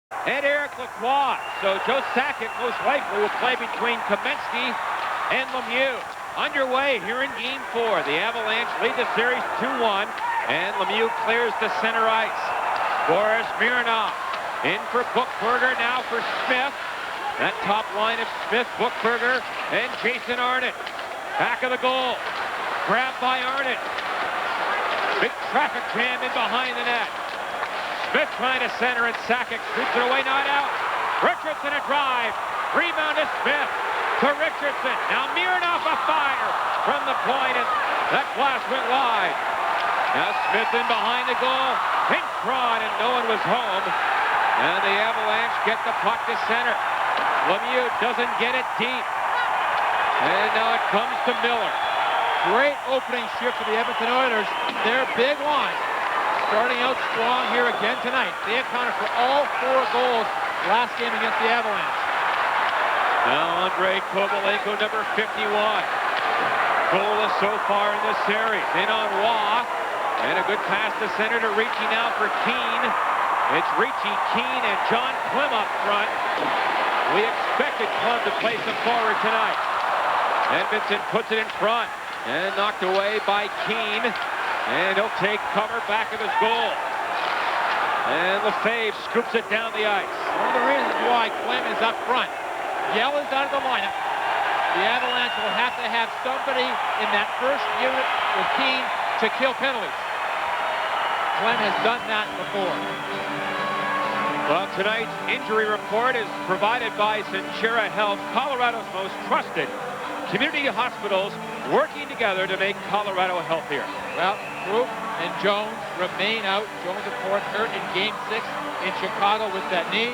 and Eric Lacroix. So Joe Sakic most likely will play between Kamensky and Lemieux. Underway here in Game 4. The Avalanche lead the series 2-1, and Lemieux clears the center ice. Boris Mironov in for Buchberger, now for Smith. That top line of Smith, Buchberger, and Jason Arnott. Back of the goal. Grabbed by Arnott. Big traffic jam in behind the net. Smith trying to center, and Sakic shoots it away, not out. Richardson a drive. Rebound to Smith. To Richardson. Now Mironov a fire from the point, and that glass went wide. Now Smith in behind the goal. Pinch rod, and no one was home. And the Avalanche get the puck to center. Lemieux doesn't get it deep. And now it comes to Miller. Great opening shift for the Edmonton Oilers. Their big line starting out strong here again tonight. They accounted for all 4 goals last game against the Avalanche. Now Andrei Kovalenko, number 51. Goalless so far in this series. In on Waugh. And a good pass to center to Ricci now for Keane. It's Ricci, Keane, and John Clem up front. We expected Clem to play some forward tonight. Edmonton puts it in front and knocked away by Keane. And he'll take cover back of his goal. And Lefebvre scoops it down the ice. One of the reasons why Clem is up front. Yell is out of the lineup. The Avalanche will have to have somebody in that first unit with Keane to kill penalties. Clem has done that before. Well, tonight's injury report is provided by Centura Health, Colorado's most trusted community hospitals, working together to make Colorado healthier. Well, Roop and Jones remain out. Jones, of course, hurt in Game 6 in Chicago with that knee.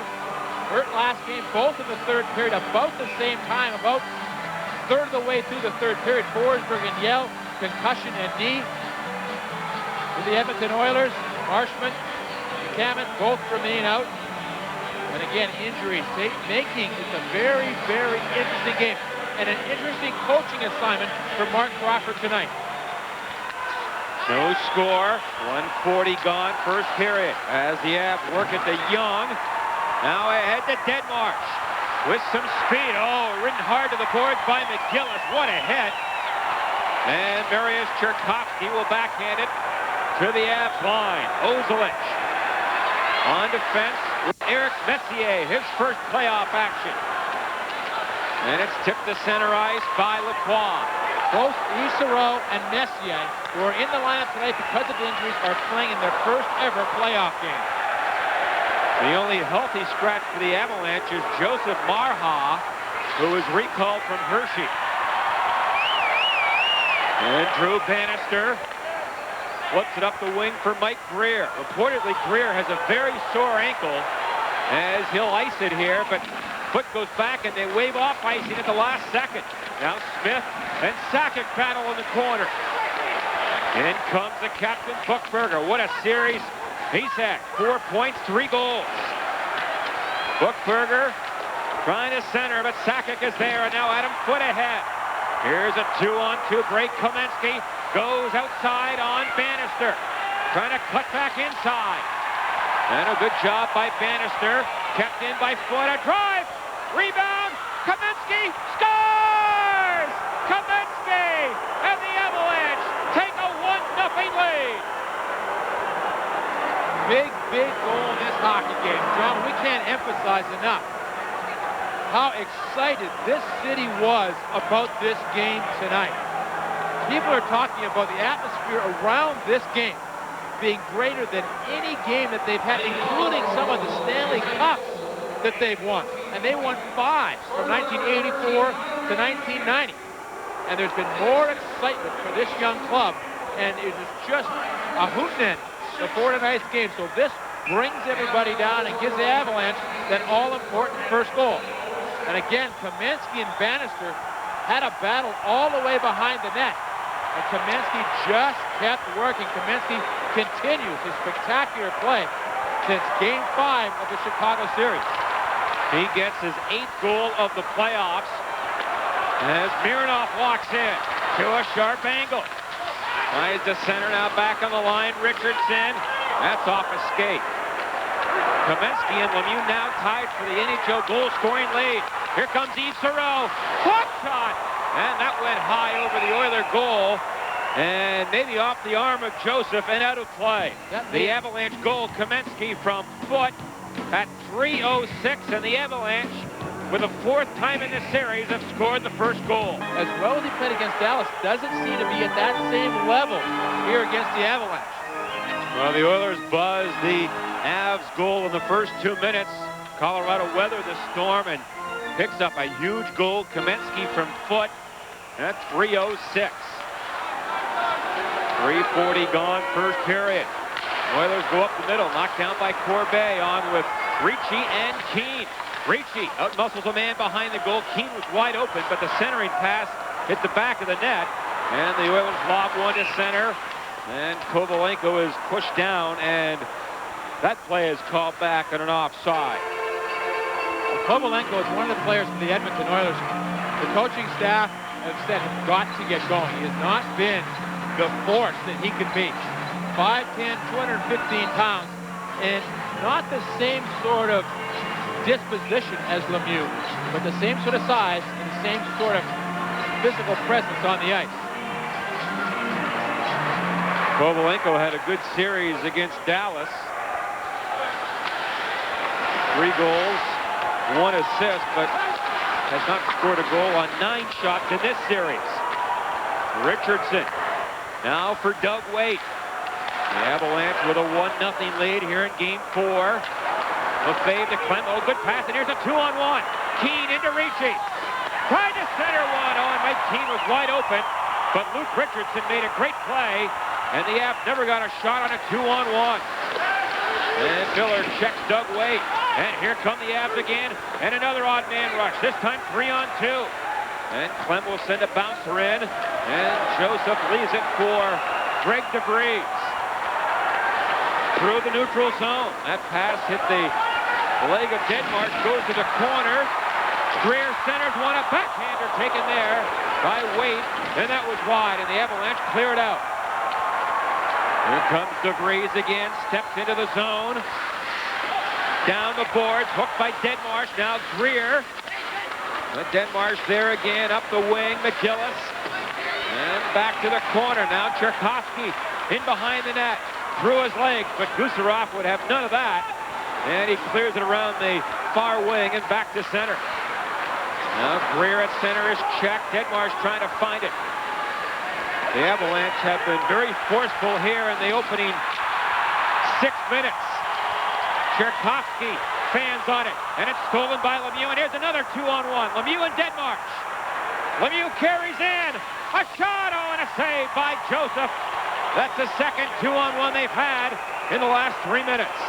Hurt last game, both in the third period, about the same time, about a third of the way through the third period. Forsberg and Yell, concussion and knee. For the Edmonton Oilers, Marshman, Buchanan, both remain out. And again, injuries making it a very, very interesting game. And an interesting coaching assignment for Mark Crawford tonight. No score, 1:40 gone, first period. As the Avs work at the Young. Now ahead to Denmarsh with some speed. Oh, ridden hard to the boards by McGillis. What a hit. And Mariusz Cherkovsky will backhand it to the Avs line. Ozelich on defense with Eric Messier, his first playoff action. And it's tipped to center ice by Lacroix. Both Isero and Messier, who are in the lineup tonight because of injuries, are playing in their first ever playoff game. The only healthy scratch for the Avalanche is Joseph Marha, who was recalled from Hershey. And Drew Bannister flips it up the wing for Mike Greer. Reportedly, Greer has a very sore ankle as he'll ice it here, but foot goes back and they wave off icing at the last second. Now Smith and Sakic battle in the corner. In comes the captain, Buchberger. What a series he's had. 4 points, 3 goals. Buchberger trying to center, but Sakic is there, and now Adam Foote ahead. Here's a 2-on-2 break. Kamensky goes outside on Bannister. Trying to cut back inside. And a good job by Bannister. Kept in by Foote. A drive. Rebound. Kamensky scores! Kamensky! And the Avalanche take a 1-0 lead. Big goal in this hockey game. John, we can't emphasize enough how excited this city was about this game tonight. People are talking about the atmosphere around this game being greater than any game that they've had, including some of the Stanley Cups that they've won. And they won 5 from 1984 to 1990. And there's been more excitement for this young club, and it is just a hootenanny before tonight's game. So this brings everybody down and gives the Avalanche that all-important first goal. And again, Kamensky and Bannister had a battle all the way behind the net. And Kamensky just kept working. Kamensky continues his spectacular play since Game 5 of the Chicago series. He gets his 8th goal of the playoffs as Mironov walks in to a sharp angle. Tries to center, now back on the line. Richardson. That's off a skate. Kamensky and Lemieux now tied for the NHL goal-scoring lead. Here comes Yves Thoreau. Hot shot! And that went high over the Oiler goal. And maybe off the arm of Joseph and out of play. The Avalanche goal, Kamensky from foot at 3:06, and the Avalanche, for the fourth time in this series, have scored the first goal. As well as he played against Dallas, doesn't seem to be at that same level here against the Avalanche. Well, the Oilers buzzed the Avs goal in the first 2 minutes. Colorado weathered the storm and picks up a huge goal. Kamensky from foot at 3:06. 3:40 gone, first period. Oilers go up the middle, knocked down by Corbet, on with Ricci and Keane. Ricci out-muscles a man behind the goal. Keane was wide open, but the centering pass hit the back of the net, and the Oilers lob one to center, and Kovalenko is pushed down, and that play is called back on an offside. Kovalenko is one of the players for the Edmonton Oilers. The coaching staff have said he's got to get going. He has not been the force that he could be. 5'10", 215 pounds, and not the same sort of disposition as Lemieux, but the same sort of size and the same sort of physical presence on the ice. Kovalenko had a good series against Dallas. 3 goals, 1 assist, but has not scored a goal on 9 shots in this series. Richardson now for Doug Weight. The Avalanche with a 1-0 lead here in Game 4. Lefebvre to Clem. Oh, good pass, and here's a 2-on-1. Keane into Ricci. Tried to center one. Oh, and Mike Keane was wide open, but Luke Richardson made a great play, and the Avs never got a shot on a 2-on-1. And Miller checks Doug Weight. And here come the Avs again, and another odd man rush. This time 3-on-2. And Clem will send a bouncer in, and Joseph leaves it for Greg DeVries. Through the neutral zone. That pass hit the leg of Denmark, goes to the corner. Greer centers one, a backhander taken there by Weight, and that was wide, and the Avalanche clear it out. Here comes DeVries again, steps into the zone. Down the boards, hooked by Denmark. Now Greer. But Denmark there again, up the wing, McGillis. And back to the corner. Now Tchaikovsky in behind the net. Through his legs, but Gusarov would have none of that. And he clears it around the far wing and back to center. Now Greer at center is checked. Denmark's trying to find it. The Avalanche have been very forceful here in the opening 6 minutes. Tchaikovsky fans on it, and it's stolen by Lemieux, and here's another 2-on-1. Lemieux and Denmark. Lemieux carries in. A shot, oh, and a save by Joseph. That's the second 2-on-1 they've had in the last 3 minutes.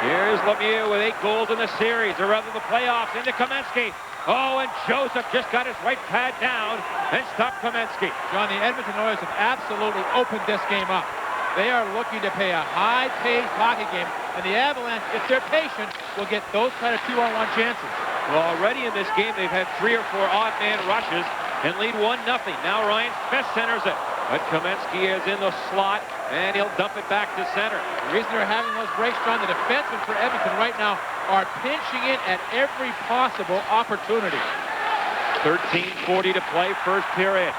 Here's Lemieux with 8 goals in the series, or rather the playoffs, into Kamensky. Oh, and Joseph just got his right pad down and stopped Kamensky. John, the Edmonton Oilers have absolutely opened this game up. They are looking to play a high-paced hockey game, and the Avalanche, if they're patient, will get those kind of 2-on-1 chances. Well, already in this game, they've had 3 or 4 odd man rushes and lead 1-0. Now Ryan Smith centers it. But Kamensky is in the slot, and he'll dump it back to center. The reason they're having those breaks, John, the defensemen for Edmonton right now are pinching it at every possible opportunity. 13:40 to play, first period.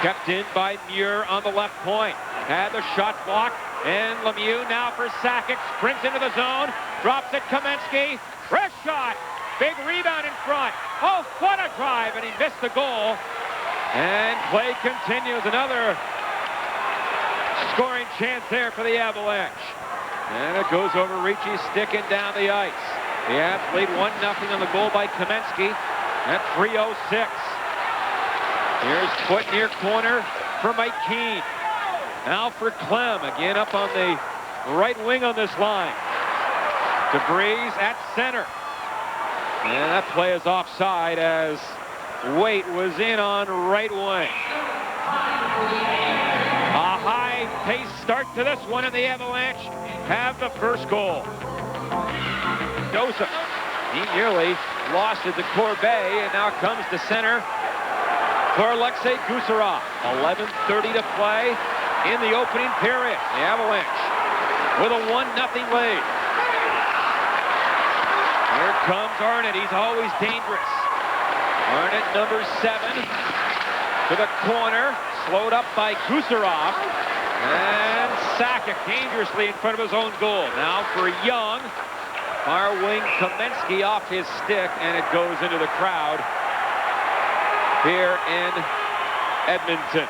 Kept in by Muir on the left point. Had the shot blocked, and Lemieux now for Sakic. Sprints into the zone, drops it Kamensky. Wrist shot, big rebound in front. Oh, what a drive, and he missed the goal. And play continues. Another scoring chance there for the Avalanche. And it goes over Ricci, sticking down the ice. The Avs lead 1-0 on the goal by Kamensky at 3:06. Here's foot near corner for Mike Keane. Now for Clem, again up on the right wing on this line. DeVries at center. And that play is offside as Weight was in on right wing. A high-paced start to this one, and the Avalanche have the first goal. Joseph, he nearly lost it to Corbet, and now comes to center for Alexei Gusarov. 11:30 to play in the opening period. The Avalanche with a 1-0 lead. comes Arnott. He's always dangerous. Arnott, number 7, to the corner. Slowed up by Gusarov. And Sakic dangerously in front of his own goal. Now for Young. Far wing Kamensky off his stick, and it goes into the crowd here in Edmonton.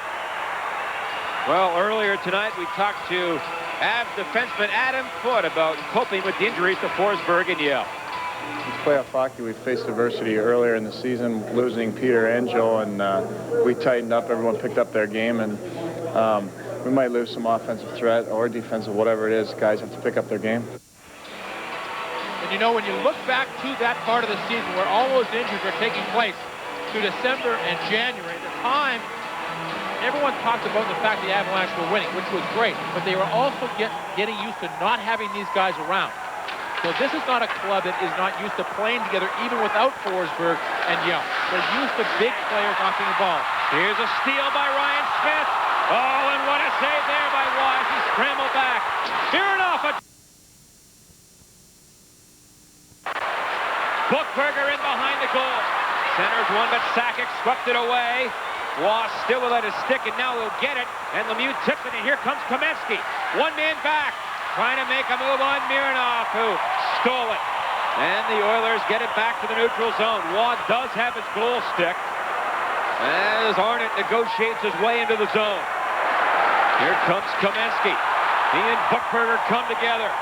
Well, earlier tonight we talked to Avs defenseman Adam Foote about coping with the injuries to Forsberg and Yell. It's playoff hockey. We faced adversity earlier in the season, losing Peter and Joe, and we tightened up. Everyone picked up their game, and we might lose some offensive threat or defensive, whatever it is. Guys have to pick up their game. And you know, when you look back to that part of the season where all those injuries were taking place through December and January, at the time, everyone talked about the fact the Avalanche were winning, which was great, but they were also getting used to not having these guys around. So this is not a club that is not used to playing together even without Forsberg and Young. They're used to big players knocking the ball. Here's a steal by Ryan Smith. Oh, and what a save there by Wise. He scrambled back. Mironov. Buchberger in behind the goal. Centers one, but Sakic swept it away. Waugh still without his stick, and now he'll get it. And Lemieux tips it, and here comes Kamensky. One man back, trying to make a move on Mironov, who stole it. And the Oilers get it back to the neutral zone. Waugh does have his goal stick as Arnott negotiates his way into the zone. Here comes Kamensky. He and Buchberger come together.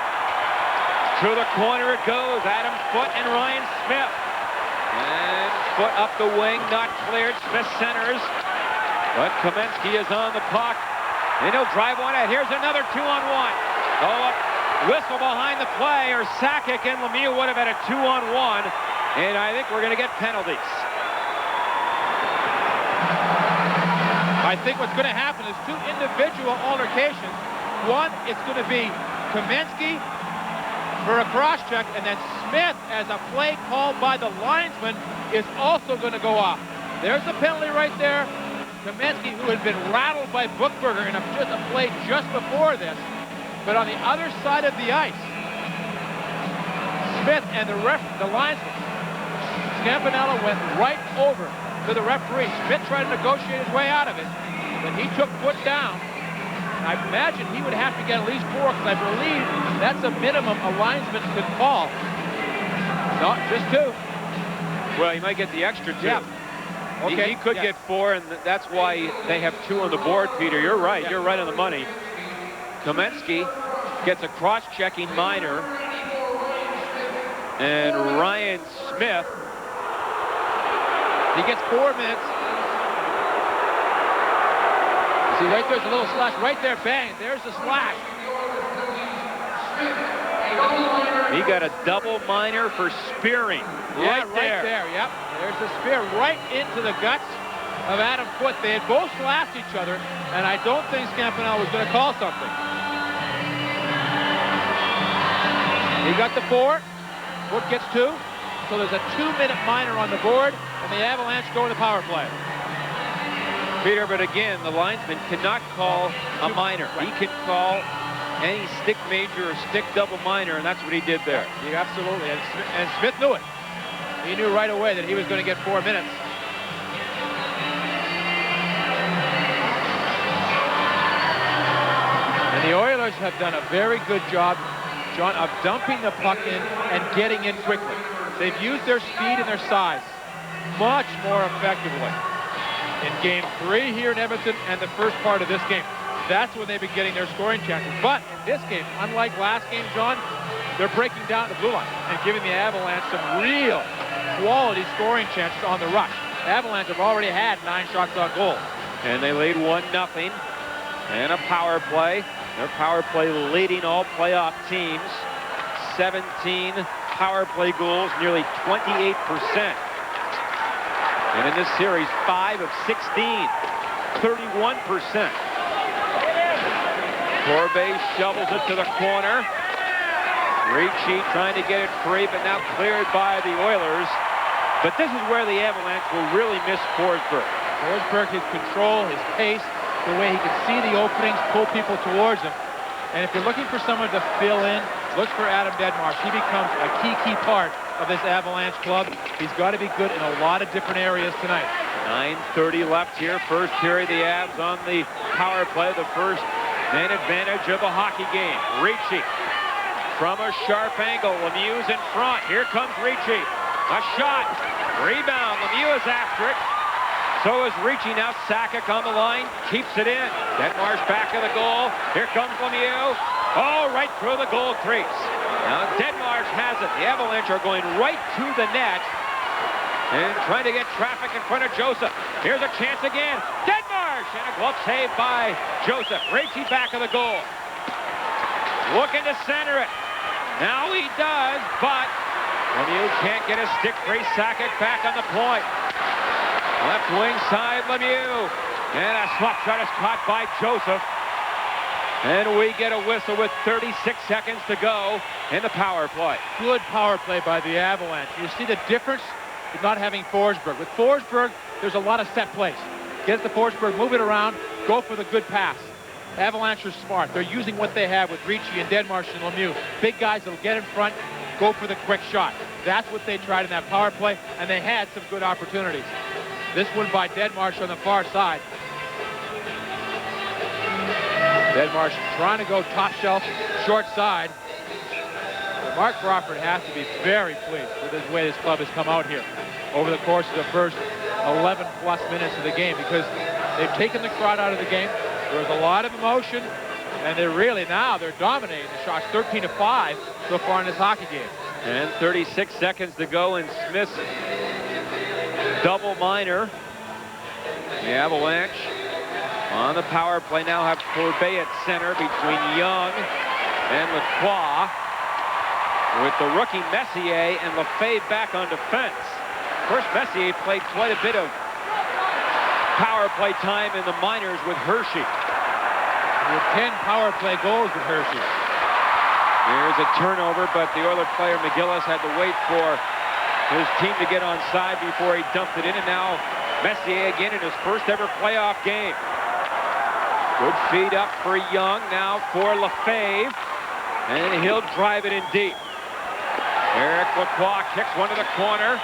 To the corner it goes. Adam Foote and Ryan Smith. And Foote up the wing, not cleared. Smith centers. But Kamensky is on the puck. And he'll drive one out. Here's another 2-on-1. Oh, a whistle behind the play, or Sakic and Lemieux would have had a 2-on-1. And I think we're going to get penalties. I think what's going to happen is 2 individual altercations. One, it's going to be Kamensky for a cross-check, and then Smith, as a play called by the linesman, is also going to go off. There's the penalty right there. Kamensky, who had been rattled by Buchberger in a play just before this, but on the other side of the ice, Smith and the linesman, Scampanella, went right over to the referee. Smith tried to negotiate his way out of it, but he took foot down. I imagine he would have to get at least 4, because I believe that's a minimum a linesman could call. No, just 2. Well, he might get the extra 2. Yeah. Okay. He could get 4, and that's why they have 2 on the board, Peter. You're right. Yeah. You're right on the money. Kamensky gets a cross-checking minor. And Ryan Smith, he gets 4 minutes. See, right there's a little slash. Right there, bang. There's the slash. He got a double minor for spearing. Yeah, right there. Yep. There's the spear right into the guts of Adam Foote. They had both slashed each other, and I don't think Scampanella was going to call something. He got the 4. Foote gets 2. So there's a 2-minute minor on the board, and the Avalanche go in the power play. Peter, but again, the linesman cannot call a minor. Right. He can call any stick major or stick double minor, and that's what he did there. Yeah, absolutely. And Smith knew it. He knew right away that he was going to get 4 minutes. And the Oilers have done a very good job, John, of dumping the puck in and getting in quickly. They've used their speed and their size much more effectively in Game 3 here in Edmonton and the first part of this game. That's when they've been getting their scoring chances. But in this game, unlike last game, John, they're breaking down the blue line and giving the Avalanche some real quality scoring chances on the rush. The Avalanche have already had 9 shots on goal. And they lead 1-0. And a power play. Their power play leading all playoff teams. 17 power play goals, nearly 28%. And in this series, 5 of 16, 31%. Corbet shovels it to the corner. Ricci trying to get it free, but now cleared by the Oilers. But this is where the Avalanche will really miss Forsberg. Forsberg, his control, his pace, the way he can see the openings, pull people towards him. And if you're looking for someone to fill in, look for Adam Deadmarsh. He becomes a key part of this Avalanche club. He's got to be good in a lot of different areas tonight. 9:30 left here. First period, the Avs on the power play. The first man advantage of the hockey game. Ricci from a sharp angle. Lemieux's in front. Here comes Ricci. A shot. Rebound. Lemieux is after it. So is Ricci. Now Sakic on the line. Keeps it in. Denmarsh back of the goal. Here comes Lemieux. Oh, right through the goal crease. Now Denmarsh has it. The Avalanche are going right to the net and trying to get traffic in front of Joseph. Here's a chance again. Denmarsh! And a glove save by Joseph. Ricci back of the goal. Looking to center it. Now he does, but Lemieux can't get a stick free. Sakic back on the point. Left wing side, Lemieux. And a slap shot is caught by Joseph. And we get a whistle with 36 seconds to go in the power play. Good power play by the Avalanche. You see the difference with not having Forsberg. With Forsberg, there's a lot of set plays. Get to Forsberg, move it around, go for the good pass. Avalanche are smart. They're using what they have with Ricci and Denmarsh and Lemieux. Big guys that'll get in front, go for the quick shot. That's what they tried in that power play, and they had some good opportunities. This one by Denmarsh on the far side. Denmarsh trying to go top shelf, short side. But Mark Crawford has to be very pleased with the way this club has come out here over the course of the first 11-plus minutes of the game, because they've taken the crowd out of the game. There was a lot of emotion, and they're dominating the shots, 13-5 so far in this hockey game. And 36 seconds to go in Smith's double minor. The Avalanche on the power play now have Corbet at center between Young and Lacroix, with the rookie Messier and Lefebvre back on defense. First, Messier played quite a bit of power play time in the minors with Hershey. With 10 power play goals with Hershey. Here's a turnover, but the Oilers player McGillis had to wait for his team to get onside before he dumped it in, and now Messier again in his first ever playoff game. Good feed up for Young, now for Lefebvre, and he'll drive it in deep. Eric Lacroix kicks one to the corner,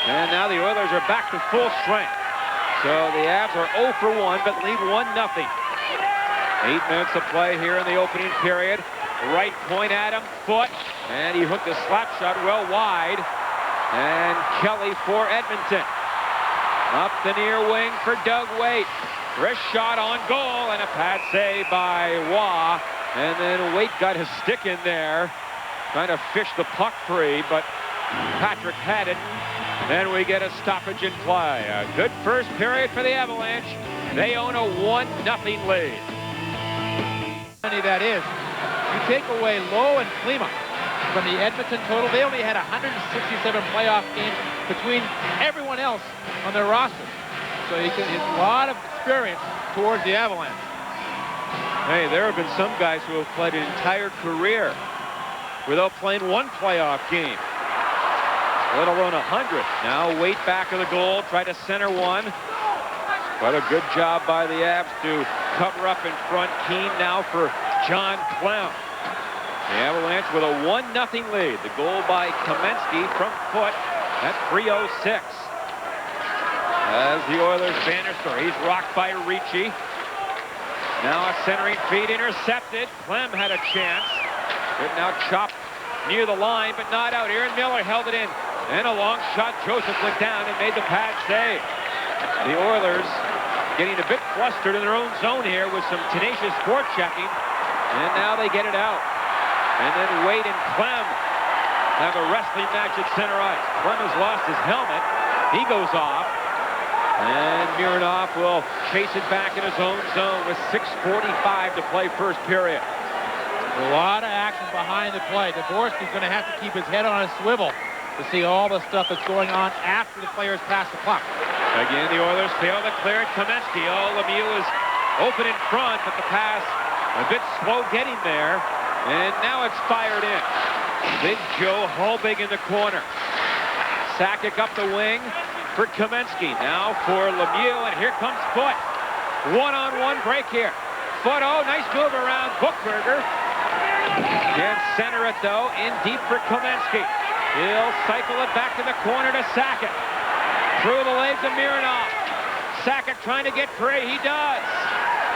and now the Oilers are back to full strength. So the Avs are 0 for 1, but lead 1-0. 8 minutes of play here in the opening period. Right point at him, foot, and he hooked a slap shot well wide. And Kelly for Edmonton. Up the near wing for Doug Waite. Wrist shot on goal, and a pad save by Waugh. And then Waite got his stick in there, trying to fish the puck free, but Patrick had it. Then we get a stoppage in play. A good first period for the Avalanche. They own a 1-0 lead. That is, you take away Lowe and Klima from the Edmonton total. They only had 167 playoff games between everyone else on their roster. So he has a lot of experience towards the Avalanche. Hey, there have been some guys who have played an entire career without playing one playoff game, let alone 100. Now Waite back of the goal, try to center one. Quite a good job by the Avs to cover up in front. Keane now for John Clem. The Avalanche with a 1-0 lead. The goal by Kamensky from foot at 3:06. As the Oilers Bannister, he's rocked by Ricci. Now a centering feed intercepted. Clem had a chance. Good, now chopped near the line, but not out. Aaron Miller held it in. And a long shot. Joseph went down and made the pad save. The Oilers getting a bit flustered in their own zone here with some tenacious forechecking. And now they get it out. And then Waite and Clem have a wrestling match at center ice. Clem has lost his helmet. He goes off. And Mironov will chase it back in his own zone with 6:45 to play first period. A lot of action behind the play. Dvorsky's going to have to keep his head on a swivel to see all the stuff that's going on after the players pass the puck. Again, the Oilers fail to clear it. Kamensky. Oh, Lemieux is open in front, but the pass a bit slow getting there. And now it's fired in. Big Joe Hulbig in the corner. Sakic up the wing for Kamensky. Now for Lemieux, and here comes Foot. One-on-one break here. Foot, oh, nice move around Buchberger. Can't center it, though, in deep for Kamensky. He'll cycle it back to the corner to Sakic. Through the legs of Mironov. Sakic trying to get free. He does.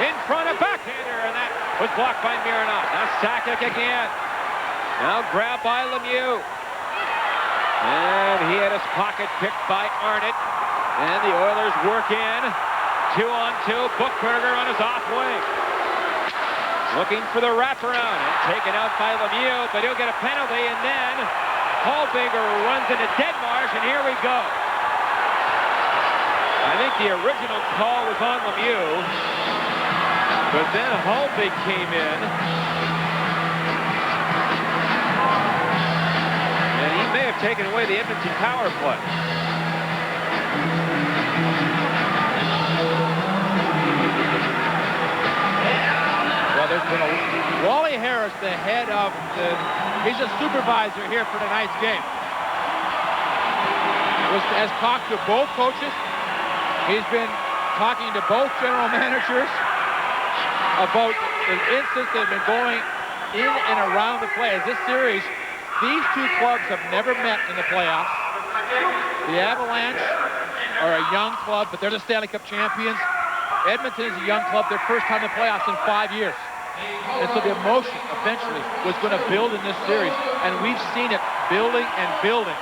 In front of backhander, and that was blocked by Mironov. Now Sakic again. Now grabbed by Lemieux. And he had his pocket picked by Arnott. And the Oilers work in. 2-on-2. Buchberger on his off wing. Looking for the wraparound. And taken out by Lemieux, but he'll get a penalty. And then Hallbigger runs into Deadmarsh, and here we go. I think the original call was on Lemieux. But then Hallbig came in. And he may have taken away the Edmonton power play. Well, there's been a... Wally Harris, the head of the... He's a supervisor here for tonight's game. Has talked to both coaches. He's been talking to both general managers about the incidents that have been going in and around the play. As this series, these two clubs have never met in the playoffs. The Avalanche are a young club, but they're the Stanley Cup champions. Edmonton is a young club, their first time in the playoffs in 5 years. And so the emotion eventually was going to build in this series. And we've seen it building and building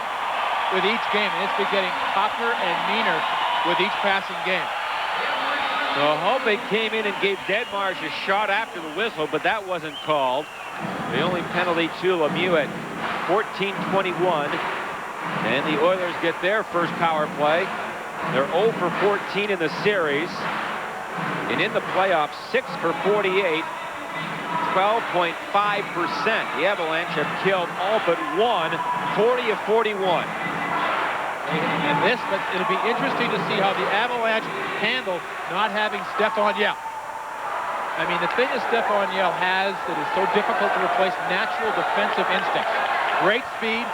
with each game. And it's been getting tougher and meaner with each passing game. So Hallbig came in and gave Deadmarsh a shot after the whistle, but that wasn't called. The only penalty to Lemieux at 14:21. And the Oilers get their first power play. They're 0 for 14 in the series. And in the playoffs, 6 for 48. 12.5%. The Avalanche have killed all but one, 40 of 41. And it'll be interesting to see how the Avalanche handle not having Stefan Yell. I mean, the thing that Stefan Yell has that is so difficult to replace, natural defensive instincts. Great speed,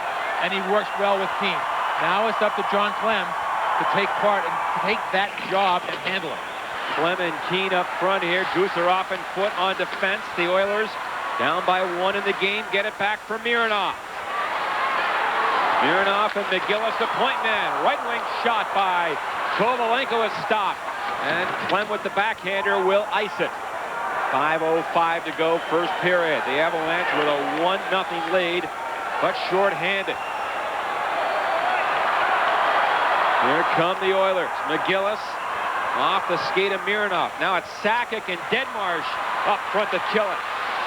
and he works well with team. Now it's up to John Clem to take part and take that job and handle it. Clem and Keane up front here. Gusarov and Foot on defense. The Oilers down by 1 in the game. Get it back for Mironov. Mironov and McGillis, the point man. Right wing shot by Kovalenko is stopped. And Clem with the backhander will ice it. 5:05 to go, first period. The Avalanche with a 1-0 lead, but short-handed. Here come the Oilers. McGillis off the skate of Mironov. Now it's Sakic and Deadmarsh up front to kill it.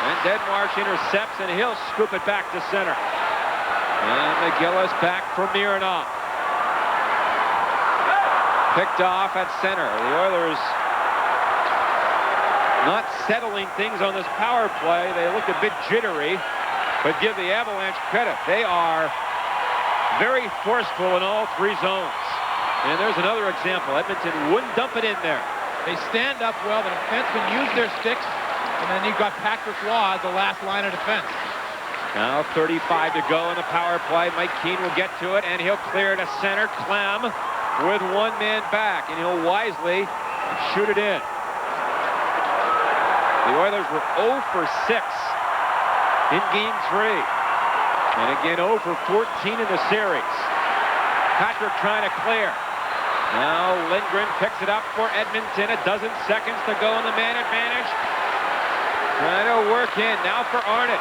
And Deadmarsh intercepts, and he'll scoop it back to center. And McGillis back for Mironov. Picked off at center. The Oilers not settling things on this power play. They looked a bit jittery, but give the Avalanche credit. They are very forceful in all 3 zones. And there's another example. Edmonton wouldn't dump it in there. They stand up well. The defensemen use their sticks. And then you've got Patrick Law as the last line of defense. Now 35 to go in the power play. Mike Keane will get to it, and he'll clear to center. Clem with 1 man back, and he'll wisely shoot it in. The Oilers were 0 for 6 in Game 3. And again, 0 for 14 in the series. Patrick trying to clear. Now Lindgren picks it up for Edmonton. 12 seconds to go in the man advantage. Trying to work in. Now for Arnott.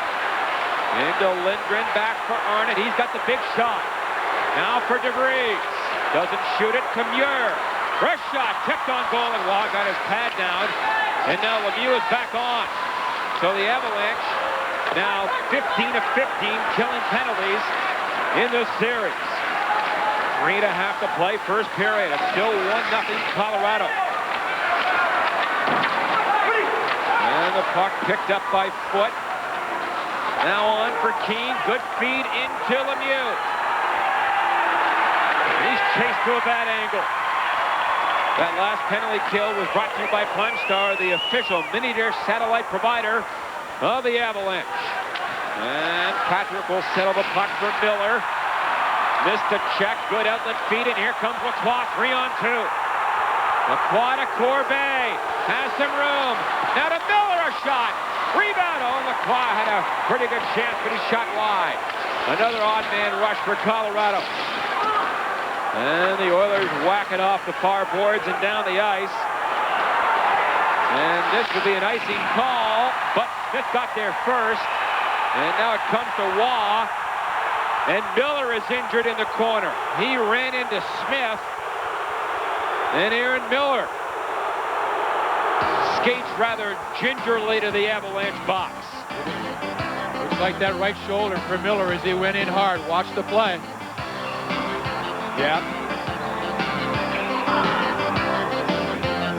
Into Lindgren, back for Arnott. He's got the big shot. Now for DeVries. Doesn't shoot it. Commure. First shot tipped on goal, and Waugh got his pad down. And now Lemieux is back on. So the Avalanche now 15 of 15 killing penalties in this series. 3.5 to play, first period. It's still 1-0 Colorado. And the puck picked up by Foot. Now on for Keane. Good feed into Lemieux. He's chased to a bad angle. That last penalty kill was brought to you by Prime Star, the official mini-dish satellite provider of the Avalanche. And Patrick will settle the puck for Miller. Missed the check. Good outlet feed, and here comes Lacroix. 3-on-2. Lacroix to Corbeil. Has some room. Now to Miller, a shot. Rebound. Oh, Lacroix had a pretty good chance, but he shot wide. Another odd man rush for Colorado. And the Oilers whack it off the far boards and down the ice. And this will be an icing call, but Smith got there first. And now it comes to Waugh. And Miller is injured in the corner. He ran into Smith. And Aaron Miller skates rather gingerly to the Avalanche box. Looks like that right shoulder for Miller as he went in hard. Watch the play. Yeah.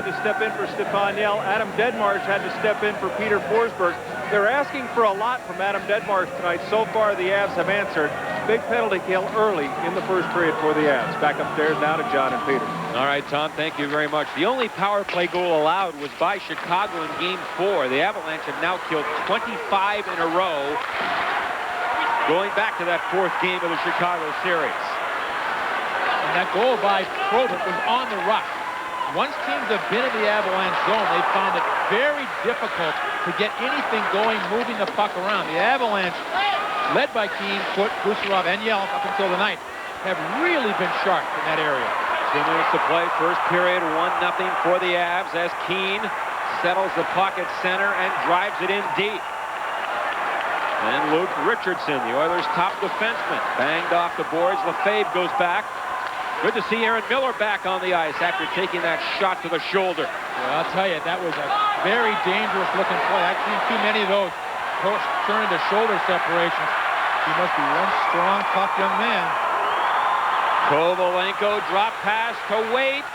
To step in for Stefan Yell. Adam Deadmarsh had to step in for Peter Forsberg. They're asking for a lot from Adam Deadmarsh tonight. So far, the Avs have answered. Big penalty kill early in the first period for the Avs. Back upstairs now to John and Peter. All right, Tom, thank you very much. The only power play goal allowed was by Chicago in Game 4. The Avalanche have now killed 25 in a row, going back to that fourth game of the Chicago series. And that goal by Probert was on the rush. Once teams have been in the Avalanche zone, they found it very difficult to get anything going, moving the puck around. The Avalanche, led by Keane, Foote, Kucherov, and Yelp up until the night, have really been sharp in that area. 2 minutes to play, first period, 1-0 for the Avs as Keane settles the puck at center and drives it in deep. And Luke Richardson, the Oilers' top defenseman, banged off the boards. Lefebvre goes back. Good to see Aaron Miller back on the ice after taking that shot to the shoulder. Well, I'll tell you, that was a very dangerous looking play. I've seen too many of those turn into shoulder separations. He must be one strong, tough young man. Kovalenko drop pass to Wade.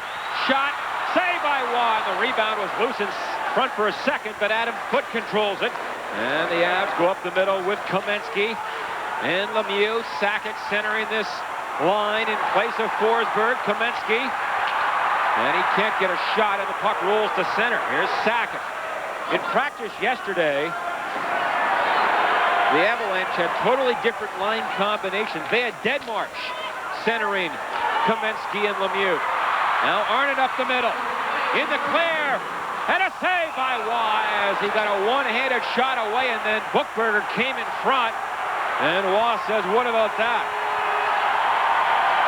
Shot, saved by Waugh. The rebound was loose in front for a second, but Adam Foote controls it. And the Avs go up the middle with Kamensky and Lemieux. Sakic centering this line in place of Forsberg. Kamensky. And he can't get a shot, and the puck rolls to center. Here's Sakic. In practice yesterday, the Avalanche had totally different line combinations. They had Deadmarsh centering Kamensky and Lemieux. Now Arnott up the middle. In the clear. And a save by Waugh as he got a one-handed shot away, and then Buchberger came in front. And Waugh says, what about that?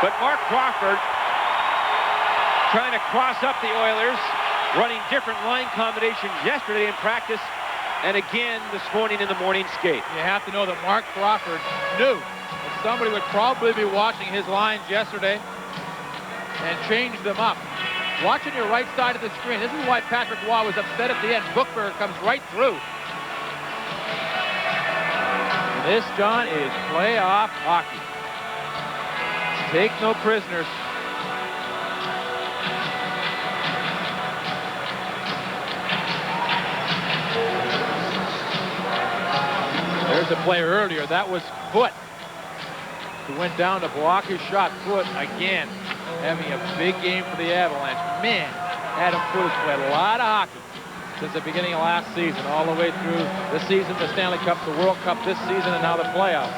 But Mark Crawford trying to cross up the Oilers, running different line combinations yesterday in practice and again this morning in the morning skate. You have to know that Mark Crawford knew that somebody would probably be watching his lines yesterday and changed them up. Watching your right side of the screen. This is why Patrick Waugh was upset at the end. Buchberger comes right through. And this, John, is playoff hockey. Take no prisoners. There's a play earlier. That was Foote, who went down to block his shot. Foote, again, having a big game for the Avalanche. Man, Adam Foote has played a lot of hockey since the beginning of last season, all the way through the season, the Stanley Cup, the World Cup this season, and now the playoffs.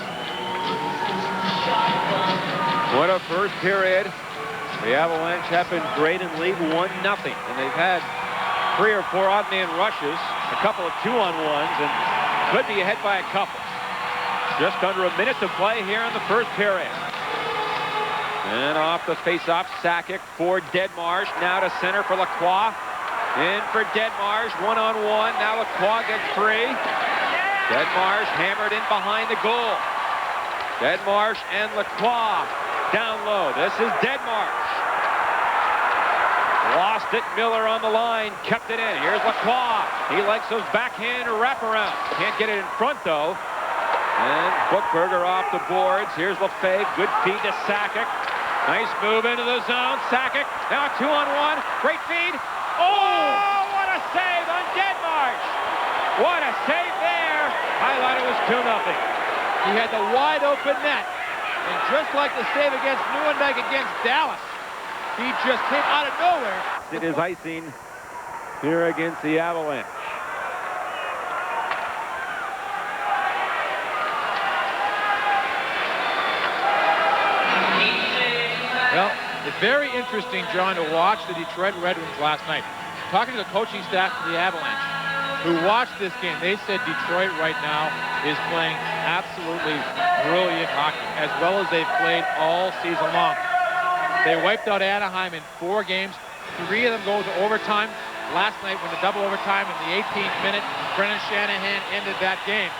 What a first period. The Avalanche have been great and lead 1-0. And they've had 3 or 4 odd man rushes, a couple of 2-on-1s, and could be ahead by a couple. Just under a minute to play here in the first period. And off the face-off, Sakic for Deadmarsh. Now to center for Lacroix. In for Deadmarsh, one-on-one. Now Lacroix gets free. Deadmarsh hammered in behind the goal. Deadmarsh and Lacroix down low. This is Deadmarsh. Lost it. Miller on the line. Kept it in. Here's Lacroix. He likes those backhand wraparound. Can't get it in front, though. And Buchberger off the boards. Here's Lefebvre. Good feed to Sakic. Nice move into the zone. Sakic. Now 2-on-1. Great feed. Oh, what a save on Deadmarsh. What a save there. I thought it was 2-0. He had the wide open net. And just like the save against Nieuwendyk against Dallas, he just came out of nowhere. It is icing here against the Avalanche. Well, it's very interesting, John, to watch the Detroit Red Wings last night. Talking to the coaching staff for the Avalanche, who watched this game, they said Detroit right now is playing absolutely brilliant hockey, as well as they've played all season long. They wiped out Anaheim in 4 games. 3 of them go to overtime. Last night, when the double overtime in the 18th minute, Brennan Shanahan ended that game.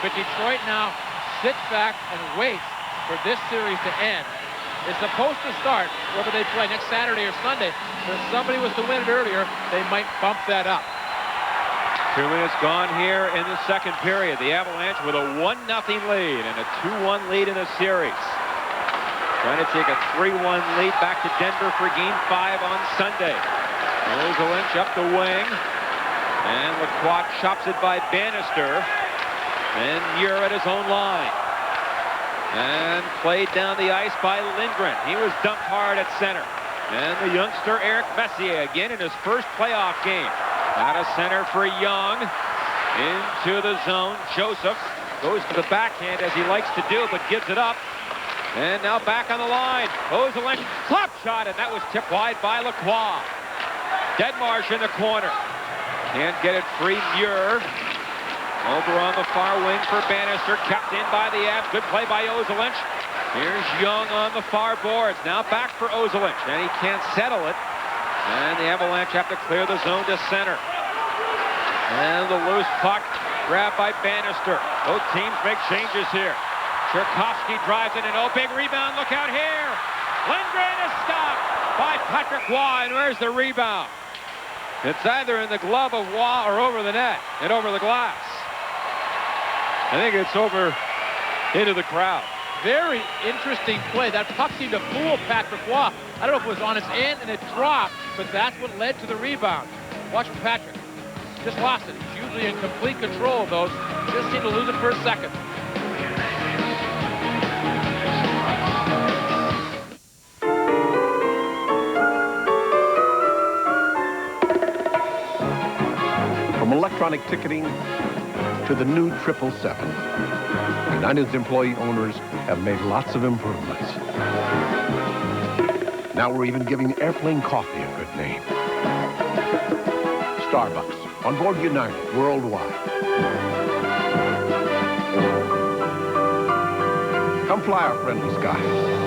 But Detroit now sits back and waits for this series to end. It's supposed to start, whether they play next Saturday or Sunday, but if somebody was to win it earlier, they might bump that up. 2 minutes gone here in the second period. The Avalanche with a 1-0 lead and a 2-1 lead in the series. Trying to take a 3-1 lead back to Denver for Game 5 on Sunday. Lynch up the wing. And Lacroix chops it by Bannister. And Muir at his own line. And played down the ice by Lindgren. He was dumped hard at center. And the youngster Eric Messier again in his first playoff game. Out of center for Young. Into the zone. Joseph goes to the backhand as he likes to do, but gives it up. And now back on the line. Lynch, slap shot, and that was tipped wide by Lacroix. Deadmarsh in the corner. Can't get it free. Muir. Over on the far wing for Bannister. Kept in by the Avs. Good play by Lynch. Here's Young on the far boards. Now back for Lynch. And he can't settle it. And the Avalanche have to clear the zone to center. And the loose puck grabbed by Bannister. Both teams make changes here. Cherkovsky drives in an big rebound. Look out here. Lindgren is stopped by Patrick Waugh. And where's the rebound? It's either in the glove of Waugh or over the net and over the glass. I think it's over into the crowd. Very interesting play. That puck seemed to fool Patrick Waugh. I don't know if it was on his end and it dropped, but that's what led to the rebound. Watch Patrick. Just lost it. He's usually in complete control of those. Just seemed to lose it for a second. From electronic ticketing to the new 777, United's employee owners have made lots of improvements. Now we're even giving airplane coffee a good name. Starbucks, on board United worldwide. Come fly our friendly skies.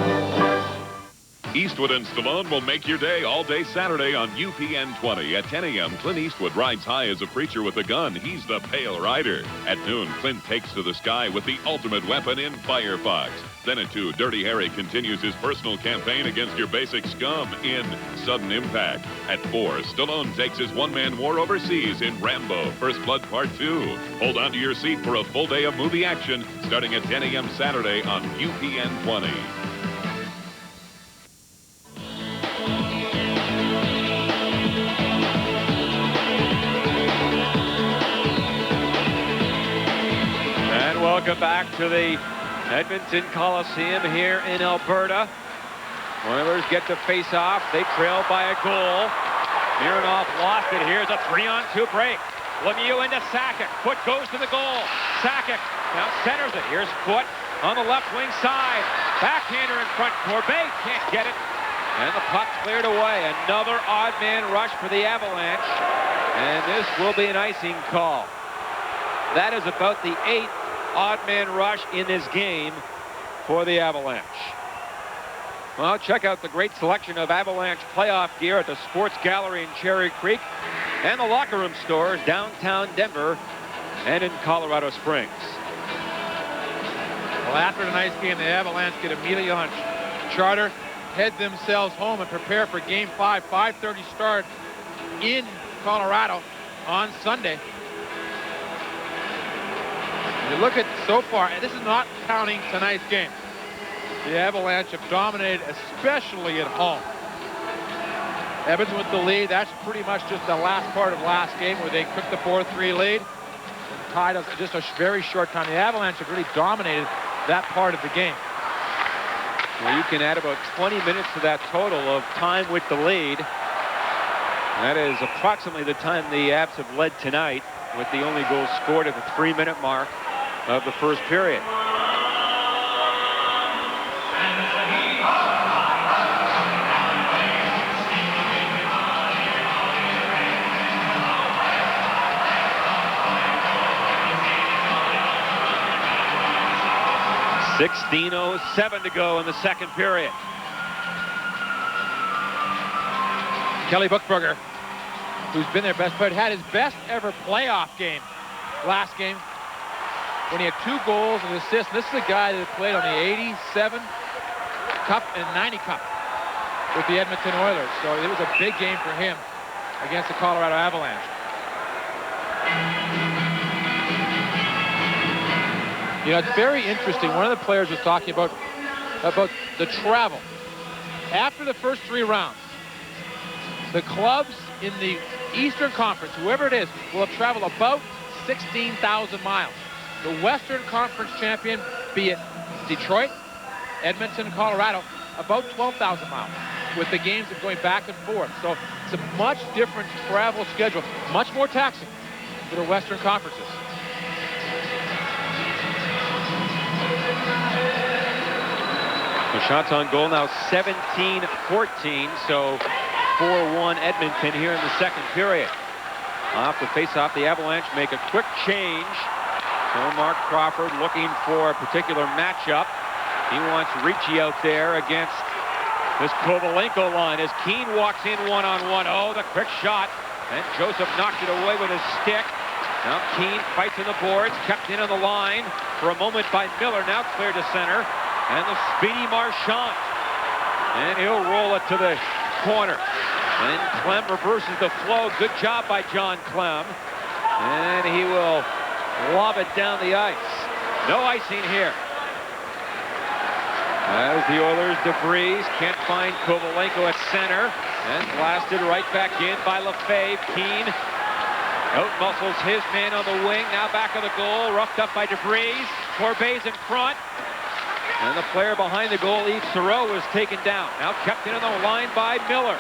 Eastwood and Stallone will make your day all day Saturday on UPN 20. At 10 a.m., Clint Eastwood rides high as a preacher with a gun. He's the Pale Rider. At noon, Clint takes to the sky with the ultimate weapon in Firefox. Then at 2, Dirty Harry continues his personal campaign against your basic scum in Sudden Impact. At 4, Stallone takes his one-man war overseas in Rambo, First Blood Part 2. Hold on to your seat for a full day of movie action starting at 10 a.m. Saturday on UPN 20. Welcome back to the Edmonton Coliseum here in Alberta. Oilers get the face-off. They trail by a goal. Mironov lost it. Here's a 3-on-2 break. Lemieux into Sakic. Foot goes to the goal. Sakic now centers it. Here's Foot on the left wing side. Backhander in front. Corbet can't get it. And the puck cleared away. Another odd man rush for the Avalanche. And this will be an icing call. That is about the 8th odd man rush in this game for the Avalanche. Well, check out the great selection of Avalanche playoff gear at the Sports Gallery in Cherry Creek and the locker room stores downtown Denver and in Colorado Springs. Well, after tonight's game, the Avalanche get immediately on charter, head themselves home and prepare for Game 5, 5:30 start in Colorado on Sunday. You look at so far, and this is not counting tonight's game. The Avalanche have dominated, especially at home. Edmonton with the lead. That's pretty much just the last part of last game where they took the 4-3 lead. Tied us just a very short time. The Avalanche have really dominated that part of the game. Well, you can add about 20 minutes to that total of time with the lead. That is approximately the time the Avs have led tonight, with the only goal scored at the 3-minute mark of the first period. 16:07 to go in the second period. Kelly Buchberger, who's been their best player, had his best ever playoff game last game when he had 2 goals and assists. This is a guy that played on the 87 Cup and 90 Cup with the Edmonton Oilers. So it was a big game for him against the Colorado Avalanche. You know, it's very interesting. One of the players was talking about the travel. After the first 3 rounds, the clubs in the Eastern Conference, whoever it is, will have traveled about 16,000 miles. The Western Conference champion, be it Detroit, Edmonton, Colorado, about 12,000 miles, with the games going back and forth. So it's a much different travel schedule, much more taxing for the Western Conferences. The shots on goal now 17-14, so 4-1 Edmonton here in the second period. Off the face-off, the Avalanche make a quick change. So Mark Crawford looking for a particular matchup. He wants Ricci out there against this Kovalenko line as Keane walks in one-on-one. Oh, the quick shot. And Joseph knocked it away with his stick. Now Keane fights in the boards, kept in on the line for a moment by Miller. Now cleared to center. And the speedy Marchand. And he'll roll it to the corner. And Clem reverses the flow. Good job by John Clem. And he will lob it down the ice. No icing here. As the Oilers DeVries can't find Kovalenko at center. And blasted right back in by Lefebvre. Keane out-muscles his man on the wing. Now back of the goal. Roughed up by DeVries. Corbett's in front. And the player behind the goal, Yves Thoreau, was taken down. Now kept in on the line by Miller.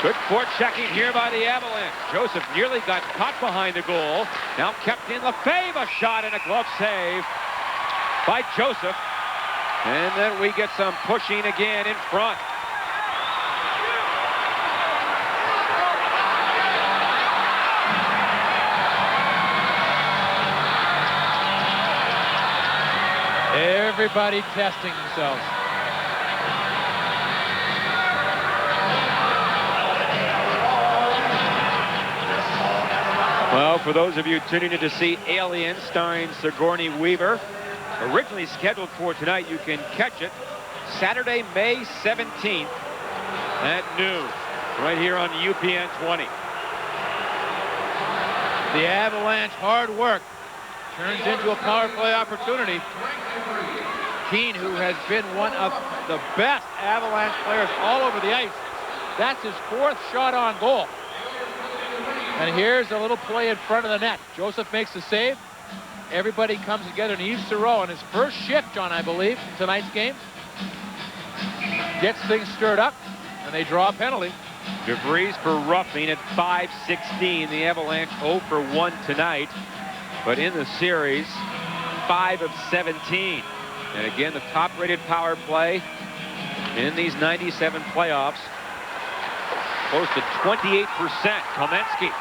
Good forechecking here by the Avalanche. Joseph nearly got caught behind the goal. Now kept in Lefebvre, a shot and a glove save by Joseph. And then we get some pushing again in front. Everybody testing themselves. Well, for those of you tuning in to see Alien starring Sigourney Weaver, originally scheduled for tonight, you can catch it Saturday, May 17th at noon, right here on UPN 20. The Avalanche hard work turns into a power play opportunity. Keane, who has been one of the best Avalanche players all over the ice. That's his 4th shot on goal. And here's a little play in front of the net. Joseph makes the save. Everybody comes together, and Yves Thoreau on his first shift, John, I believe, tonight's game, gets things stirred up, and they draw a penalty. DeVries for roughing at 5:16. The Avalanche 0 for 1 tonight, but in the series, 5 of 17. And again, the top-rated power play in these 97 playoffs. Close to 28%. Kamensky,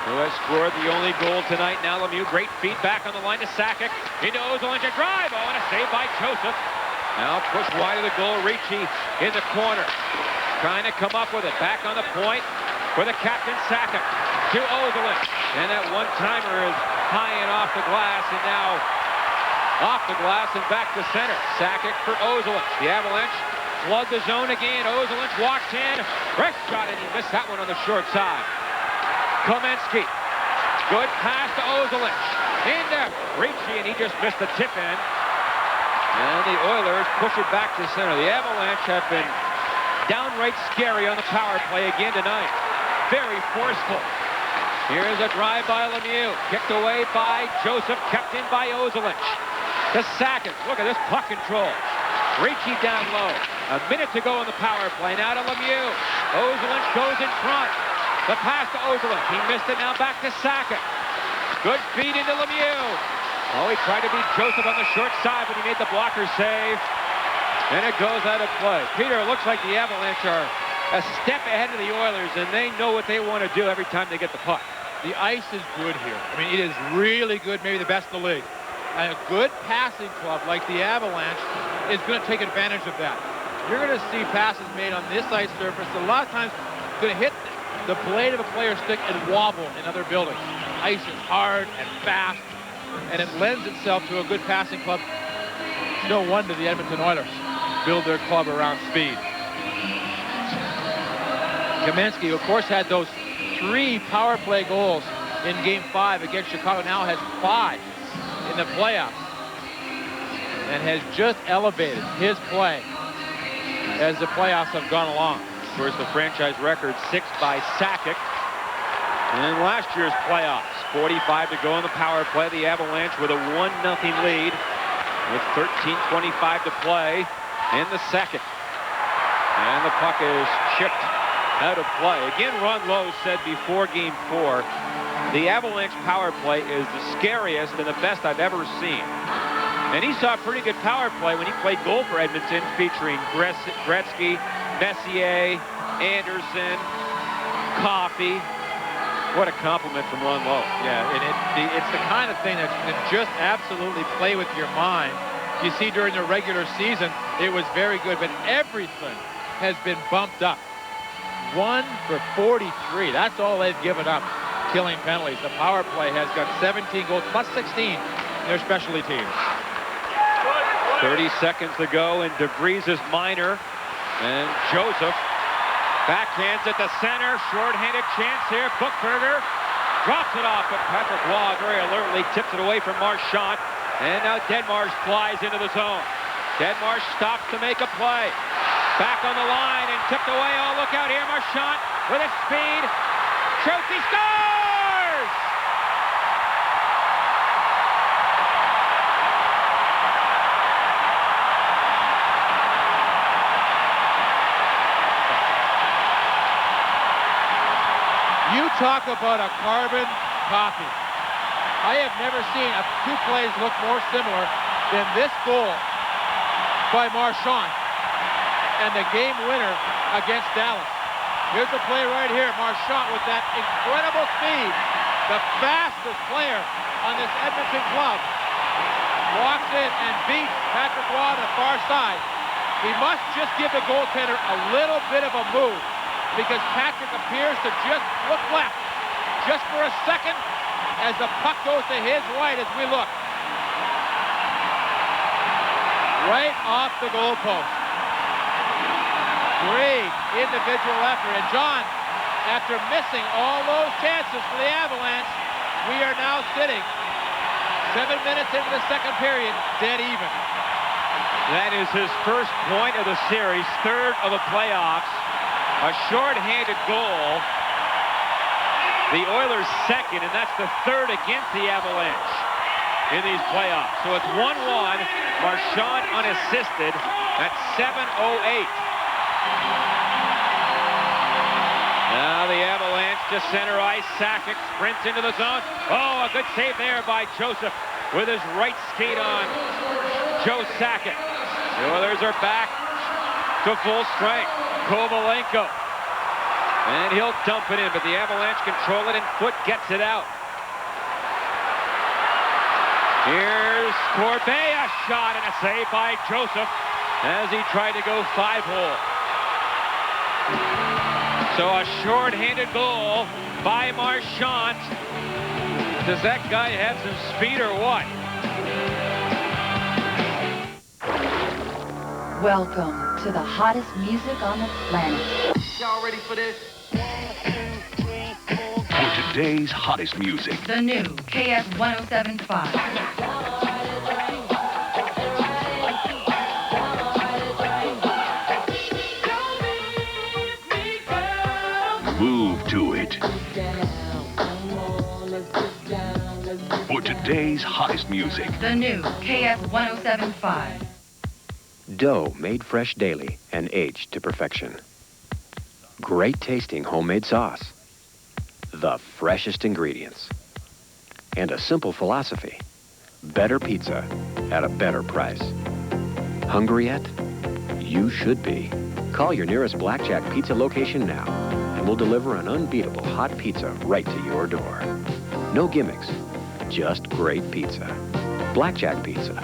who has scored the only goal tonight. Now Lemieux, great feed back on the line to Sakic. Into Ozolinsh, a drive. Oh, and a save by Joseph. Now push wide of the goal. Ricci in the corner. Trying to come up with it. Back on the point for the captain, Sakic. To Ozolinsh. And that one-timer is high and off the glass. And now off the glass and back to center. Sakic for Ozolinsh. The Avalanche flood the zone again. Ozolinsh walks in. Fresh shot, and he missed that one on the short side. Kamensky. Good pass to Ozolinsh. Into Ricci, and he just missed the tip in. And the Oilers push it back to center. The Avalanche have been downright scary on the power play again tonight. Very forceful. Here's a drive by Lemieux. Kicked away by Joseph. Kept in by Ozolinsh. To Sakic. Look at this puck control. Ricci down low. A minute to go in the power play. Now to Lemieux. Ozolinsh goes in front. The pass to Ozolinsh. He missed it. Now back to Sakic. Good feed into Lemieux. Oh, he tried to beat Joseph on the short side, but he made the blocker save. And it goes out of play. Peter, it looks like the Avalanche are a step ahead of the Oilers, and they know what they want to do every time they get the puck. The ice is good here. I mean, it is really good, maybe the best in the league. a good passing club like the Avalanche is going to take advantage of that. You're going to see passes made on this ice surface. A lot of times it's going to hit the blade of a player's stick and wobble in other buildings. Ice is hard and fast, and it lends itself to a good passing club. It's no wonder the Edmonton Oilers build their club around speed. Kamensky, of course, had those 3 power play goals in Game 5 against Chicago. Now has 5 in the playoffs and has just elevated his play as the playoffs have gone along. Of course, the franchise record 6 by Sakic. And last year's playoffs, 45 to go in the power play. The Avalanche with a 1-0 lead with 13:25 to play in the second. And the puck is chipped out of play. Again, Ron Lowe said before Game 4, the Avalanche power play is the scariest and the best I've ever seen. And he saw a pretty good power play when he played goal for Edmonton, featuring Gretzky, Messier, Anderson, Coffey. What a compliment from Ron Lowe. Yeah, and it's the kind of thing that can just absolutely play with your mind. You see, during the regular season, it was very good, but everything has been bumped up. 1 for 43. That's all they've given up, killing penalties. The power play has got 17 goals, plus 16 in their specialty teams. 30 seconds to go, and DeVries' minor. And Joseph backhands at the center. Short-handed chance here. Buchberger drops it off, but Patrick Waugh very alertly tips it away from Marchand. And now Denmarsh flies into the zone. Denmarsh stops to make a play. Back on the line and tipped away. Oh, look out here. Marchand with his speed. Shoots, he scores! You talk about a carbon copy. I have never seen 2 plays look more similar than this goal by Marchand and the game winner against Dallas. Here's the play right here. Marchand with that incredible speed, the fastest player on this Edmonton club, walks in and beats Patrick Waugh on the far side. He must just give the goaltender a little bit of a move, because Patrick appears to just look left just for a second as the puck goes to his right as we look. Right off the goalpost. Great individual effort. And John, after missing all those chances for the Avalanche, we are now sitting 7 minutes into the second period, dead even. That is his first point of the series, 3rd of the playoffs. A short-handed goal. The Oilers' second, and that's the 3rd against the Avalanche in these playoffs. So it's 1-1. Marchand unassisted at 7:08. Now the Avalanche to center ice. Sakic sprints into the zone. Oh, a good save there by Joseph with his right skate on. Joe Sakic. The Oilers are back to full strength. Kovalenko. And he'll dump it in, but the Avalanche control it, and Foot gets it out. Here's Corbet, a shot and a save by Joseph as he tried to go 5-hole. So a short-handed goal by Marchand. Does that guy have some speed or what? Welcome to the hottest music on the planet. Y'all ready for this? For today's hottest music. The new KS 107.5. Move to it. For today's hottest music. The new KS 107.5. Dough made fresh daily and aged to perfection. Great tasting homemade sauce. The freshest ingredients. And a simple philosophy. Better pizza at a better price. Hungry yet? You should be. Call your nearest Blackjack Pizza location now, and we'll deliver an unbeatable hot pizza right to your door. No gimmicks, just great pizza. Blackjack Pizza.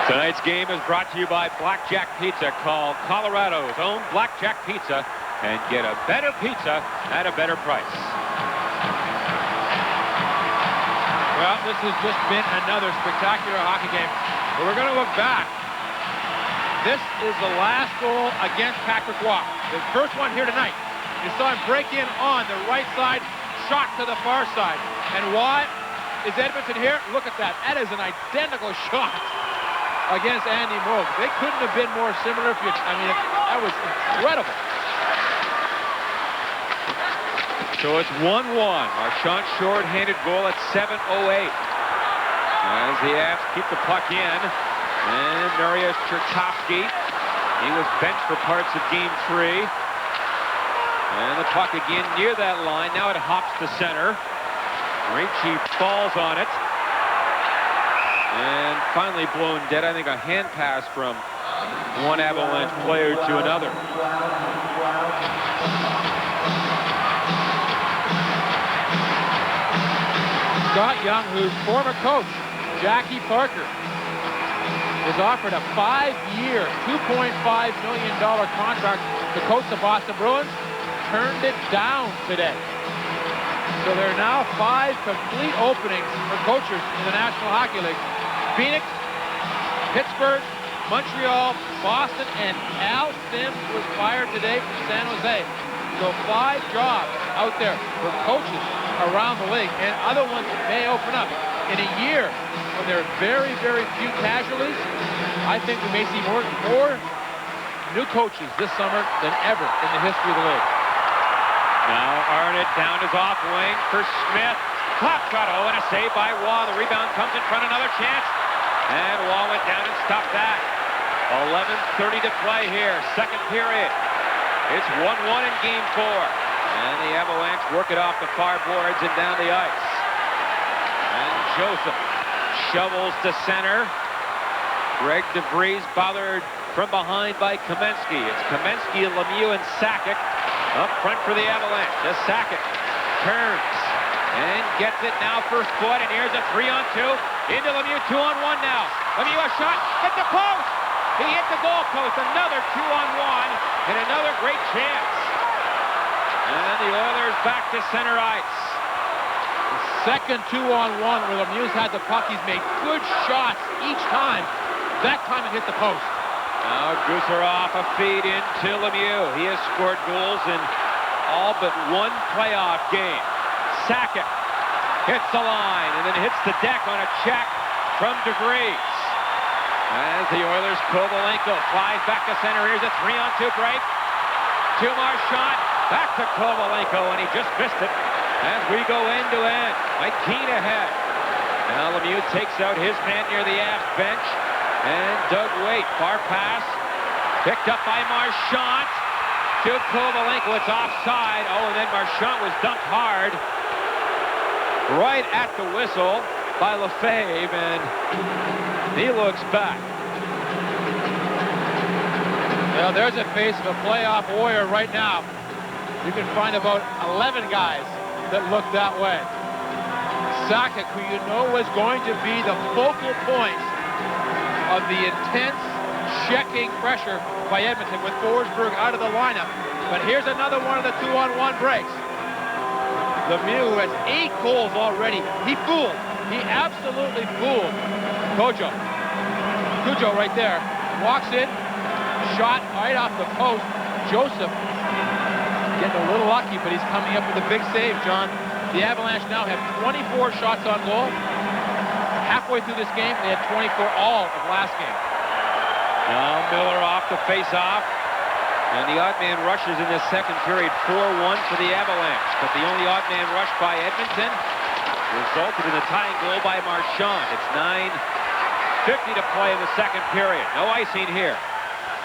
Tonight's game is brought to you by Blackjack Pizza. Call Colorado's own Blackjack Pizza and get a better pizza at a better price. Well, this has just been another spectacular hockey game. But we're going to look back. This is the last goal against Patrick Waugh. The first one here tonight. You saw him break in on the right side, shot to the far side. And why is Edmonton here? Look at that. That is an identical shot against Andy Moog. They couldn't have been more similar. That was incredible. So it's 1-1. Marchand short-handed goal at 7:08. As the Avs keep the puck in. And Mariusz Chertovsky. He was benched for parts of Game 3. And the puck again near that line. Now it hops to center. Ricci falls on it. And finally blown dead. I think a hand pass from one Avalanche player to another. Scott Young, whose former coach, Jackie Parker, is offered a 5-year, $2.5 million contract to coach the Boston Bruins, turned it down today. So there are now 5 complete openings for coaches in the National Hockey League. Phoenix, Pittsburgh, Montreal, Boston, and Al Sims was fired today from San Jose. So 5 jobs out there for coaches around the league, and other ones may open up. In a year when there are very, very few casualties, I think we may see more new coaches this summer than ever in the history of the league. Now Arnott down his off wing for Smith. Top shot, and a save by Waugh. The rebound comes in front, another chance. And Waugh went down and stopped that. 11:30 to play here, second period. It's 1-1 in Game 4. And the Avalanche work it off the far boards and down the ice. And Joseph shovels to center. Greg DeVries bothered from behind by Kamensky. It's Kamensky, Lemieux, and Sakic up front for the Avalanche. The Sakic turns and gets it now first foot, and here's a 3-on-2 into Lemieux. 2-on-1 now. Lemieux a shot at the post. He hit the goal post. Another 2-on-1 and another great chance. And the Oilers back to center ice. The second 2-on-1 where Lemieux's had the puck. He's made good shots each time. That time it hit the post. Now Gusarov a feed into Lemieux. He has scored goals in all but one playoff game. Sakic hits the line and then hits the deck on a check from DeVries. As the Oilers, Kovalenko flies back to center. Here's a 3-on-2 break. To Marchand, back to Kovalenko, and he just missed it. As we go end to end, Mike Keane ahead. Now Lemieux takes out his man near the Avs bench. And Doug Waite, far pass, picked up by Marchand to Kovalenko. It's offside. Oh, and then Marchand was dumped hard right at the whistle by Lefebvre, and he looks back. Well, there's a face of a playoff warrior right now. You can find about 11 guys that look that way. Sakic, who you know was going to be the focal point of the intense checking pressure by Edmonton with Forsberg out of the lineup. But here's another one of the 2-on-1 breaks. Lemieux, who has 8 goals already. He fooled. He absolutely fooled Cujo. Cujo right there. Walks in. Shot right off the post. Joseph getting a little lucky, but he's coming up with a big save, John. The Avalanche now have 24 shots on goal. Halfway through this game, they had 24 all of last game. Now Miller off the face-off. And the odd man rushes in this second period, 4-1 for the Avalanche. But the only odd man rush by Edmonton resulted in a tying goal by Marchand. It's 9:50 to play in the second period. No icing here.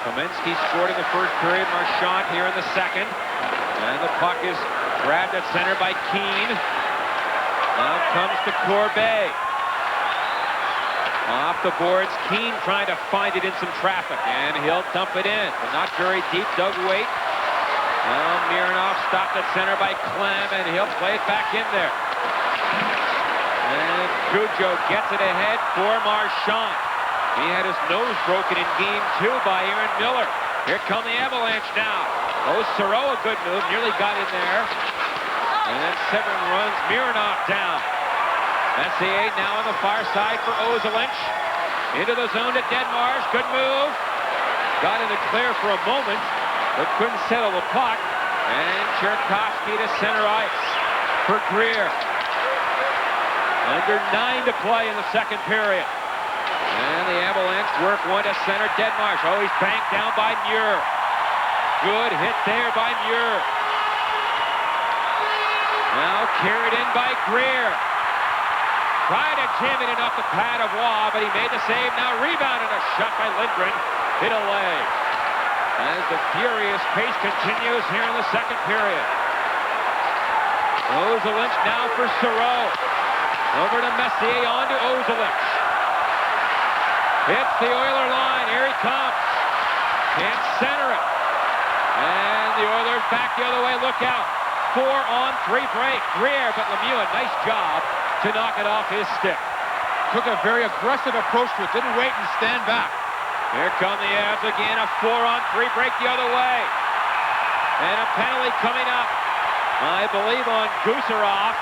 Kamensky scored in the first period. Marchand here in the second. And the puck is grabbed at center by Keane. Now comes to Corbet. Off the boards, Keane trying to find it in some traffic, and he'll dump it in, but not very deep. Doug Waite. Now Mironov stopped at center by Clem, and he'll play it back in there. And Cujo gets it ahead for Marchand. He had his nose broken in game 2 by Aaron Miller. Here come the Avalanche now. Oh, Soro, a good move, nearly got in there. And then Severin runs Mironov down. Messier now on the far side for Ozolinsh. Into the zone to Deadmarsh, good move. Got in the clear for a moment, but couldn't settle the puck. And Cherkowski to center ice for Greer. Under 9 to play in the second period. And the Avalanche work one to center. Deadmarsh. Oh, he's banked down by Muir. Good hit there by Muir. Now carried in by Greer. Tried to jam it in off the pad of Waugh, but he made the save. Now rebounded, a shot by Lindgren. Hit away. As the furious pace continues here in the second period. Ozolinsh now for Soro. Over to Messier, on to Ozolinsh. Hits the Oiler line. Here he comes. Can't center it. And the Oilers back the other way. Look out. 4-on-3 break. Greer, but Lemieux, a nice job to knock it off his stick. Took a very aggressive approach to it. Didn't wait and stand back. Here come the Avs again. A 4-on-3 break the other way. And a penalty coming up, I believe, on Gusarov.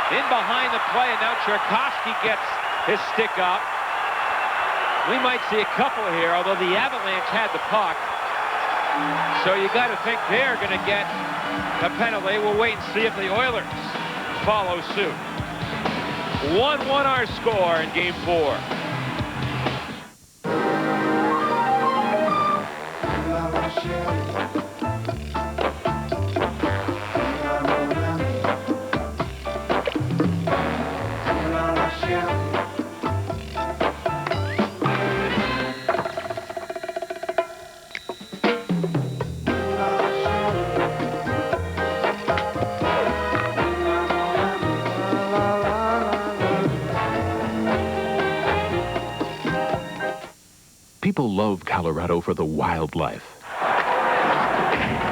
In behind the play, and now Cherkowski gets his stick up. We might see a couple here, although the Avalanche had the puck. So you got to think they're going to get a penalty. We'll wait and see if the Oilers follow suit. 1-1 our score in Game 4. People love Colorado for the wildlife,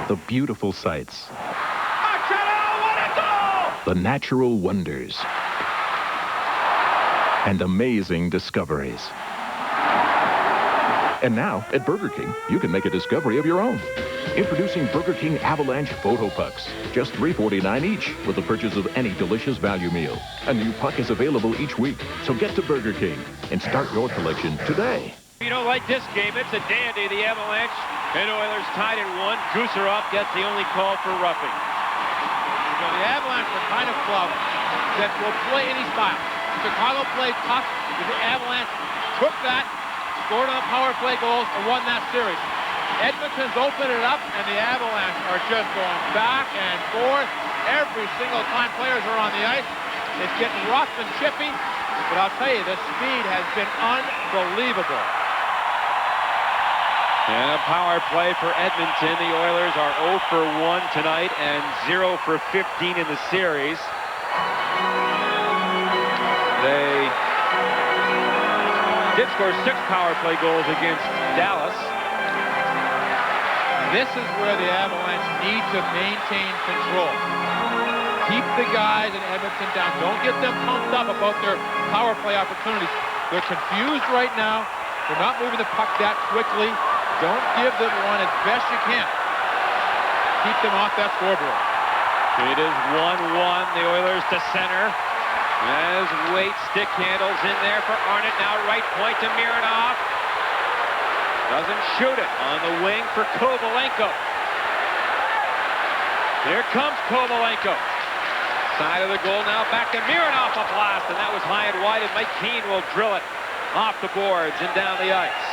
the beautiful sights, the natural wonders, and amazing discoveries. And now, at Burger King, you can make a discovery of your own. Introducing Burger King Avalanche Photo Pucks. Just $3.49 each with the purchase of any delicious value meal. A new puck is available each week, so get to Burger King and start your collection today. You don't like this game, it's a dandy. The Avalanche and Oilers tied at 1. Gusarov gets the only call for roughing. So the Avalanche are the kind of club that will play any style. Chicago played tough, but the Avalanche took that, scored on power play goals, and won that series. Edmonton's opened it up, and the Avalanche are just going back and forth every single time players are on the ice. It's getting rough and chippy, but I'll tell you, the speed has been unbelievable. And a power play for Edmonton. The Oilers are 0 for 1 tonight and 0 for 15 in the series. They did score 6 power play goals against Dallas. This is where the Avalanche need to maintain control. Keep the guys in Edmonton down. Don't get them pumped up about their power play opportunities. They're confused right now. They're not moving the puck that quickly. Don't give them one as best you can. Keep them off that scoreboard. It is 1-1. The Oilers to center. As Waite stick handles in there for Arnott. Now right point to Mironov. Doesn't shoot it. On the wing for Kovalenko. Here comes Kovalenko. Side of the goal now back to Mironov. A blast, and that was high and wide, and Mike Keane will drill it off the boards and down the ice.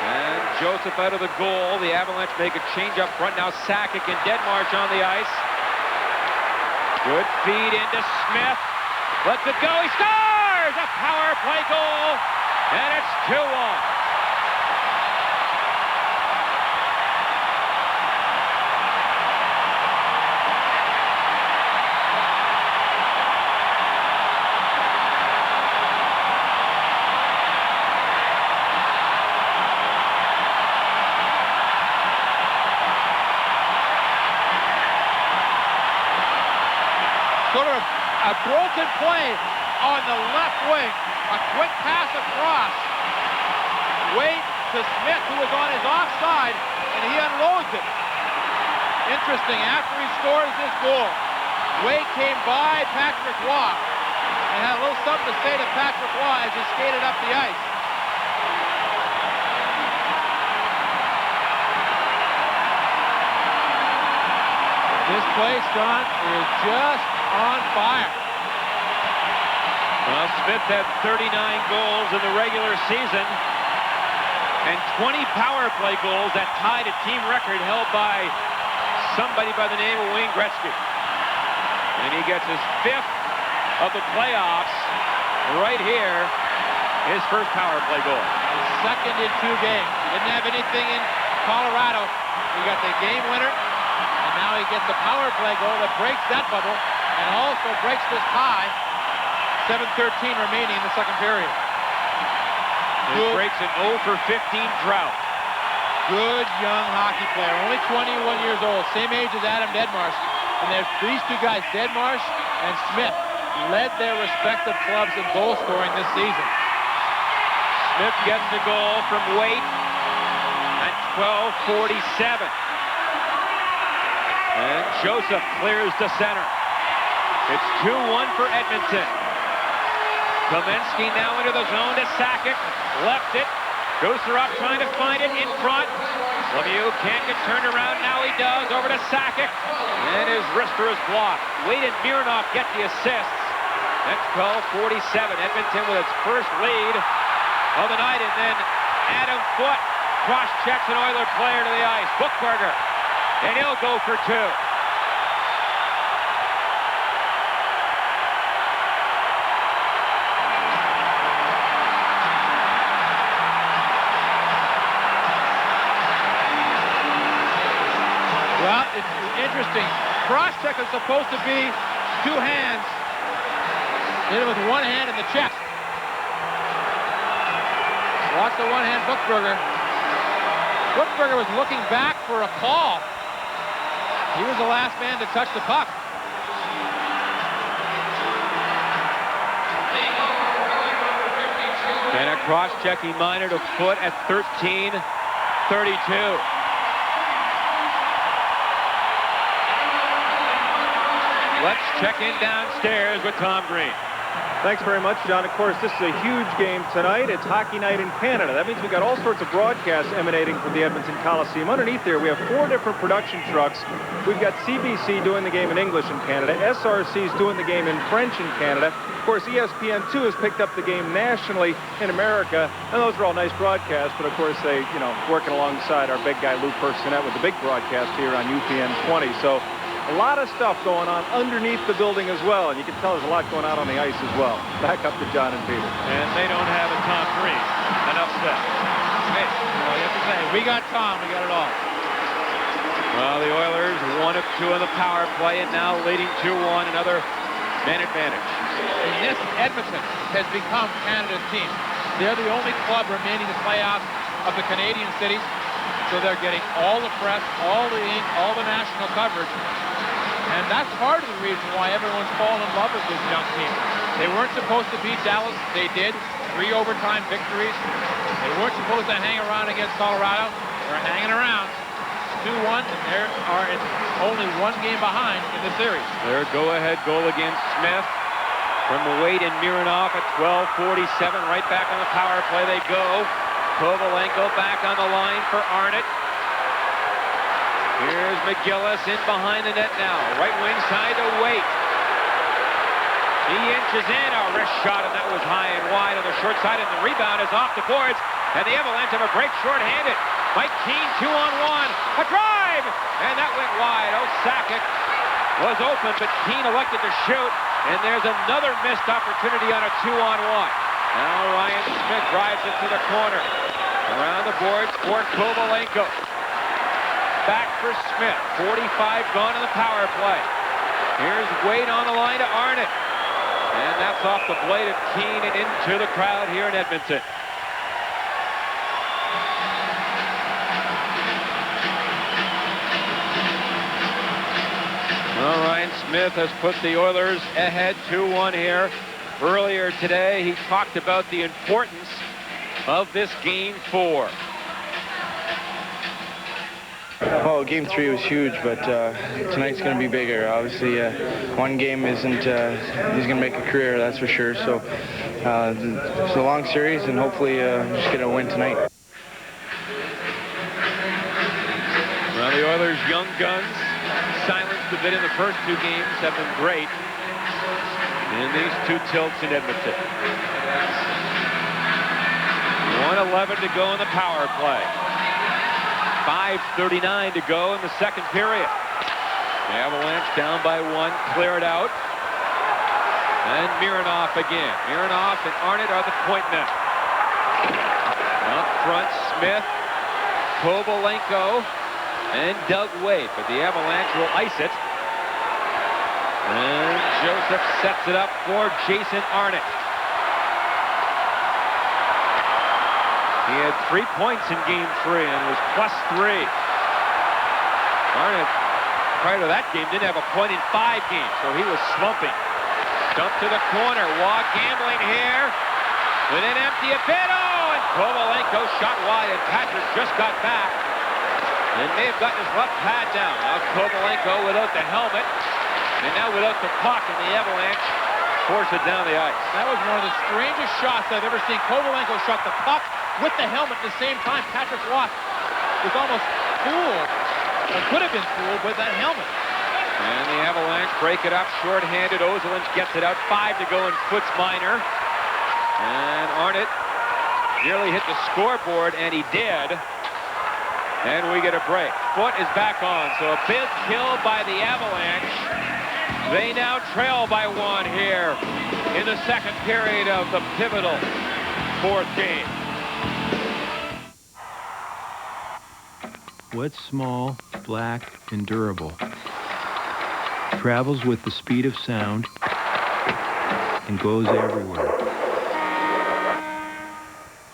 And Joseph out of the goal. The Avalanche make a change up front. Now Sakic and Deadmarsh on the ice. Good feed into Smith. Lets it go. He scores! A power play goal. And it's 2-1. Sort of A broken play on the left wing. A quick pass across. Wade to Smith, who was on his offside, and he unloads it. Interesting, after he scores this goal, Wade came by Patrick Waugh and had a little something to say to Patrick Waugh as he skated up the ice. This place, John, is just on fire. Well, Smith had 39 goals in the regular season and 20 power play goals that tied a team record held by somebody by the name of Wayne Gretzky. And he gets his 5th of the playoffs right here, his first power play goal. His second in 2 games. Didn't have anything in Colorado. He got the game winner, and now he gets the power play goal that breaks that bubble and also breaks this tie. 7:13 remaining in the second period. It breaks an 0 for 15 drought. Good young hockey player, only 21 years old, same age as Adam Deadmarsh. And there's these two guys, Deadmarsh and Smith, led their respective clubs in goal scoring this season. Smith gets the goal from Waite at 12:47. And Joseph clears to center. It's 2-1 for Edmonton. Kamensky now into the zone to Sakic. Left it. Gooser up trying to find it in front. Lemieux can't get turned around. Now he does. Over to Sakic. And his wrister is blocked. Wade and Mironov get the assists. That's 12:47. Edmonton with its first lead of the night. And then Adam Foote cross-checks an Oiler player to the ice. Buchberger. And he'll go for 2. Well, it's interesting. Cross-check is supposed to be 2 hands. Hit it with 1 hand in the chest. Watch the 1-hand Buchberger. Buchberger was looking back for a call. He was the last man to touch the puck. And a cross-checking minor to Foote at 13:32. Let's check in downstairs with Tom Green. Thanks very much, John. Of course, this is a huge game tonight. It's hockey night in Canada. That means we got all sorts of broadcasts emanating from the Edmonton Coliseum. Underneath there, we have 4 different production trucks. We've got CBC doing the game in English in Canada. SRC's doing the game in French in Canada. Of course, ESPN2 has picked up the game nationally in America. And those are all nice broadcasts, but of course they, working alongside our big guy, Lou Personette, with the big broadcast here on UPN 20. So a lot of stuff going on underneath the building as well, and you can tell there's a lot going on the ice as well. Back up to John and Peter. And they don't have a Tom Green. Enough said. Hey, well, you have to say, we got Tom, we got it all. Well, the Oilers 1 of 2 on the power play, and now leading 2-1, another man advantage. And this Edmonton has become Canada's team. They're the only club remaining in the playoffs of the Canadian cities, so they're getting all the press, all the ink, all the national coverage. And that's part of the reason why everyone's fallen in love with this young team. They weren't supposed to beat Dallas. They did. 3 overtime victories. They weren't supposed to hang around against Colorado. They're hanging around. 2-1, and they are only 1 game behind in the series. Their go-ahead goal against Smith from Wade and Mironov at 12:47. Right back on the power play they go. Kovalenko back on the line for Arnott. Here's McGillis in behind the net now. Right wing side to Wade. He inches in. A wrist shot, and that was high and wide on the short side, and the rebound is off the boards, and the Avalanche have a break short-handed. Mike Keane 2-on-1. A drive! And that went wide. Sakic was open, but Keane elected to shoot, and there's another missed opportunity on a 2-on-1. Now Ryan Smith drives it to the corner. Around the boards for Kovalenko. Back for Smith. 45 gone in the power play. Here's Wade on the line to Arnott. And that's off the blade of Keane and into the crowd here in Edmonton. Well, Ryan Smith has put the Oilers ahead 2-1 here. Earlier today, he talked about the importance of this Game 4. Well, Game 3 was huge, but tonight's going to be bigger. Obviously, one game isn't, he's going to make a career, that's for sure. So it's a long series, and hopefully just get a win tonight. Well, the Oilers' young guns, silenced a bit in the first 2 games, have been great in these 2 tilts in Edmonton. 1:11 to go in the power play. 5:39 to go in the second period. The Avalanche down by 1, clear it out. And Mironov again. Mironov and Arnott are the point men. Up front, Smith, Kovalenko, and Doug Wade. But the Avalanche will ice it. And Joseph sets it up for Jason Arnott. He had 3 points in Game 3 and was +3. Arnott, prior to that game, didn't have a point in 5 games, so he was slumping. Dump to the corner. Waugh gambling here. With an empty a bit. Oh, and Kovalenko shot wide, and Patrick just got back. And may have gotten his left pad down. Now Kovalenko without the helmet. And now without the puck, and the Avalanche force it down the ice. That was one of the strangest shots I've ever seen. Kovalenko shot the puck with the helmet at the same time. Patrick Waugh was almost fooled, or could have been fooled, with that helmet. And the Avalanche break it up short-handed. Ozolinsh gets it out. 5 to go in Foots minor. And Arnott nearly hit the scoreboard, and he did. And we get a break. Foote is back on, so a big kill by the Avalanche. They now trail by 1 here in the second period of the pivotal 4th game. What's small, black, and durable? Travels with the speed of sound and goes everywhere.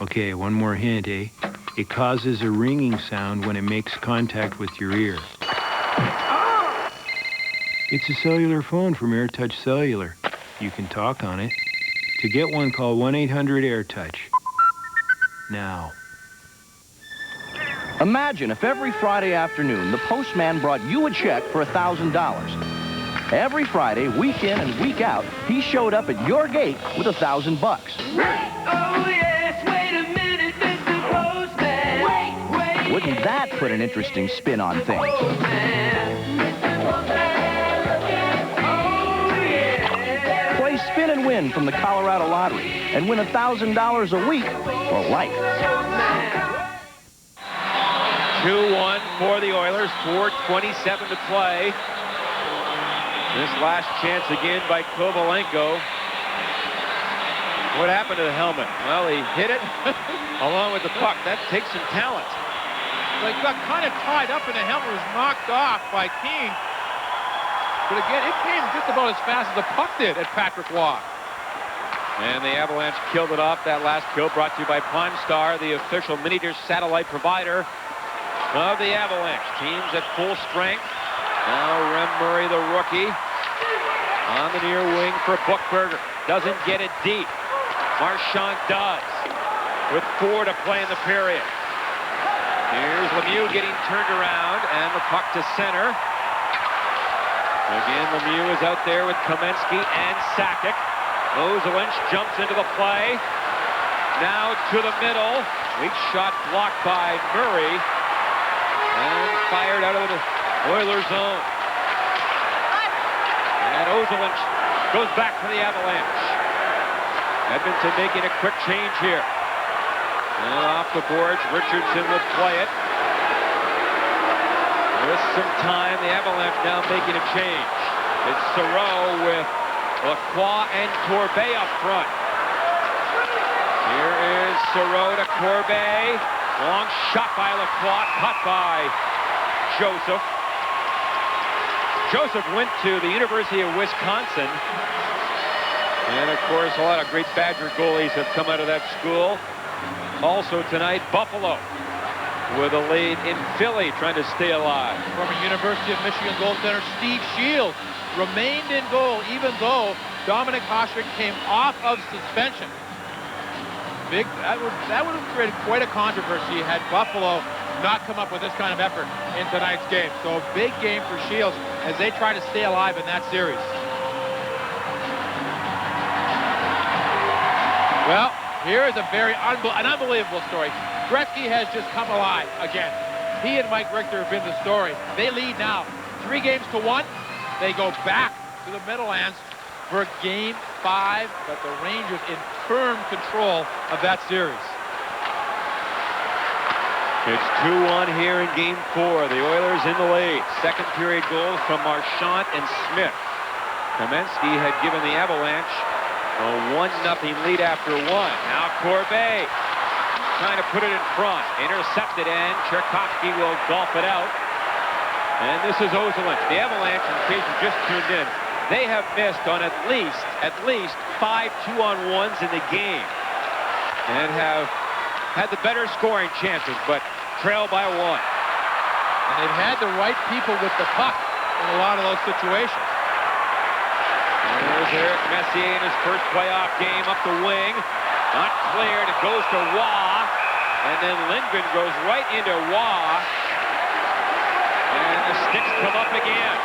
Okay, one more hint, eh? It causes a ringing sound when it makes contact with your ear. It's a cellular phone from AirTouch Cellular. You can talk on it. To get one, call 1-800-AirTouch. Now. Imagine if every Friday afternoon the postman brought you a check for $1,000. Every Friday, week in and week out, he showed up at your gate with $1,000 bucks. Oh yes, wait a minute, Mr. Postman. Wait. Wouldn't that put an interesting spin on things? Play Spin and Win from the Colorado Lottery and win $1,000 a week for life. 2-1 for the Oilers. 4:27 to play. This last chance again by Kovalenko. What happened to the helmet? Well, he hit it along with the puck. That takes some talent. Well, he got kind of tied up, and the helmet was knocked off by King. But again, it came just about as fast as the puck did at Patrick Waugh. And the Avalanche killed it off. That last kill brought to you by Pawn Star, the official miniature satellite provider of the Avalanche. Teams at full strength. Now Rem Murray, the rookie, on the near wing for Buchberger. Doesn't get it deep. Marchand does, with 4 to play in the period. Here's Lemieux getting turned around, and the puck to center. Again, Lemieux is out there with Kamensky and Sakic. Ozolinsh jumps into the play. Now to the middle. Weak shot blocked by Murray. And fired out of the Oilers zone. And Ozolinsh goes back to the Avalanche. Edmonton making a quick change here. And off the boards, Richardson will play it. With some time, the Avalanche now making a change. It's Thoreau with Lacroix and Corbet up front. Here is Thoreau to Corbet. Long shot by Lacroix, cut by Joseph. Joseph went to the University of Wisconsin. And, of course, a lot of great Badger goalies have come out of that school. Also tonight, Buffalo. with a lead in Philly, trying to stay alive. Former University of Michigan goaltender Steve Shields remained in goal, even though Dominic Hasek came off of suspension. That would have created quite a controversy had Buffalo not come up with this kind of effort in tonight's game. So a big game for Shields as they try to stay alive in that series. Well, here is an unbelievable story. Gretzky has just come alive again. He and Mike Richter have been the story. They lead now 3-1. They go back to the Meadowlands for Game 5, but the Rangers in firm control of that series. It's 2-1 here in Game 4. The Oilers in the lead. Second period goals from Marchand and Smith. Kamensky had given the Avalanche a 1-0 lead after 1. Now Corbet trying to put it in front. Intercepted, and Tchaikovsky will golf it out. And this is Ozolinsh. The Avalanche, in case you just tuned in, they have missed on at least 5 2-on-1s in the game and have had the better scoring chances, but trail by 1. And they've had the right people with the puck in a lot of those situations. There's Eric Messier in his first playoff game up the wing. Not cleared. It goes to Waugh. And then Lindgren goes right into Waugh. And the sticks come up again.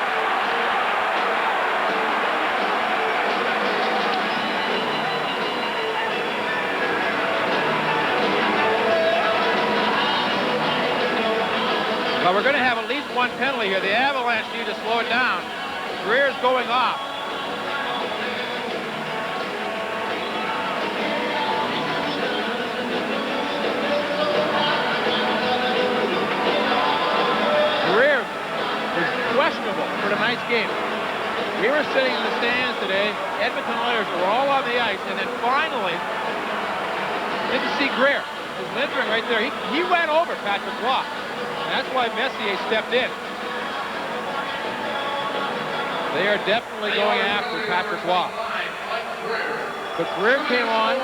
Well, we're going to have at least one penalty here. The Avalanche need to slow it down. Greer's going off. Greer is questionable for tonight's game. We were sitting in the stands today. Edmonton Oilers were all on the ice, and then finally, didn't see Greer. It was Lindgren right there. He ran over Patrick Roy. That's why Messier stepped in. They are definitely going after Patrick Roy. But Greer came on,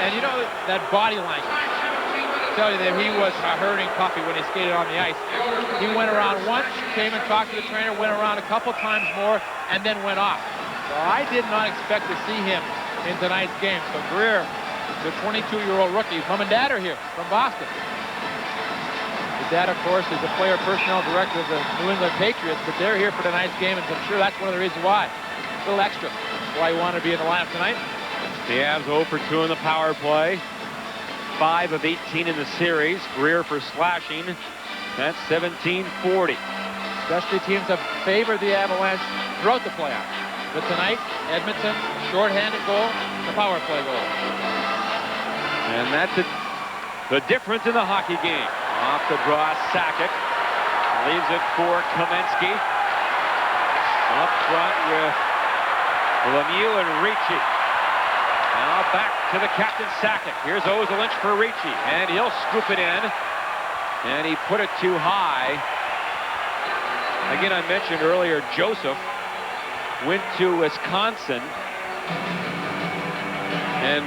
and you know that body language. I tell you that he was a herding puppy when he skated on the ice. He went around once, came and talked to the trainer, went around a couple times more, and then went off. So I did not expect to see him in tonight's game. So Greer, the 22-year-old rookie, mom and dad are here from Boston. Dad, of course, is the player personnel director of the New England Patriots, but they're here for tonight's game, and I'm sure that's one of the reasons why. A little extra. Why you want to be in the lineup tonight. The Avs 0 for 2 in the power play. 5 of 18 in the series. Greer for slashing. That's 17-40. Especially teams have favored the Avalanche throughout the playoffs. But tonight, Edmonton, shorthanded goal, the power play goal. And that's the difference in the hockey game. Off the draw, Sakic leaves it for Kamensky. Up front with Lemieux and Ricci. Now back to the captain, Sakic. Here's Ozolinsh for Ricci, and he'll scoop it in. And he put it too high. Again, I mentioned earlier, Joseph went to Wisconsin. And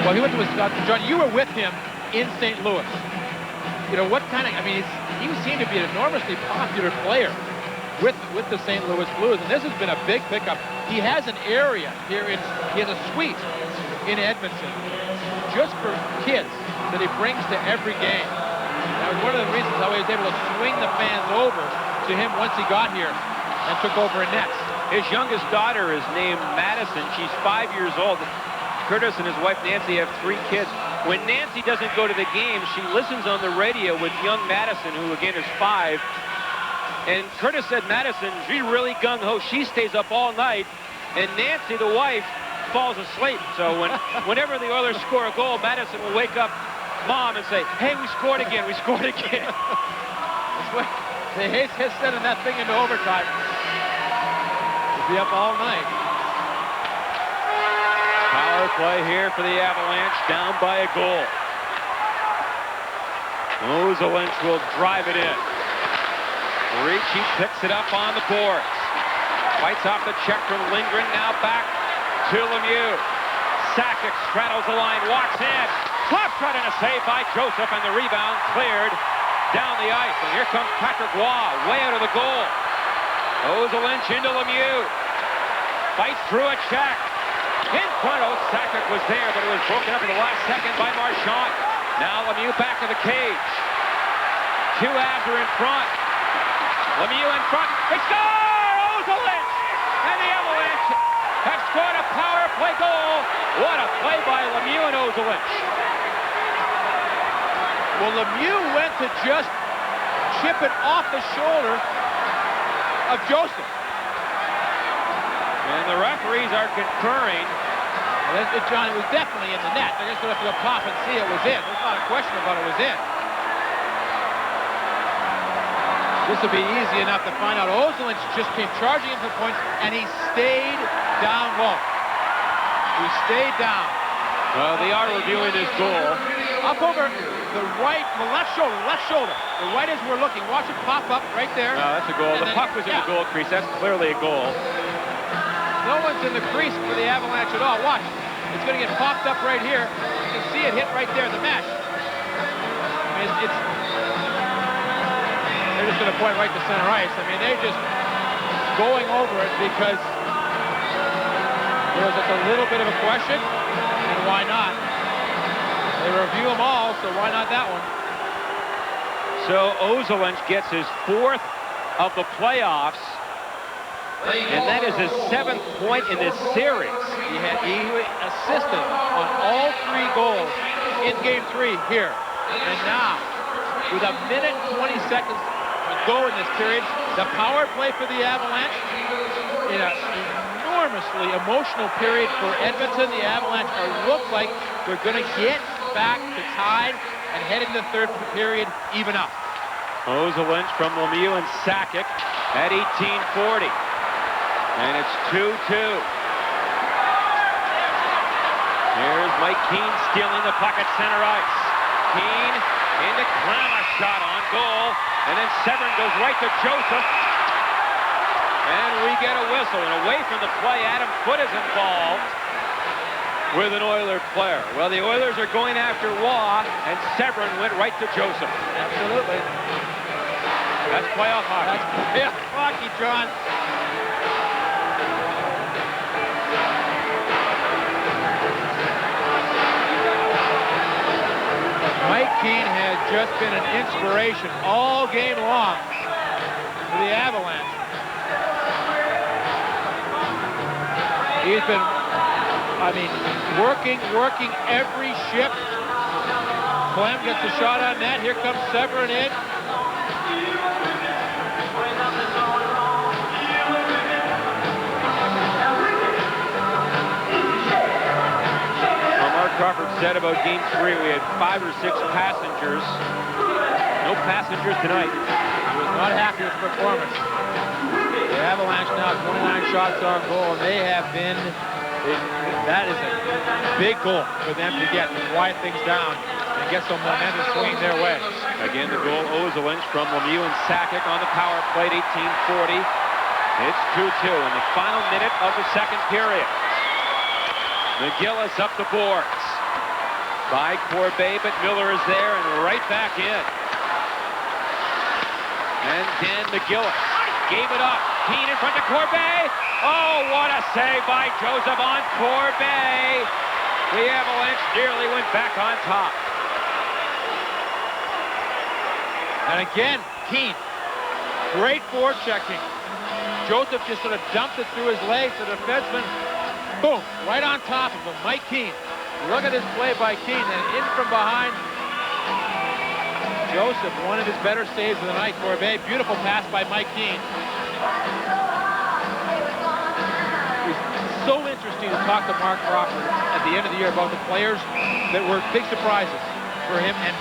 well, he went to Wisconsin. John, you were with him in St. Louis. You know, what kind of, I mean, he seemed to be an enormously popular player with the St. Louis Blues, and this has been a big pickup. He has an area here, he has a suite in Edmonton just for kids that he brings to every game. That was one of the reasons how he was able to swing the fans over to him once he got here and took over in nets. His youngest daughter is named Madison. She's 5 years old. Curtis and his wife Nancy have 3 kids. When Nancy doesn't go to the game, she listens on the radio with young Madison, who again is 5. And Curtis said Madison, she's really gung-ho. She stays up all night. And Nancy, the wife, falls asleep. So whenever the Oilers score a goal, Madison will wake up Mom and say, hey, we scored again, we scored again. That's what they hate sending that thing into overtime. We'll be up all night. Power play here for the Avalanche, down by a goal. Ozolinsh will drive it in. Ricci picks it up on the boards. Fights off the check from Lindgren, now back to Lemieux. Sakic straddles the line, walks in, Slap shot and a save by Joseph, and the rebound cleared down the ice. And here comes Patrick Waugh, way out of the goal. Ozelinch into Lemieux. Fights through a check. In front, Sakic was there, but it was broken up in the last second by Marchand. Now Lemieux back of the cage. Two Avs are in front. Lemieux in front. They score! Ozelinch! And the Avalanche have scored a power play goal. What a play by Lemieux and Ozelinch. Well, Lemieux went to just chip it off the shoulder of Joseph. And the referees are concurring. John, it was definitely in the net. They're just going to have to go pop and see it was in. There's not a question about it was in. This will be easy enough to find out. Ozelinch just came charging in for points, and he stayed down low. He stayed down. Well, they are reviewing this goal. Up over the left shoulder. The right as we're looking. Watch it pop up right there. No, that's a goal. The puck was in the goal crease. That's clearly a goal. No one's in the crease for the Avalanche at all. Watch. It's going to get popped up right here. You can see it hit right there, the mesh. I mean, they're just going to point right to center ice. I mean, they're just going over it because there was just a little bit of a question, and why not? They review them all, so why not that one? So Ozelinch gets his 4th of the playoffs, and that is his 7th point in this series. He assisted on all 3 goals in Game 3 here. And now, with a minute 20 seconds to go in this period, the power play for the Avalanche in an enormously emotional period for Edmonton. The Avalanche look like they're going to get back to tied and head into the 3rd period even up. Ozelinch from Lemieux and Sakic at 18:40. And it's 2-2. Here's Mike Keane stealing the puck at center ice. Keane into Clem, a shot on goal. And then Severin goes right to Joseph. And we get a whistle. And away from the play, Adam Foote is involved with an Oiler player. Well, the Oilers are going after Waugh, and Severin went right to Joseph. Absolutely. That's playoff hockey. That's playoff hockey, John. Mike Keane has just been an inspiration all game long for the Avalanche. He's been, working every shift. Clem gets a shot on net. Here comes Severin in. Crawford said about Game 3, we had 5 or 6 passengers. No passengers tonight. He was not happy with the performance. The Avalanche now 29 shots on goal, and they have been, that is a big goal for them to get, to quiet things down and get some momentum swinging their way. Again, the goal, Ozelinch from Lemieux and Sakic on the power play at 18:40. It's 2-2 in the final minute of the 2nd period. McGillis up the boards by Corbet, but Miller is there and right back in. And then McGillis gave it up. Keane in front of Corbet. Oh, what a save by Joseph on Corbet. The Avalanche nearly went back on top. And again, Keane, great forechecking. Joseph just sort of dumped it through his legs to the defenseman. Boom, right on top of him, Mike Keane. Look at this play by Keane, and in from behind, Joseph, one of his better saves of the night. Corbet, beautiful pass by Mike Keane. It was so interesting to talk to Mark Crawford at the end of the year about the players that were big surprises for him, and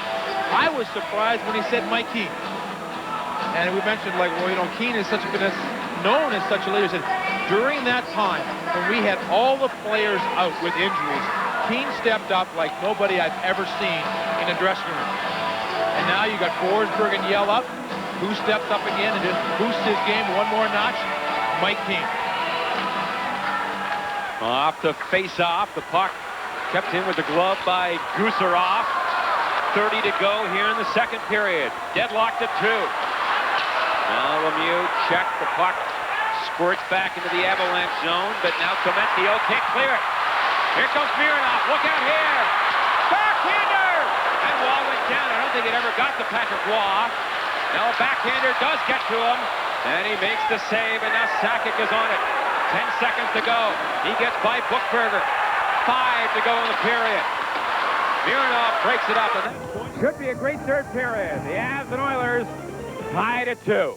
I was surprised when he said Mike Keane. And we mentioned, like, well, you know, Keane is known as such a leader. He said, during that time, when we had all the players out with injuries, Keane stepped up like nobody I've ever seen in a dressing room. And now you got Forsberg and Yell up. Who steps up again and just boosts his game one more notch? Mike Keane. Off the face-off, the puck Kept in with the glove by Gusarov. 30 to go here in the second period. Deadlocked at 2. Now Lemieux checked the puck. Squirts back into the Avalanche zone, but now Kamensky can't clear it. Here comes Mironov. Look out here. Backhander! And Waugh went down. I don't think it ever got to Patrick Waugh. Now a backhander does get to him. And he makes the save, and now Sakic is on it. 10 seconds to go. He gets by Bookberger. 5 to go in the period. Mironov breaks it up. And that should be a great third period. The Avs and Oilers tied at 2.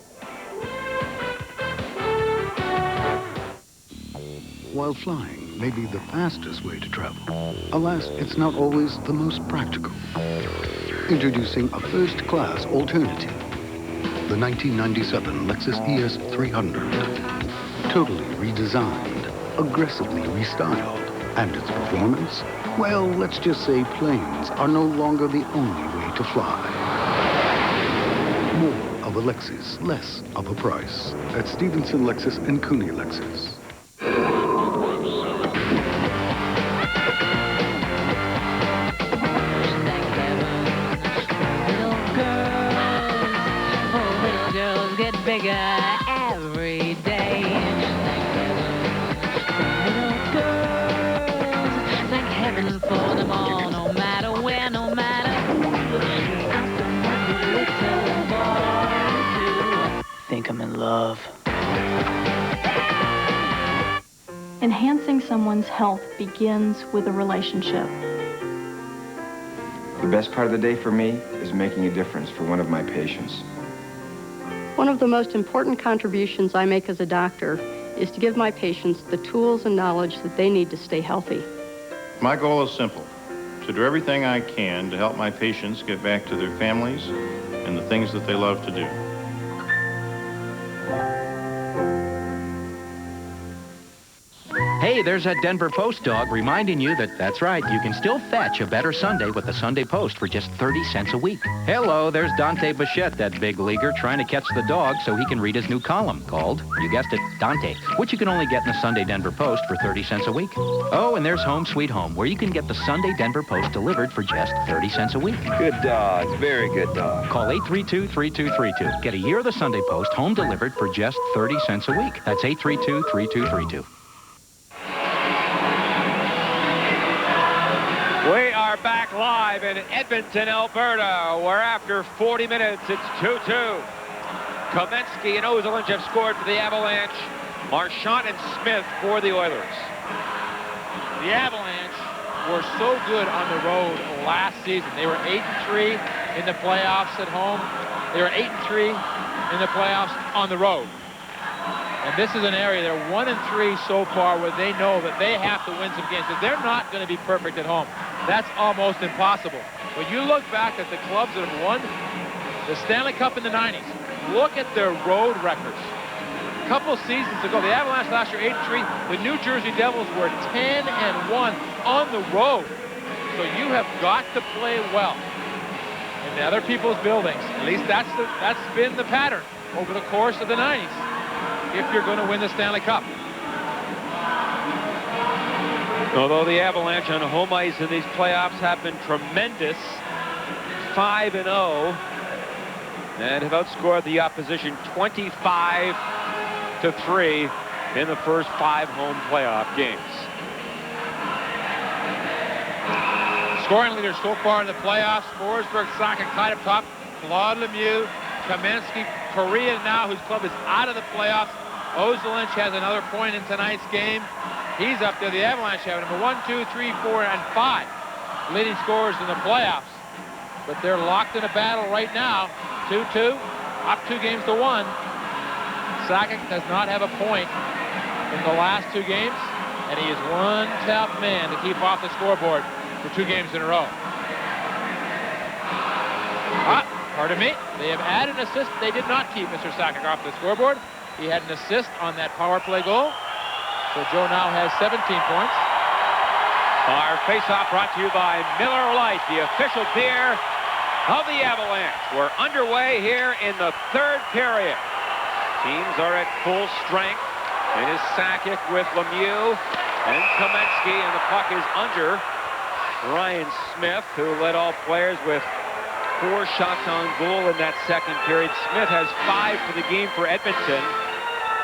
While flying may be the fastest way to travel, alas, it's not always the most practical. Introducing a first-class alternative. The 1997 Lexus ES 300. Totally redesigned, aggressively restyled. And its performance? Well, let's just say planes are no longer the only way to fly. More of a Lexus, less of a price. At Stevenson Lexus and Cooney Lexus. Bigger every day. Little girls, thank heaven for them all, no matter where, no matter who. Little boys do. Think I'm in love. Enhancing someone's health begins with a relationship. The best part of the day for me is making a difference for one of my patients. One of the most important contributions I make as a doctor is to give my patients the tools and knowledge that they need to stay healthy. My goal is simple, to do everything I can to help my patients get back to their families and the things that they love to do. Hey, there's that Denver Post dog reminding you that's right, you can still fetch a better Sunday with the Sunday Post for just 30 cents a week. Hello, there's Dante Bichette, that big leaguer, trying to catch the dog so he can read his new column called, you guessed it, Dante, which you can only get in the Sunday Denver Post for 30 cents a week. Oh, and there's Home Sweet Home, where you can get the Sunday Denver Post delivered for just 30 cents a week. Good dog, very good dog. Call 832-3232. Get a year of the Sunday Post home delivered for just 30 cents a week. That's 832-3232. We are back live in Edmonton, Alberta, where after 40 minutes, it's 2-2. Kamensky and Ozolinsh have scored for the Avalanche. Marchand and Smith for the Oilers. The Avalanche were so good on the road last season. They were 8-3 in the playoffs at home. They were 8-3 in the playoffs on the road. And this is an area, they're 1-3 so far, where they know that they have to win some games. Because they're not going to be perfect at home. That's almost impossible. When you look back at the clubs that have won the Stanley Cup in the 90s, look at their road records. A couple seasons ago, the Avalanche last year 8-3. The New Jersey Devils were 10-1 on the road. So you have got to play well in other people's buildings. At least that's been the pattern over the course of the 90s. If you're going to win the Stanley Cup. Although the Avalanche on home ice in these playoffs have been tremendous, 5-0, and have outscored the opposition 25-3 in the first 5 home playoff games. Scoring leaders so far in the playoffs, Forsberg, Sakic tied up top, Claude Lemieux, Kamensky, Korea now, whose club is out of the playoffs. Ozolinsh has another point in tonight's game. He's up there. The Avalanche have number 1, 2, 3, 4, and 5 leading scorers in the playoffs. But they're locked in a battle right now. 2-2, up 2 games to 1. Sakic does not have a point in the last 2 games, and he is one tough man to keep off the scoreboard for 2 games in a row. Pardon me. They have added an assist. They did not keep Mr. Sakic off the scoreboard. He had an assist on that power play goal. So Joe now has 17 points. Our face-off brought to you by Miller Lite, the official beer of the Avalanche. We're underway here in the 3rd period. Teams are at full strength. It is Sakic with Lemieux and Kamensky, and the puck is under Ryan Smith, who led all players with 4 shots on goal in that second period. Smith has 5 for the game for Edmonton.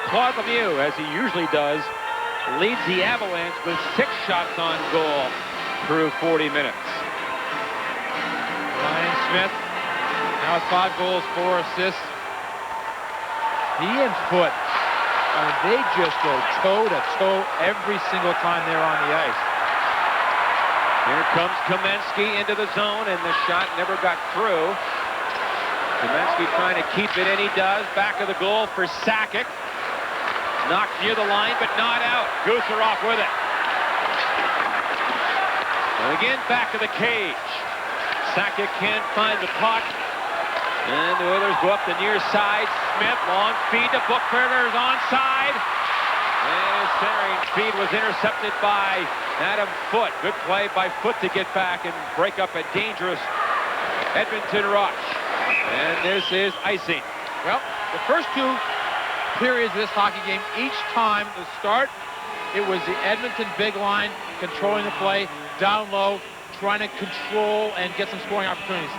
Claude Lemieux, as he usually does, leads the Avalanche with 6 shots on goal through 40 minutes. Ryan Smith now with 5 goals, 4 assists. He and Foot, I mean, they just go toe-to-toe every single time they're on the ice. Here comes Kamensky into the zone, and the shot never got through. Kamensky trying to keep it, and he does. Back of the goal for Sakic. Knocked near the line, but not out. Gutherov with it. And again, back of the cage. Sakic can't find the puck. And the Oilers go up the near side. Smith, long feed to Buchberger's onside. And his centering feed was intercepted by Adam Foote. Good play by Foote to get back and break up a dangerous Edmonton rush. And this is icing. Well, the first 2 periods of this hockey game, each time the start, it was the Edmonton big line controlling the play, down low, trying to control and get some scoring opportunities.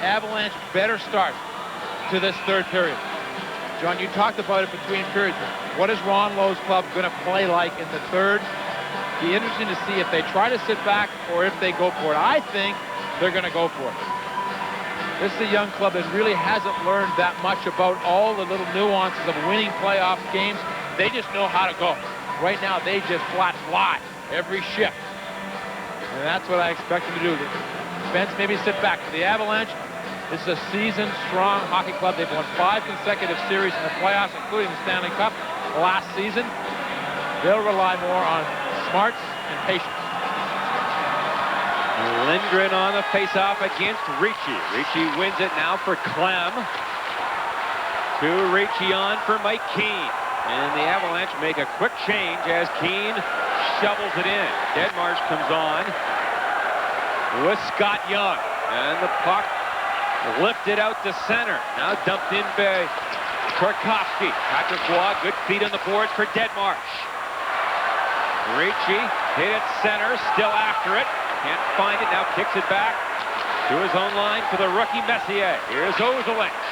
Avalanche better start to this third period. John, you talked about it between periods. What is Ron Lowe's club going to play like in the third? Be interesting to see if they try to sit back or if they go for it. I think they're going to go for it. This is a young club that really hasn't learned that much about all the little nuances of winning playoff games. They just know how to go. Right now, they just flat fly every shift. And that's what I expect them to do. Defense maybe sit back. For the Avalanche, this is a seasoned, strong hockey club. They've won 5 consecutive series in the playoffs, including the Stanley Cup last season. They'll rely more on smarts and patience. Lindgren on the faceoff against Ricci. Ricci wins it now for Clem. To Ricci on for Mike Keane. And the Avalanche make a quick change as Keane shovels it in. Deadmarsh comes on with Scott Young. And the puck lifted out to center. Now dumped in by Korkovsky. Patrick Waugh, good feet on the boards for Deadmarsh. Ricci hit it center, still after it. Can't find it, now kicks it back to his own line for the rookie Messier. Here's Ozolinsh.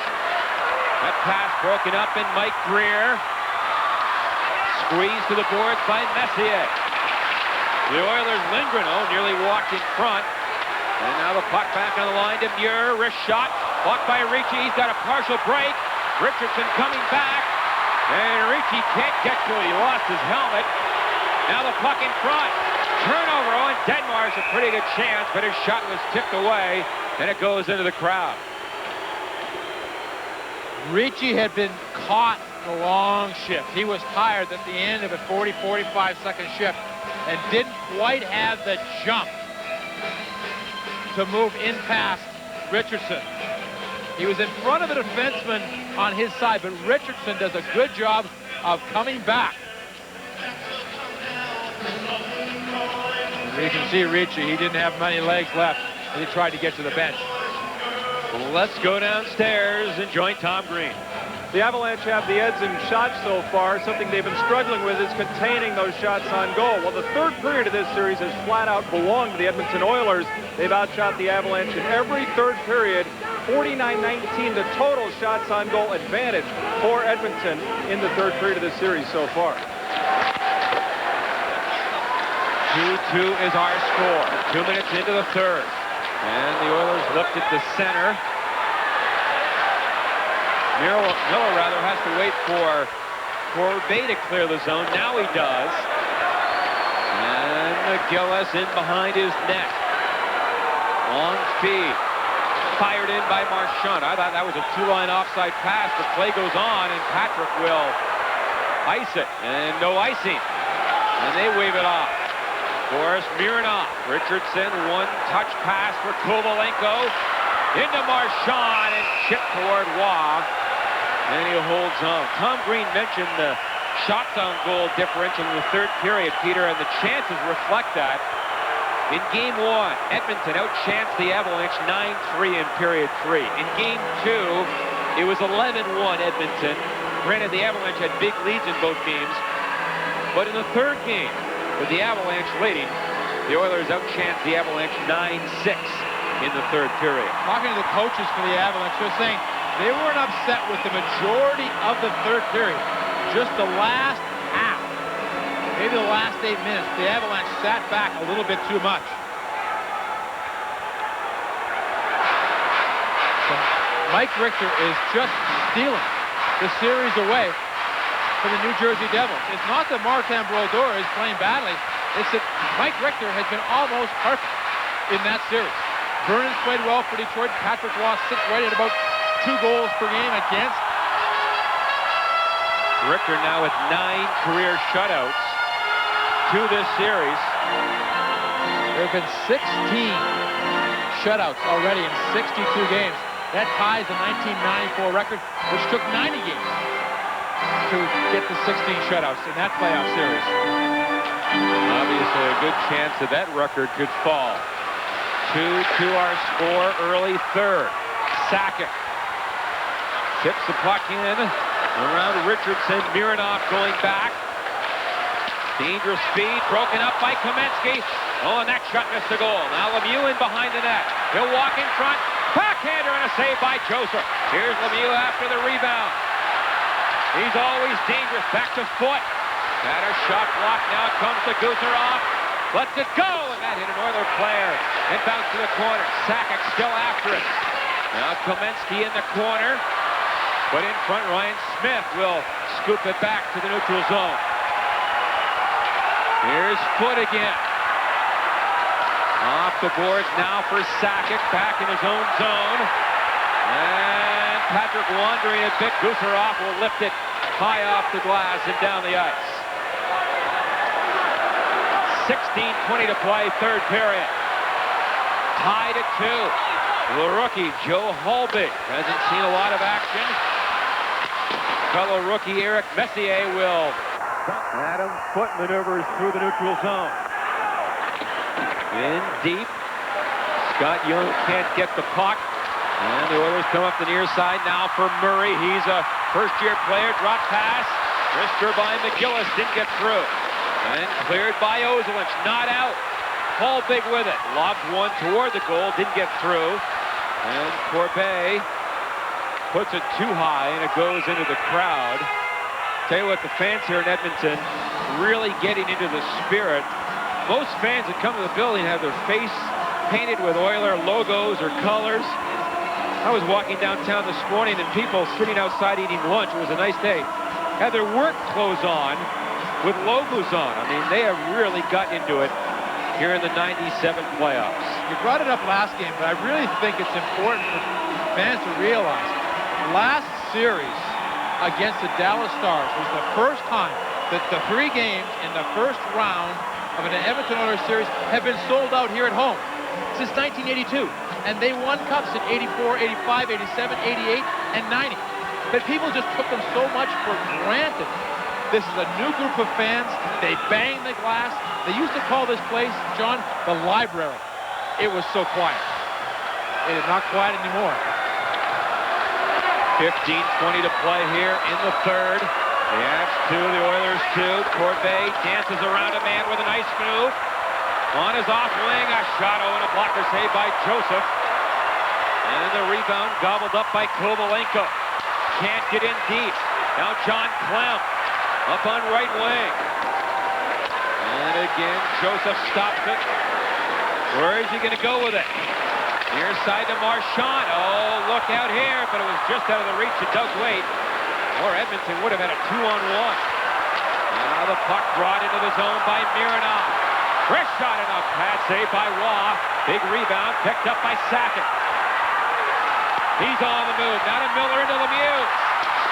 That pass broken up in Mike Greer. Squeezed to the boards by Messier. The Oilers, Lindgren, nearly walked in front. And now the puck back on the line to Muir. Wrist shot. Blocked by Ricci. He's got a partial break. Richardson coming back. And Ricci can't get to it. He lost his helmet. Now the puck in front. Turnover on Deadmarsh. A pretty good chance, but his shot was tipped away. And it goes into the crowd. Ricci had been caught in a long shift. He was tired at the end of a 40-45-second shift and didn't quite have the jump to move in past Richardson. He was in front of the defenseman on his side, but Richardson does a good job of coming back. You can see Ricci, he didn't have many legs left, and he tried to get to the bench. Let's go downstairs and join Tom Green. The Avalanche have the edge in shots so far. Something they've been struggling with is containing those shots on goal. Well, the third period of this series has flat out belonged to the Edmonton Oilers. They've outshot the Avalanche in every third period. 49-19 the total shots on goal advantage for Edmonton in the third period of this series so far. 2-2 is our score. 2 minutes into the third. And the Oilers looked at the center. Miller rather has to wait for Corbet to clear the zone. Now he does. And McGillis in behind his net. Long feed. Fired in by Marchand. I thought that was a 2-line offside pass. The play goes on, and Patrick will ice it. And no icing. And they wave it off. Boris Mironov. Richardson, one-touch pass for Kovalenko. Into Marchand and chipped toward Waugh. And he holds on. Tom Green mentioned the shots on goal differential in the third period, Peter, and the chances reflect that. In game one, Edmonton outchanced the Avalanche 9-3 in period 3. In game two, it was 11-1 Edmonton. Granted, the Avalanche had big leads in both games. But in the third game, with the Avalanche leading, The Oilers outchanced the Avalanche 9-6 in the third period. Talking to the coaches for the Avalanche, they're saying they weren't upset with the majority of the third period. Just the last half, maybe the last 8 minutes, the Avalanche sat back a little bit too much. So Mike Richter is just stealing the series away for the New Jersey Devils. It's not that Martin Brodeur is playing badly. It's that Mike Richter has been almost perfect in that series. Vernon's played well for Detroit. Patrick Roy sits right at about 2 goals per game against. Richter now with 9 career shutouts to this series. There have been 16 shutouts already in 62 games. That ties the 1994 record, which took 90 games to get the 16 shutouts in that playoff series. Obviously a good chance that that record could fall. 2 to our score early third. Sakic tips the puck in around Richardson. Mironov going back. Dangerous speed broken up by Kamensky. Oh, and that shot missed the goal. Now Lemieux in behind the net. He'll walk in front. Backhander and a save by Joseph. Here's Lemieux after the rebound. He's always dangerous. Back to Foot. Had a shot blocked. Now it comes to Guzerov. Lets it go, and that hit an Oiler player. Inbound to the corner. Sakic still after it. Now Kamensky in the corner. But in front, Ryan Smith will scoop it back to the neutral zone. Here's Foot again. Off the boards now for Sakic. Back in his own zone. And Patrick wandering a bit. Guzerov will lift it high off the glass and down the ice. 16:20 to play, third period. Tied at 2. The rookie, Joe Holbig, hasn't seen a lot of action. Fellow rookie Eric Messier will. Adam Foot maneuvers through the neutral zone. In deep. Scott Young can't get the puck. And the Oilers come up the near side now for Murray. He's a first-year player. Drop pass. Wrister by McGillis. Didn't get through. And cleared by Ozelich. Not out. Holbig with it. Lobbed one toward the goal. Didn't get through. And Corbet puts it too high, and it goes into the crowd. Tell you what, the fans here in Edmonton really getting into the spirit. Most fans that come to the building have their face painted with Oiler logos or colors. I was walking downtown this morning, and people sitting outside eating lunch. It was a nice day. Had their work clothes on with logos on. I mean, they have really got into it here in the 97 playoffs. You brought it up last game, but I really think it's important for fans to realize last series against the Dallas Stars was the first time that the 3 games in the first round of an Edmonton Oilers series have been sold out here at home since 1982. And they won cups in 84, 85, 87, 88, and 90. But people just took them so much for granted. This is a new group of fans. They bang the glass. They used to call this place, John, the library. It was so quiet. It is not quiet anymore. 15:20 to play here in the third. The Avs 2, the Oilers 2. Corbet dances around a man with a nice move. On his off wing, a shot, and a blocker save by Joseph. And the rebound gobbled up by Kovalenko. Can't get in deep. Now John Clem up on right wing. And again, Joseph stops it. Where is he going to go with it? Near side to Marchand. Oh, look out here, but it was just out of the reach of Doug Weight. Or Edmonton would have had a 2-on-1. Now the puck brought into the zone by Mironov. Wrist shot and a pad save by Waugh. Big rebound picked up by Sakic. He's on the move. Now to Miller into Lemieux.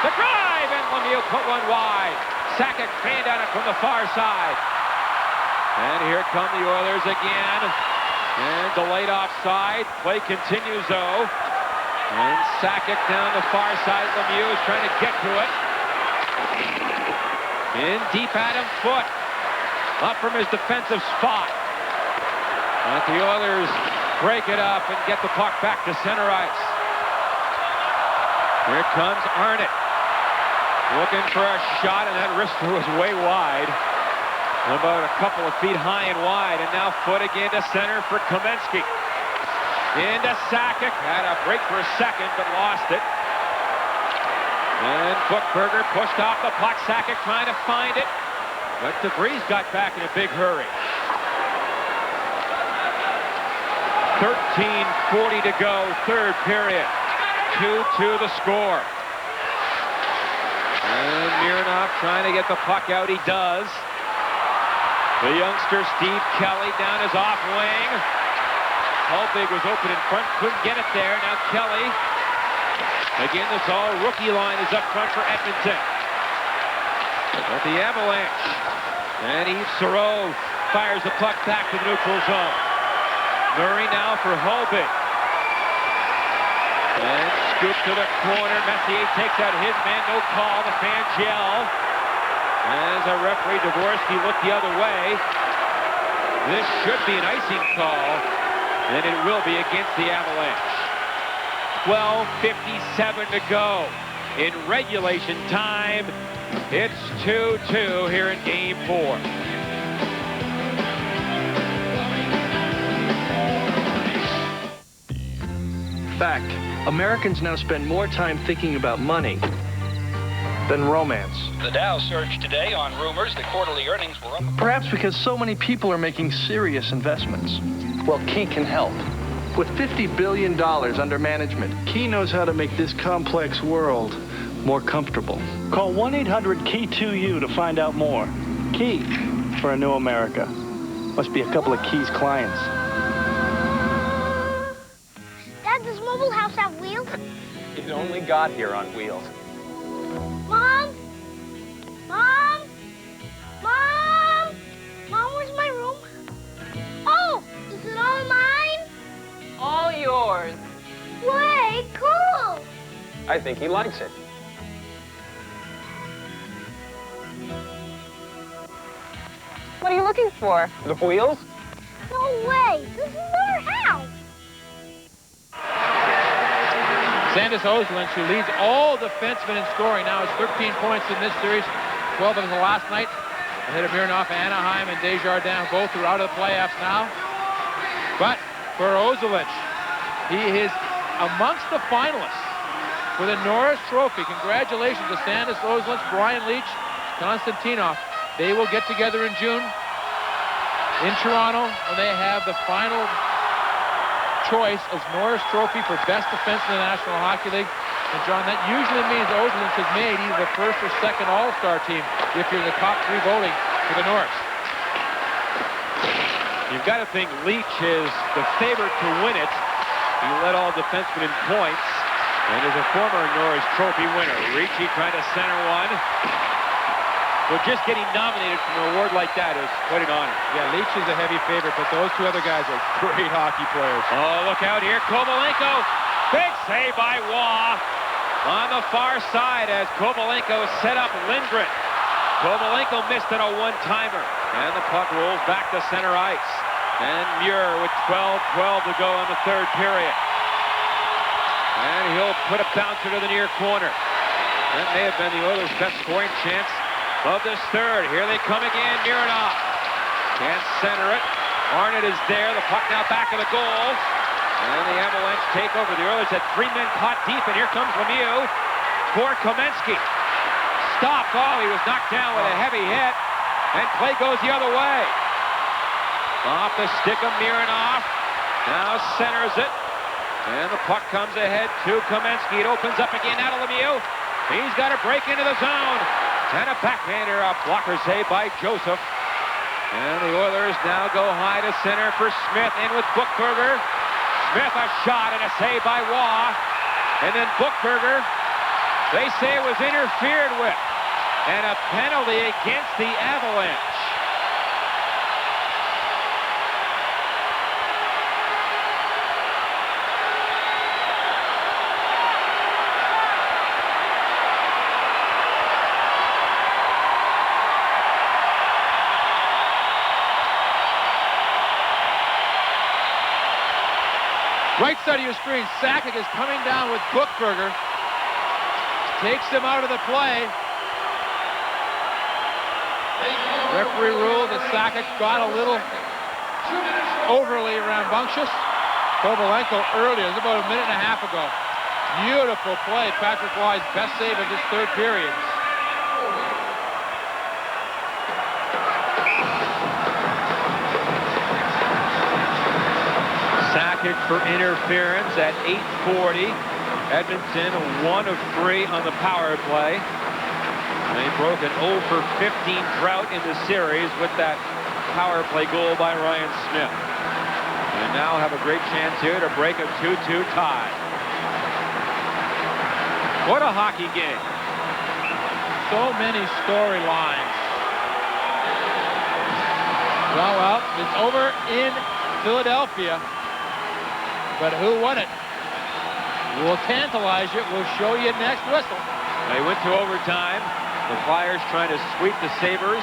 The drive, and Lemieux put one wide. Sakic fanned at it from the far side. And here come the Oilers again. And delayed offside. Play continues though. And Sakic down the far side. Lemieux is trying to get to it. In deep, Adam Foot. Up from his defensive spot. But the Oilers break it up and get the puck back to center ice. Here comes Arnott. Looking for a shot, and that wrister was way wide. About a couple of feet high and wide, and now foot again to center for Kamensky. Into Sakic. Had a break for a second, but lost it. And Buchberger pushed off the puck. Sakic trying to find it. But DeVries got back in a big hurry. 13:40 to go, third period. 2-2 the score. And Mironov trying to get the puck out. He does. The youngster Steve Kelly down his off wing. Holbig was open in front, couldn't get it there. Now Kelly. Again, this all rookie line is up front for Edmonton. But the Avalanche. And Yves Saros fires the puck back to the neutral zone. Murray now for Holbig. And scoop to the corner. Messier takes out his man. No call. The fans yell. As a referee, Dvorsky looked the other way. This should be an icing call, and it will be against the Avalanche. 12:57 to go in regulation time. It's 2-2 here in Game 4. Fact, Americans now spend more time thinking about money than romance. The Dow surged today on rumors that quarterly earnings were up. Perhaps because so many people are making serious investments. Well, Key can help. With $50 billion under management, Key knows how to make this complex world more comfortable. Call 1-800-KEY-2U to find out more. Key for a new America. Must be a couple of Key's clients. Dad, does Mobile House have wheels? It only got here on wheels. Mom? Mom? Mom? Mom, where's my room? Oh, is it all mine? All yours. Way cool! I think he likes it. What are you looking for? The wheels? No way! This is our house! Sandis Oslund, who leads all defensemen in scoring, now has 13 points in this series, 12 of them last night. Ahead of Mironov, Anaheim, and Desjardins, both are out of the playoffs now. But for Oslund, he is amongst the finalists for the Norris Trophy. Congratulations to Sandis Oslund, Brian Leach, Konstantinov. They will get together in June in Toronto when they have the final choice as Norris Trophy for best defense in the National Hockey League. And John, that usually means Oslund has made either the first or second All-Star team if you're in the top 3 voting for the Norris. You've got to think Leach is the favorite to win it. He led all defensemen in points and is a former Norris Trophy winner. Ricci trying to center one. But just getting nominated for an award like that is quite an honor. Yeah, Leach is a heavy favorite, but those two other guys are great hockey players. Oh, look out here. Kovalenko. Big save by Waugh on the far side as Kovalenko set up Lindgren. Kovalenko missed it, a one-timer. And the puck rolls back to center ice. And Muir with 12-12 to go in the third period. And he'll put a bouncer to the near corner. That may have been the Oilers' best scoring chance of this third. Here they come again. Mironov can't center it. Arnott is there. The puck now back of the goal. And the Avalanche take over. The Oilers had 3 men caught deep, and here comes Lemieux for Kamensky. Stopped. Oh, he was knocked down with a heavy hit, and play goes the other way. Off the stick of Mironov. Now centers it. And the puck comes ahead to Kamensky. It opens up again out of Lemieux. He's got to break into the zone. And a backhander, a blocker save by Joseph. And the Oilers now go high to center for Smith. In with Buchberger. Smith a shot and a save by Waugh. And then Buchberger, they say it was interfered with. And a penalty against the Avalanche. Right side of your screen, Sakic is coming down with Buchberger. Takes him out of the play. Referee ruled that Sakic got a little overly rambunctious. Kovalenko earlier, it was about a minute and a half ago. Beautiful play. Patrick Roy's best save of this third period. Sakic for interference at 8:40. Edmonton 1 of 3 on the power play. They broke an 0 for 15 drought in the series with that power play goal by Ryan Smith. And now have a great chance here to break a 2-2 tie. What a hockey game. So many storylines. Well, it's over in Philadelphia. But who won it? We'll tantalize you. We'll show you next whistle. They went to overtime. The Flyers trying to sweep the Sabres.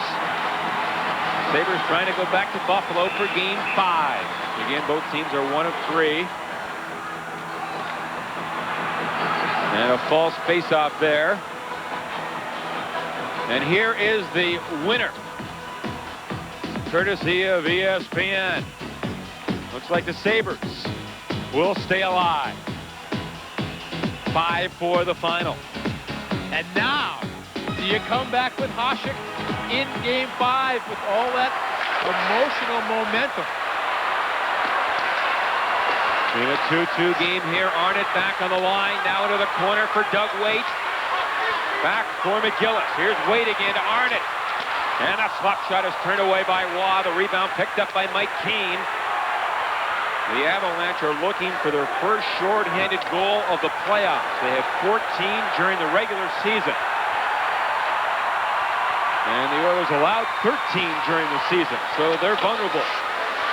Sabres trying to go back to Buffalo for Game 5. Again, both teams are 1 of 3. And a false face-off there. And here is the winner. Courtesy of ESPN. Looks like the Sabres will stay alive. 5-4 the final. And now, do you come back with Hasek in Game 5 with all that emotional momentum? In a 2-2 game here, Arnott back on the line. Now into the corner for Doug Waite. Back for McGillis. Here's Waite again to Arnott. And that slap shot is turned away by Waugh. The rebound picked up by Mike Keane. The Avalanche are looking for their first shorthanded goal of the playoffs. They had 14 during the regular season. And the Oilers allowed 13 during the season, so they're vulnerable.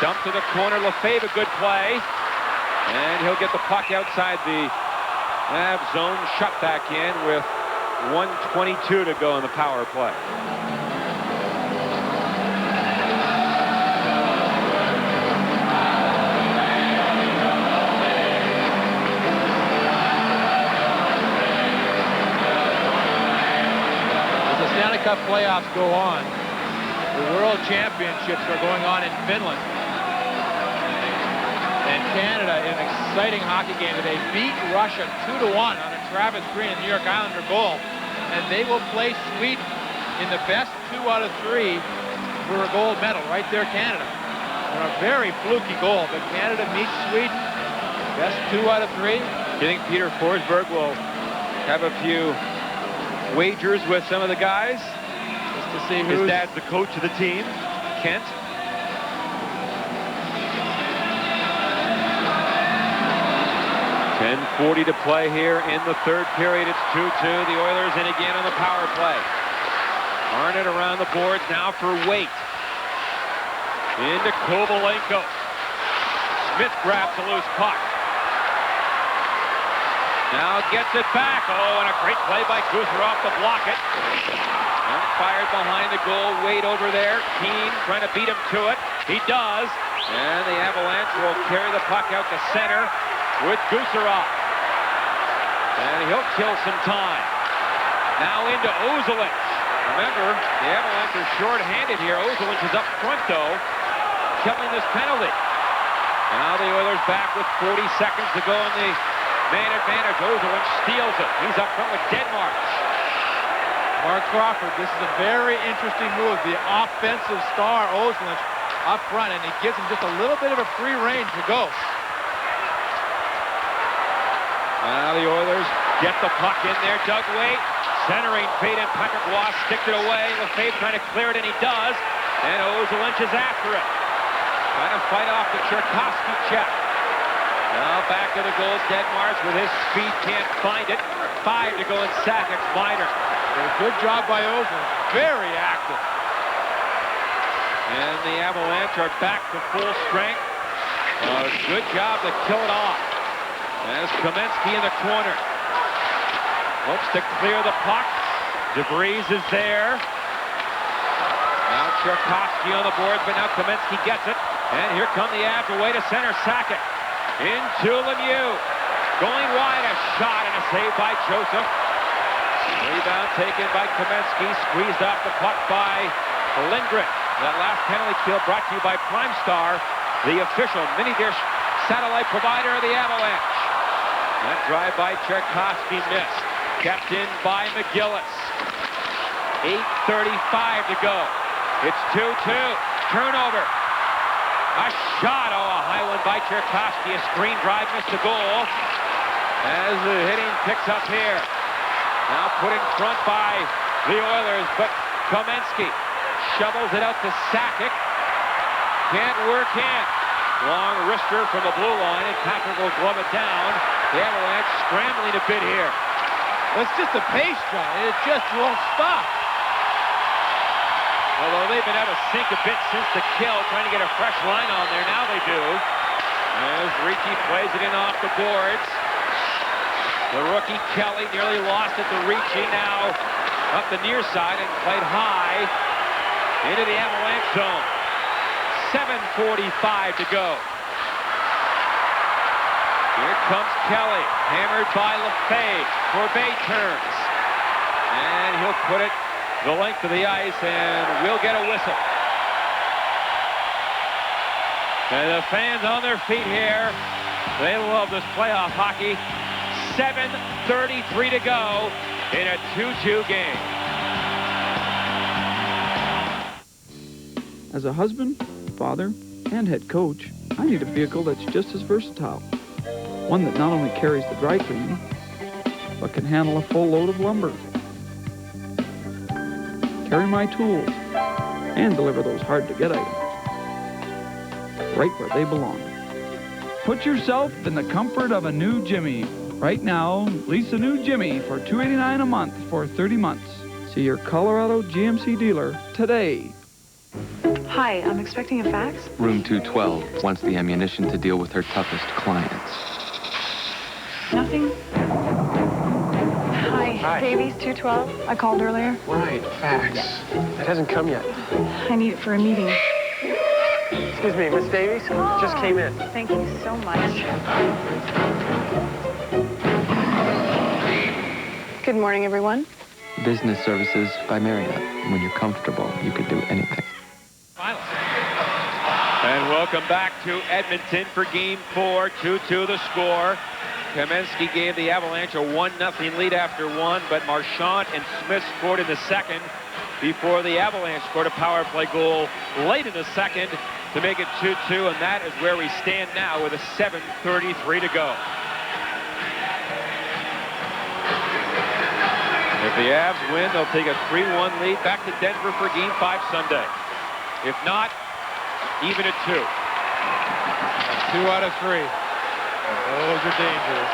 Dump to the corner, Lefebvre, a good play. And he'll get the puck outside the Avs zone, shut back in with 1:22 to go in the power play. Cup playoffs go on. The World Championships are going on in Finland. And Canada, in an exciting hockey game today, beat Russia 2-1 on a Travis Green and New York Islander goal. And they will play Sweden in the best 2 out of 3 for a gold medal. Right there, Canada. And a very fluky goal, but Canada meets Sweden. Best 2 out of 3. Do you think Peter Forsberg will have a few wagers with some of the guys? Just to see who's... His dad's the coach of the team, Kent. .10:40 to play here in the third period. It's 2-2. The Oilers in again on the power play. Arnott around the boards now for Waite. Into Kovalenko. Smith grabs a loose puck. Now gets it back. Oh, and a great play by Kucherov to block it. And fired behind the goal. Wade over there. Keane trying to beat him to it. He does. And the Avalanche will carry the puck out to center with Kucherov. And he'll kill some time. Now into Ozolinsh. Remember, the Avalanche are short-handed here. Ozolinsh is up front, though, killing this penalty. Now the Oilers back with 40 seconds to go in the man advantage. Ozolinsh steals it. He's up front with Deadmarch. Mark Crawford, this is a very interesting move. The offensive star, Ozolinsh, up front, and he gives him just a little bit of a free range to go. Now the Oilers get the puck in there. Doug Waite, centering feed, and Patrick Roy sticks it away. Lefebvre trying to clear it, and he does. And Ozolinsh is after it. Trying to fight off the Cherkowski check. Now back to the goal. Deadmarch with his speed can't find it. 5 to go in Sakic's minor. Good job by Ozolinsh. Very active. And the Avalanche are back to full strength. Good job to kill it off. As Kamensky in the corner. Looks to clear the puck. DeVries is there. Now Cherkowski on the board, but now Kamensky gets it. And here come the Avs away to center. Sakic. Into Lemieux. Going wide, a shot and a save by Joseph. Rebound taken by Kamensky. Squeezed off the puck by Lindgren. That last penalty kill brought to you by Prime Star, the official mini-dish satellite provider of the Avalanche. That drive by Tchaikovsky missed. Kept in by McGillis. 8:35 to go. It's 2-2. Turnover. A shot. Oh, a high one by Tchaikovsky. A screen drive missed the goal. As the hitting picks up here. Now put in front by the Oilers, but Kamensky shovels it out to Sakic. Can't work in. Long wrister from the blue line, and Patrick will glove it down. The Avalanche scrambling a bit here. Well, it's just a pace, John. It just won't stop. Although they've been out of sync a bit since the kill, trying to get a fresh line on there. Now they do. As Ricci plays it in off the boards. The rookie Kelly nearly lost it to Ricci. Now up the near side and played high into the Avalanche zone. 7:45 to go. Here comes Kelly, hammered by Lefebvre. Corbet turns. And he'll put it the length of the ice, and we'll get a whistle. And the fans on their feet here. They love this playoff hockey. 7:33 to go in a 2-2 game. As a husband, father, and head coach, I need a vehicle that's just as versatile. One that not only carries the dry cleaning, but can handle a full load of lumber, carry my tools, and deliver those hard-to-get items right where they belong. Put yourself in the comfort of a new Jimmy. Right now, lease a new Jimmy for $289 a month for 30 months. See your Colorado GMC dealer today. Hi, I'm expecting a fax. Room 212 wants the ammunition to deal with her toughest clients. Nothing? Hi, Davies, 212. I called earlier. Right, fax. It hasn't come yet. I need it for a meeting. Excuse me, Miss Davies? Just came in. Thank you so much. Good morning, everyone. Business services by Marriott. When you're comfortable, you could do anything. And welcome back to Edmonton for Game 4. 2-2 the score. Kamensky gave the Avalanche a 1-0 lead after one, but Marchand and Smith scored in the second before the Avalanche scored a power play goal late in the second to make it 2-2, and that is where we stand now with a 7:33 to go. If the Avs win, they'll take a 3-1 lead back to Denver for Game 5 Sunday. If not, even at 2. 2 out of 3. Those are dangerous.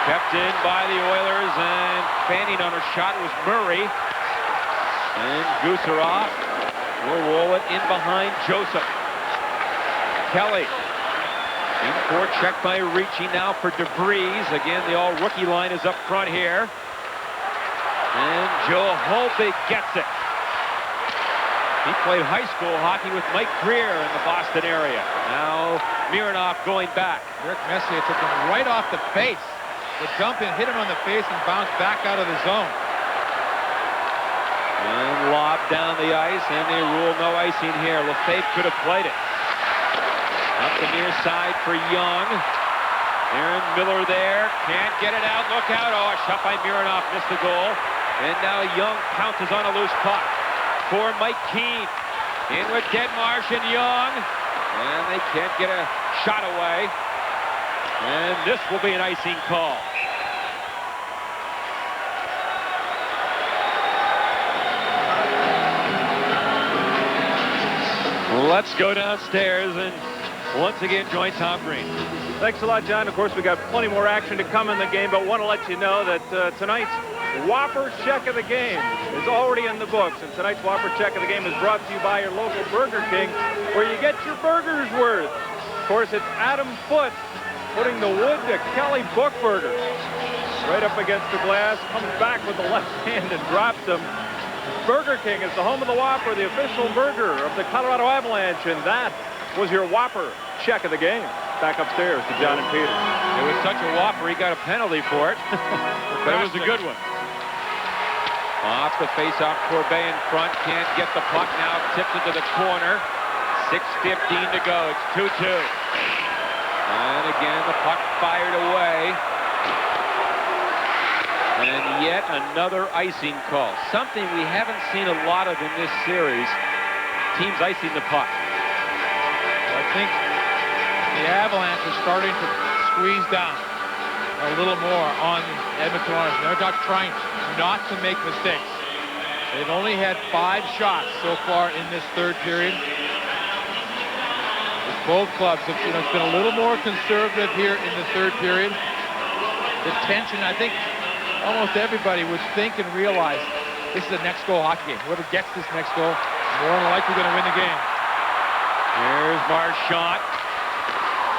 Kept in by the Oilers, and fanning on a shot was Murray. And Gusarov will roll it in behind Joseph. Kelly. In for check by Ricci now for DeVries. Again, the all-rookie line is up front here. And Joe Holbig gets it. He played high school hockey with Mike Greer in the Boston area. Now Mironov going back. Rick Messier took him right off the face. The dump in, hit him on the face, and bounced back out of the zone. And lob down the ice, and they rule no icing here. Lefebvre could have played it. Up the near side for Young. Aaron Miller there. Can't get it out. Look out. Oh, a shot by Mironov. Missed the goal. And now Young pounces on a loose puck for Mike Keane. In with Deadmarsh and Young. And they can't get a shot away. And this will be an icing call. Let's go downstairs and once again join Tom Green. Thanks a lot, John. Of course, we got plenty more action to come in the game, but want to let you know that tonight's Whopper Check of the Game is already in the books. And tonight's Whopper Check of the Game is brought to you by your local Burger King, where you get your burgers worth. Of course, it's Adam Foote putting the wood to Kelly Buchberger. Right up against the glass, comes back with the left hand and drops him. Burger King is the home of the Whopper, the official burger of the Colorado Avalanche, and that was your Whopper Check of the Game. Back upstairs to John and Peter. It was such a Whopper, he got a penalty for it, but it was a good one. Off the face-off, Corbet in front, can't get the puck now, tips it to the corner. 6:15 to go, it's 2-2. And again, the puck fired away. And yet another icing call. Something we haven't seen a lot of in this series. Teams icing the puck. I think the Avalanche are starting to squeeze down a little more on Edmonton Oilers. They're not trying not to make mistakes. They've only had 5 shots so far in this third period. Both clubs have, it's been a little more conservative here in the third period. The tension, I think almost everybody would think and realize this is a next goal hockey game. Whoever gets this next goal, more than likely going to win the game. Here's Marchand.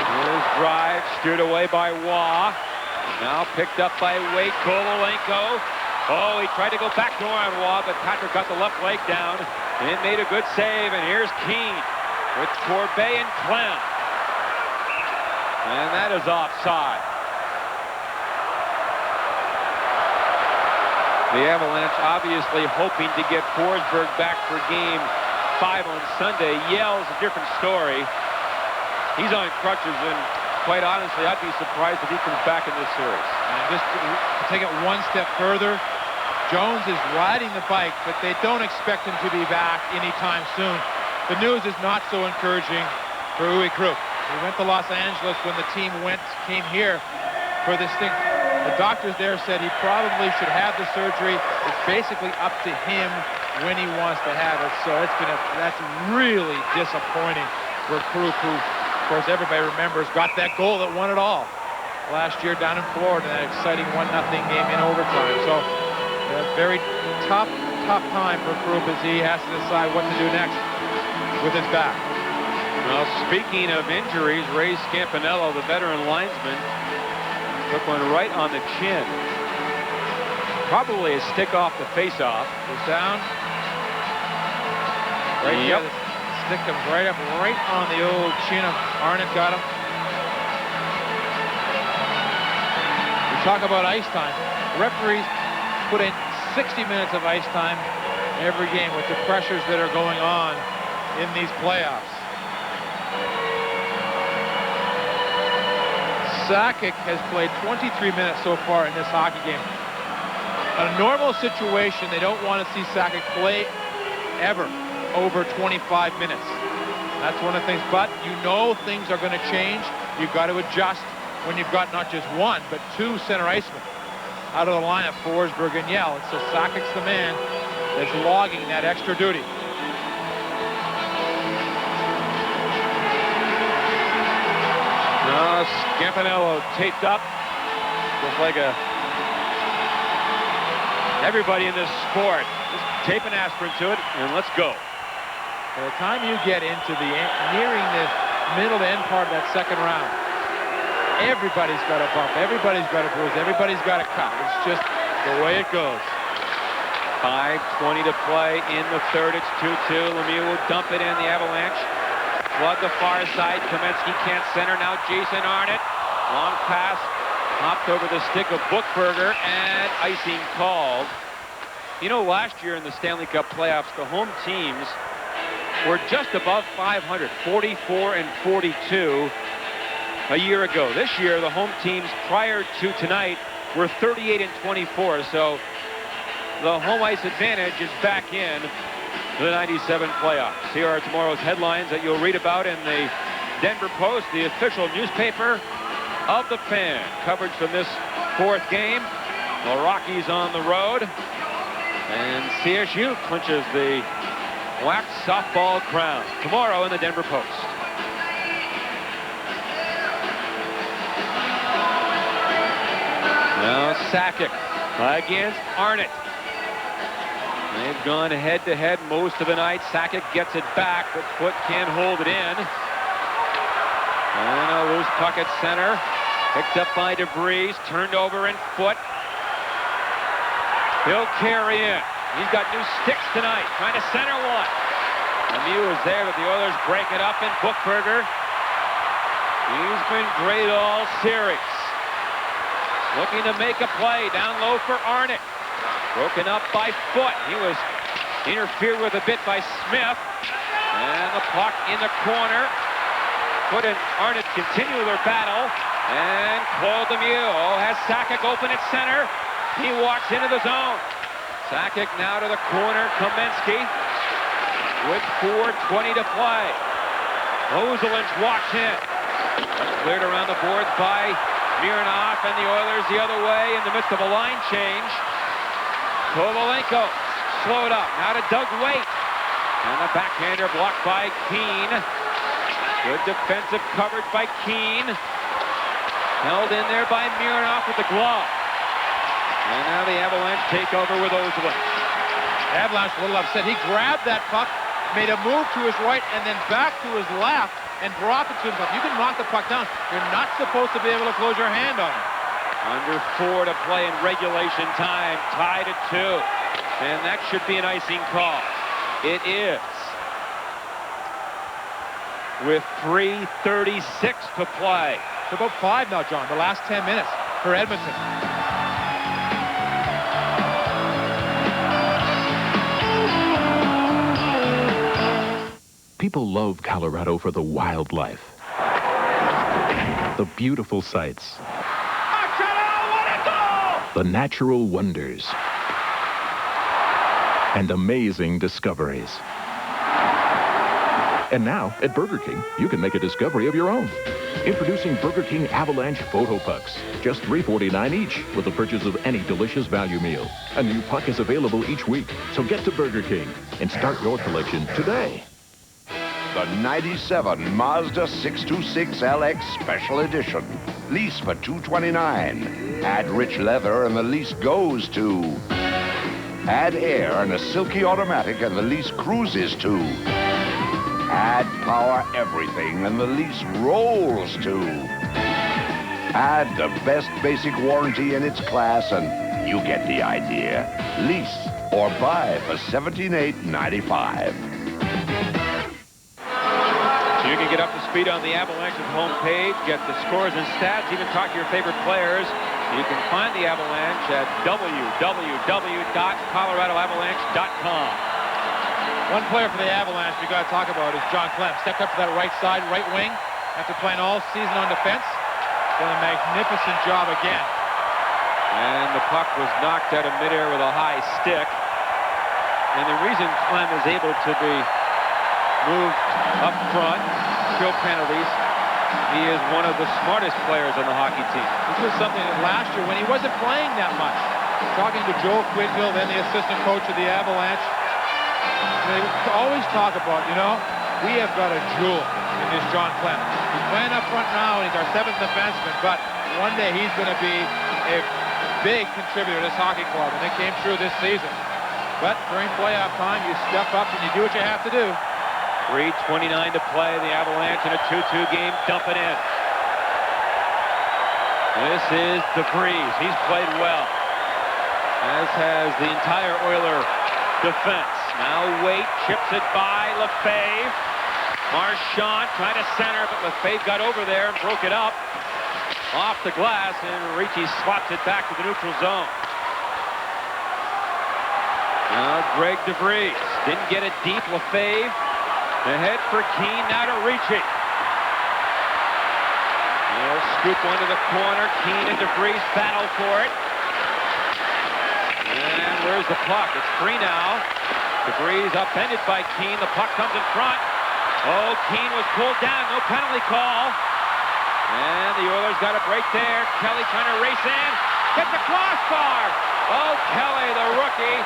His drive steered away by Waugh. Now picked up by Wade Kololenko. Oh, he tried to go back door on Waugh, but Patrick got the left leg down and made a good save. And here's Keane with Corbet and Clem. And that is offside. The Avalanche obviously hoping to get Forsberg back for game 5 on Sunday. Yell's a different story. He's on crutches, and quite honestly, I'd be surprised if he comes back in this series. And just to take it one step further, Jones is riding the bike, but they don't expect him to be back anytime soon. The news is not so encouraging for Uwe Krupp. He went to Los Angeles when the team came here for this thing. The doctors there said he probably should have the surgery. It's basically up to him when he wants to have it. So that's really disappointing for Krupp, who, of course, everybody remembers, got that goal that won it all last year down in Florida, that exciting 1-0 game in overtime. So a very tough time for Krupp as he has to decide what to do next with his back. Well, speaking of injuries, Ray Scampanello, the veteran linesman, took one right on the chin. Probably a stick off the face-off. Goes down. Right here, the stick comes right up, right on the old chin of Arnott. Got him. We talk about ice time. Referees put in 60 minutes of ice time every game with the pressures that are going on in these playoffs. Sakic has played 23 minutes so far in this hockey game. In a normal situation, they don't want to see Sakic play ever over 25 minutes. That's one of the things, but you know things are going to change. You've got to adjust when you've got not just one, but 2 center icemen out of the lineup, Forsberg and Yell. And so Sakic's the man that's logging that extra duty. Scampanello taped up. Looks like everybody in this sport. Just tape an aspirin to it, and let's go. By the time you get into nearing the middle to end part of that second round, everybody's got a bump, everybody's got a bruise, everybody's got a cut. It's just the way it goes. 5:20 to play in the third. It's 2-2. Lemieux will dump it in. The Avalanche flood the far side. Kamensky can't center. Now Jason Arnott. Long pass. Hopped over the stick of Buchberger, and icing called. You know, last year in the Stanley Cup playoffs, the home teams were just above 500, 44 and 42 a year ago. This year, the home teams prior to tonight were 38 and 24. So the home ice advantage is back in the 97 playoffs. Here are tomorrow's headlines that you'll read about in the Denver Post, the official newspaper of the Fan. Coverage from this 4th game. The Rockies on the road. And CSU clinches the WAC softball crown tomorrow in the Denver Post. Now Sakic against Arnott. They've gone head-to-head most of the night. Sakic gets it back, but Foote can't hold it in. And a loose puck at center. Picked up by DeVries. Turned over in Foote. He'll carry in. He's got new sticks tonight. Trying to center one. Lemieux is there, but the Oilers break it up in Buchberger. He's been great all series. Looking to make a play down low for Arnott. Broken up by Foot. He was interfered with a bit by Smith. And the puck in the corner. Foot and Arnott continue their battle. And Claude Lemieux has Sakic open at center. He walks into the zone. Sakic now to the corner. Kamensky with 4:20 to play. Ozelinch walks in. Cleared around the boards by Mironov, and the Oilers the other way in the midst of a line change. Kovalenko slowed up. Now to Doug Waite. And the backhander blocked by Keane. Good defensive coverage by Keane. Held in there by Mironov with the glove. And now the Avalanche take over with Ozelinch. Avalanche a little upset. He grabbed that puck, made a move to his right, and then back to his left, and dropped it to himself. You can knock the puck down. You're not supposed to be able to close your hand on it. Under 4 to play in regulation time. Tied at 2. And that should be an icing call. It is. With 3:36 to play. It's about 5 now, John. The last 10 minutes for Edmonton. People love Colorado for the wildlife, the beautiful sights, the natural wonders, and amazing discoveries. And now, at Burger King, you can make a discovery of your own. Introducing Burger King Avalanche Photo Pucks. Just $3.49 each with the purchase of any delicious value meal. A new puck is available each week, so get to Burger King and start your collection today. The 97 Mazda 626 LX Special Edition. Lease for $229. Add rich leather and the lease goes to. Add air and a silky automatic and the lease cruises to. Add power everything and the lease rolls to. Add the best basic warranty in its class and you get the idea. Lease or buy for $17,895. You can get up to speed on the Avalanche's homepage, get the scores and stats, even talk to your favorite players. You can find the Avalanche at www.coloradoavalanche.com. One player for the Avalanche we got to talk about is John Clem. Stepped up to that right side, right wing, after playing all season on defense. Done a magnificent job again. And the puck was knocked out of midair with a high stick. And the reason Clem is able to be moved up front, kill penalties, he is one of the smartest players on the hockey team. This was something that last year, when he wasn't playing that much, talking to Joel Quidville, then the assistant coach of the Avalanche, they always talk about, you know, we have got a jewel in this John Clem. He's playing up front now, and he's our 7th defenseman, but one day he's going to be a big contributor to this hockey club, and it came true this season. But during playoff time, you step up and you do what you have to do. 3:29 to play. The Avalanche in a 2-2 game, dump it in. This is DeVries. He's played well, as has the entire Oiler defense. Now Waite chips it by Lefebvre. Marchand trying to center, but Lefebvre got over there and broke it up off the glass, and Ricci slaps it back to the neutral zone. Now Greg DeVries didn't get it deep. Lefebvre ahead for Keane, now to Ricci. He'll scoop one to the corner. Keane and DeVries battle for it. And where's the puck? It's free now. DeVries upended by Keane. The puck comes in front. Oh, Keane was pulled down. No penalty call. And the Oilers got a break there. Kelly trying to race in. Hit the crossbar. Oh, Kelly, the rookie,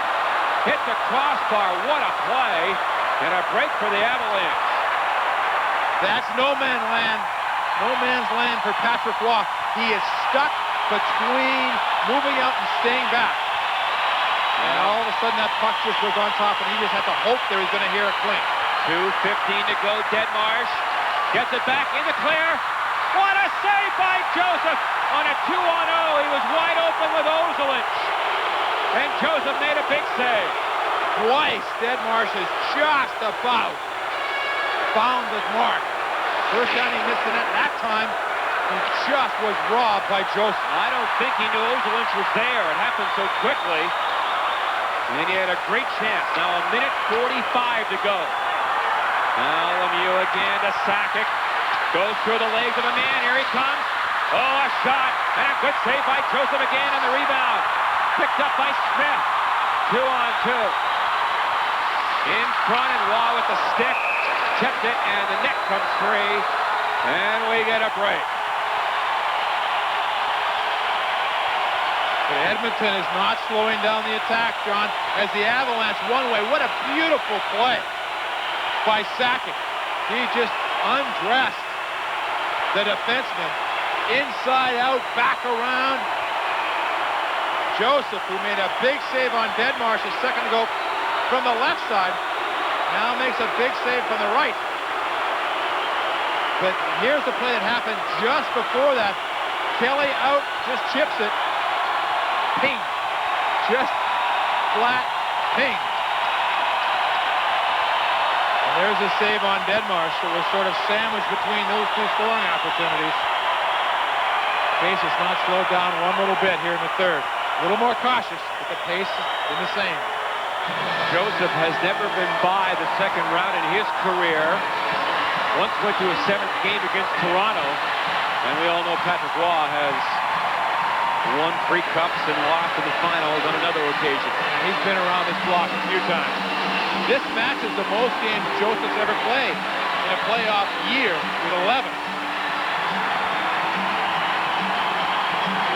hit the crossbar. What a play. And a break for the Avalanche. That's no man's land. No man's land for Patrick Roy. He is stuck between moving out and staying back. And all of a sudden that puck just was on top, and he just had to hope that he's going to hear it clink. 2:15 to go. Deadmarsh gets it back in the clear. What a save by Joseph on a 2-on-0. He was wide open with Ozelinch. And Joseph made a big save. Twice, Deadmarsh has just about found his mark. First time he missed the net. That time, he just was robbed by Joseph. I don't think he knew Ozelinch was there. It happened so quickly. And he had a great chance. Now 1:45 to go. Now Lemieux again to Sakic. Goes through the legs of a man. Here he comes. Oh, a shot. And a good save by Joseph again on the rebound. Picked up by Smith. 2-on-2. In front and Waugh with the stick. Tipped it and the net comes free. And we get a break. But Edmonton is not slowing down the attack, John, as the Avalanche one way. What a beautiful play by Sakic. He just undressed the defenseman. Inside out, back around. Joseph, who made a big save on Deadmarsh a second ago from the left side, now makes a big save from the right. But here's the play that happened just before that. Kelly out, just chips it. Ping. Just flat ping. And there's a save on Deadmarsh that was sort of sandwiched between those two scoring opportunities. Pace has not slowed down one little bit here in the third. A little more cautious, but the pace has been the same. Joseph has never been by the second round in his career. Once went to his 7th game against Toronto. And we all know Patrick Waugh has won 3 cups and lost in the finals on another occasion. He's been around this block a few times. This match is the most games Joseph's ever played in a playoff year with 11.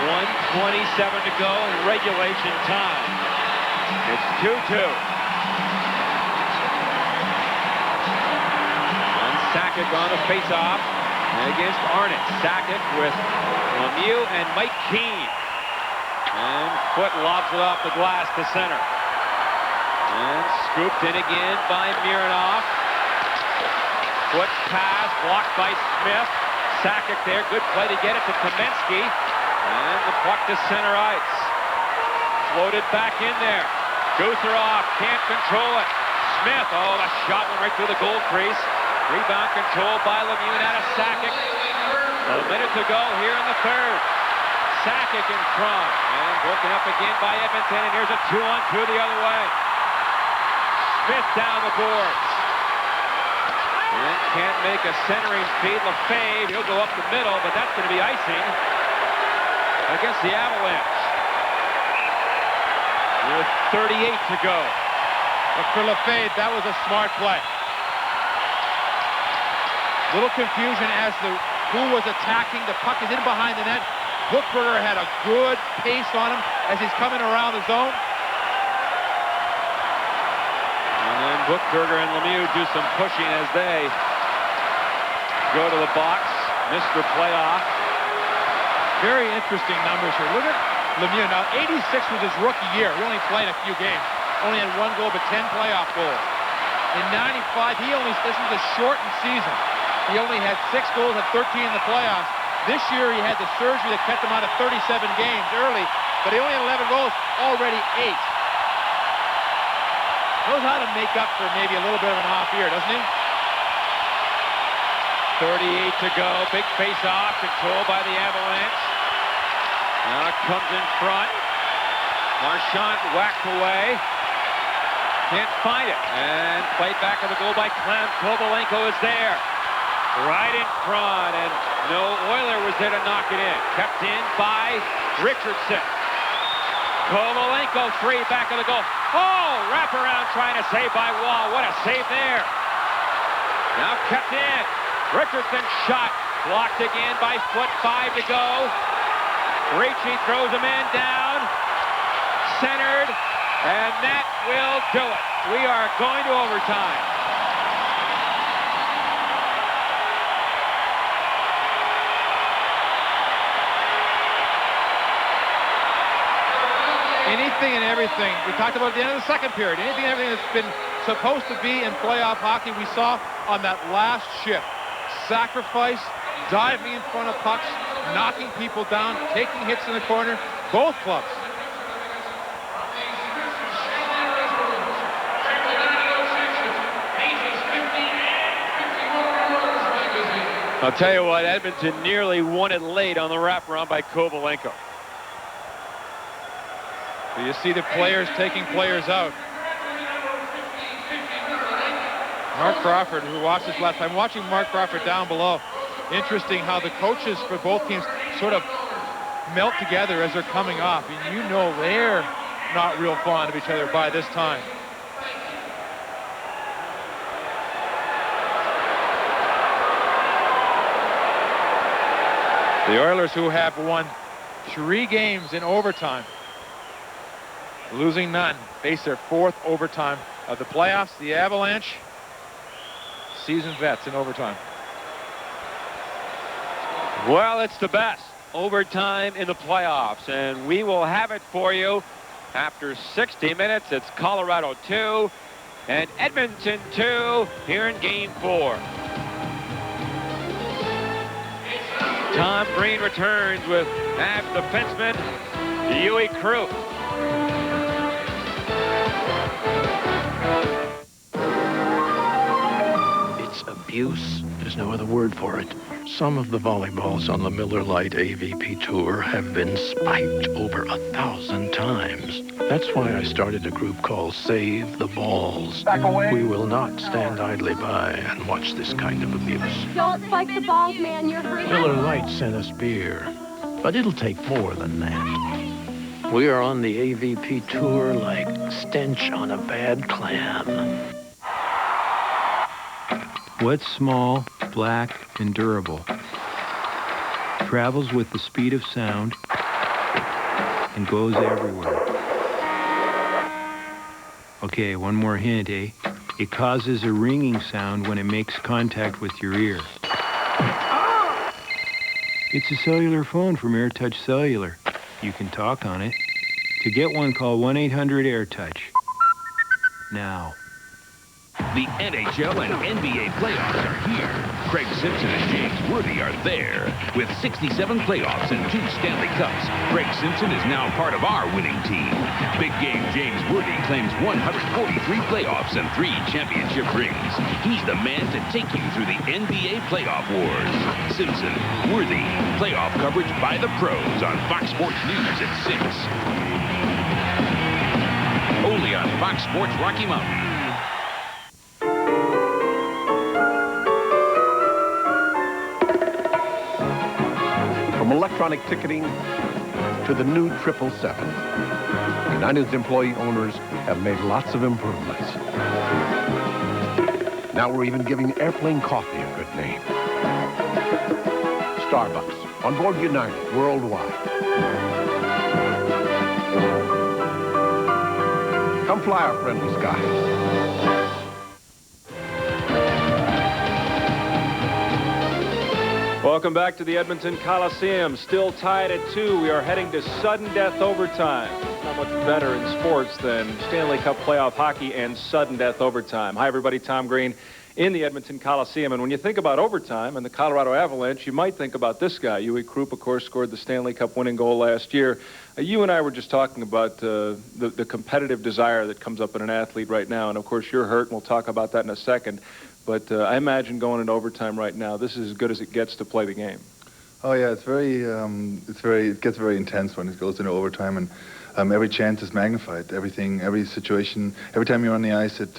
1:27 to go in regulation time. It's 2-2. And Sakic on the face-off against Arnott. Sakic with Lemieux and Mike Keane. And Foot lobs it off the glass to center. And scooped in again by Mironov. Foot pass blocked by Smith. Sakic there. Good play to get it to Kamensky. And the puck to center ice. Floated back in there. Gutherov can't control it. Smith, oh, the shot went right through the goal crease. Rebound controlled by Lemieux out of Sakic. A minute to go here in the third. Sakic in front. And broken up again by Edmonton. And here's a 2-on-2 the other way. Smith down the boards. And can't make a centering feed. Lefebvre, he'll go up the middle, but that's going to be icing against the Avalanche. With 38 to go. But for Lefebvre, that was a smart play. Little confusion as to who was attacking. The puck is in behind the net. Buchberger had a good pace on him as he's coming around the zone. And then Buchberger and Lemieux do some pushing as they go to the box. Mr. Playoff. Very interesting numbers here. Look at Lemieux. Now, 86 was his rookie year. He only played a few games. Only had 1 goal, but 10 playoff goals. In 95, this was a shortened season. He only had 6 goals at 13 in the playoffs. This year, he had the surgery that kept him out of 37 games early, but he only had 11 goals, already 8. Knows how to make up for maybe a little bit of an off year, doesn't he? 38 to go. Big face-off controlled by the Avalanche. Now it comes in front. Marchand whacked away. Can't find it. And played back of the goal by Clem. Kovalenko is there. Right in front. And no Oiler was there to knock it in. Kept in by Richardson. Kovalenko free back of the goal. Oh, wraparound trying to save by Waugh. What a save there. Now kept in. Richardson shot. Blocked again by Foot. 5 to go. Ricci throws a man down. Centered. And that will do it. We are going to overtime. Anything and everything. We talked about at the end of the second period. Anything and everything that's been supposed to be in playoff hockey, we saw on that last shift. Sacrifice, diving in front of pucks, knocking people down, taking hits in the corner. Both clubs. I'll tell you what, Edmonton nearly won it late on the wraparound by Kovalenko. So you see the players taking players out. Mark Crawford, who watched this last time, watching Mark Crawford down below. Interesting how the coaches for both teams sort of melt together as they're coming off. And you know they're not real fond of each other by this time. The Oilers, who have won 3 games in overtime, losing none, face their 4th overtime of the playoffs. The Avalanche, seasoned vets in overtime. Well, it's the best overtime in the playoffs, and we will have it for you after 60 minutes. It's Colorado 2 and Edmonton 2 here in Game 4. Tom Green returns with Avs defenseman Yui Crew. It's abuse. There's no other word for it. Some of the volleyballs on the Miller Lite AVP Tour have been spiked over 1,000 times. That's why I started a group called Save the Balls. Back away. We will not stand idly by and watch this kind of abuse. Don't spike the balls, man. You're hurting. Miller Lite sent us beer, but it'll take more than that. We are on the AVP Tour like stench on a bad clam. What's small, black, and durable? Travels with the speed of sound and goes everywhere. Okay, one more hint, eh? It causes a ringing sound when it makes contact with your ear. It's a cellular phone from AirTouch Cellular. You can talk on it. To get one, call 1-800-AirTouch. Now. The NHL and NBA playoffs are here. Craig Simpson and James Worthy are there. With 67 playoffs and 2 Stanley Cups, Craig Simpson is now part of our winning team. Big game James Worthy claims 143 playoffs and 3 championship rings. He's the man to take you through the NBA playoff wars. Simpson, Worthy, playoff coverage by the pros on Fox Sports News at 6. Only on Fox Sports Rocky Mountain. From electronic ticketing to the new 777, United's employee owners have made lots of improvements. Now we're even giving airplane coffee a good name. Starbucks, on board United worldwide. Come fly our friendly skies. Welcome back to the Edmonton Coliseum. Still tied at 2. We are heading to sudden death overtime. Not much better in sports than Stanley Cup playoff hockey and sudden death overtime. Hi, everybody. Tom Green in the Edmonton Coliseum. And when you think about overtime and the Colorado Avalanche, you might think about this guy. Yui Krupp, of course, scored the Stanley Cup winning goal last year. You and I were just talking about the competitive desire that comes up in an athlete right now. And, of course, you're hurt, and we'll talk about that in a second. But I imagine going into overtime right now, this is as good as it gets to play the game. Oh yeah, it gets very intense when it goes into overtime, and every chance is magnified. Every situation, every time you're on the ice, it's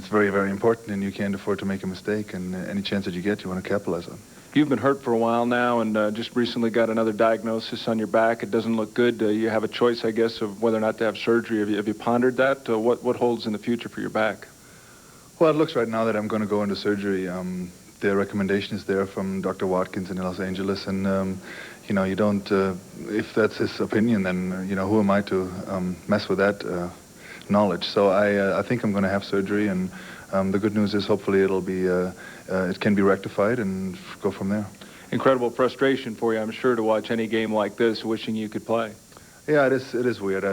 very, very important, and you can't afford to make a mistake. And any chance that you get, you want to capitalize on. You've been hurt for a while now, and just recently got another diagnosis on your back. It doesn't look good. You have a choice, I guess, of whether or not to have surgery. Have you pondered that? What holds in the future for your back? Well, it looks right now that I'm going to go into surgery. The recommendation is there from Dr. Watkins in Los Angeles, and you know, you don't. If that's his opinion, then you know, who am I to mess with that knowledge? So I think I'm going to have surgery, and the good news is hopefully it can be rectified and go from there. Incredible frustration for you, I'm sure, to watch any game like this, wishing you could play. Yeah, it is weird.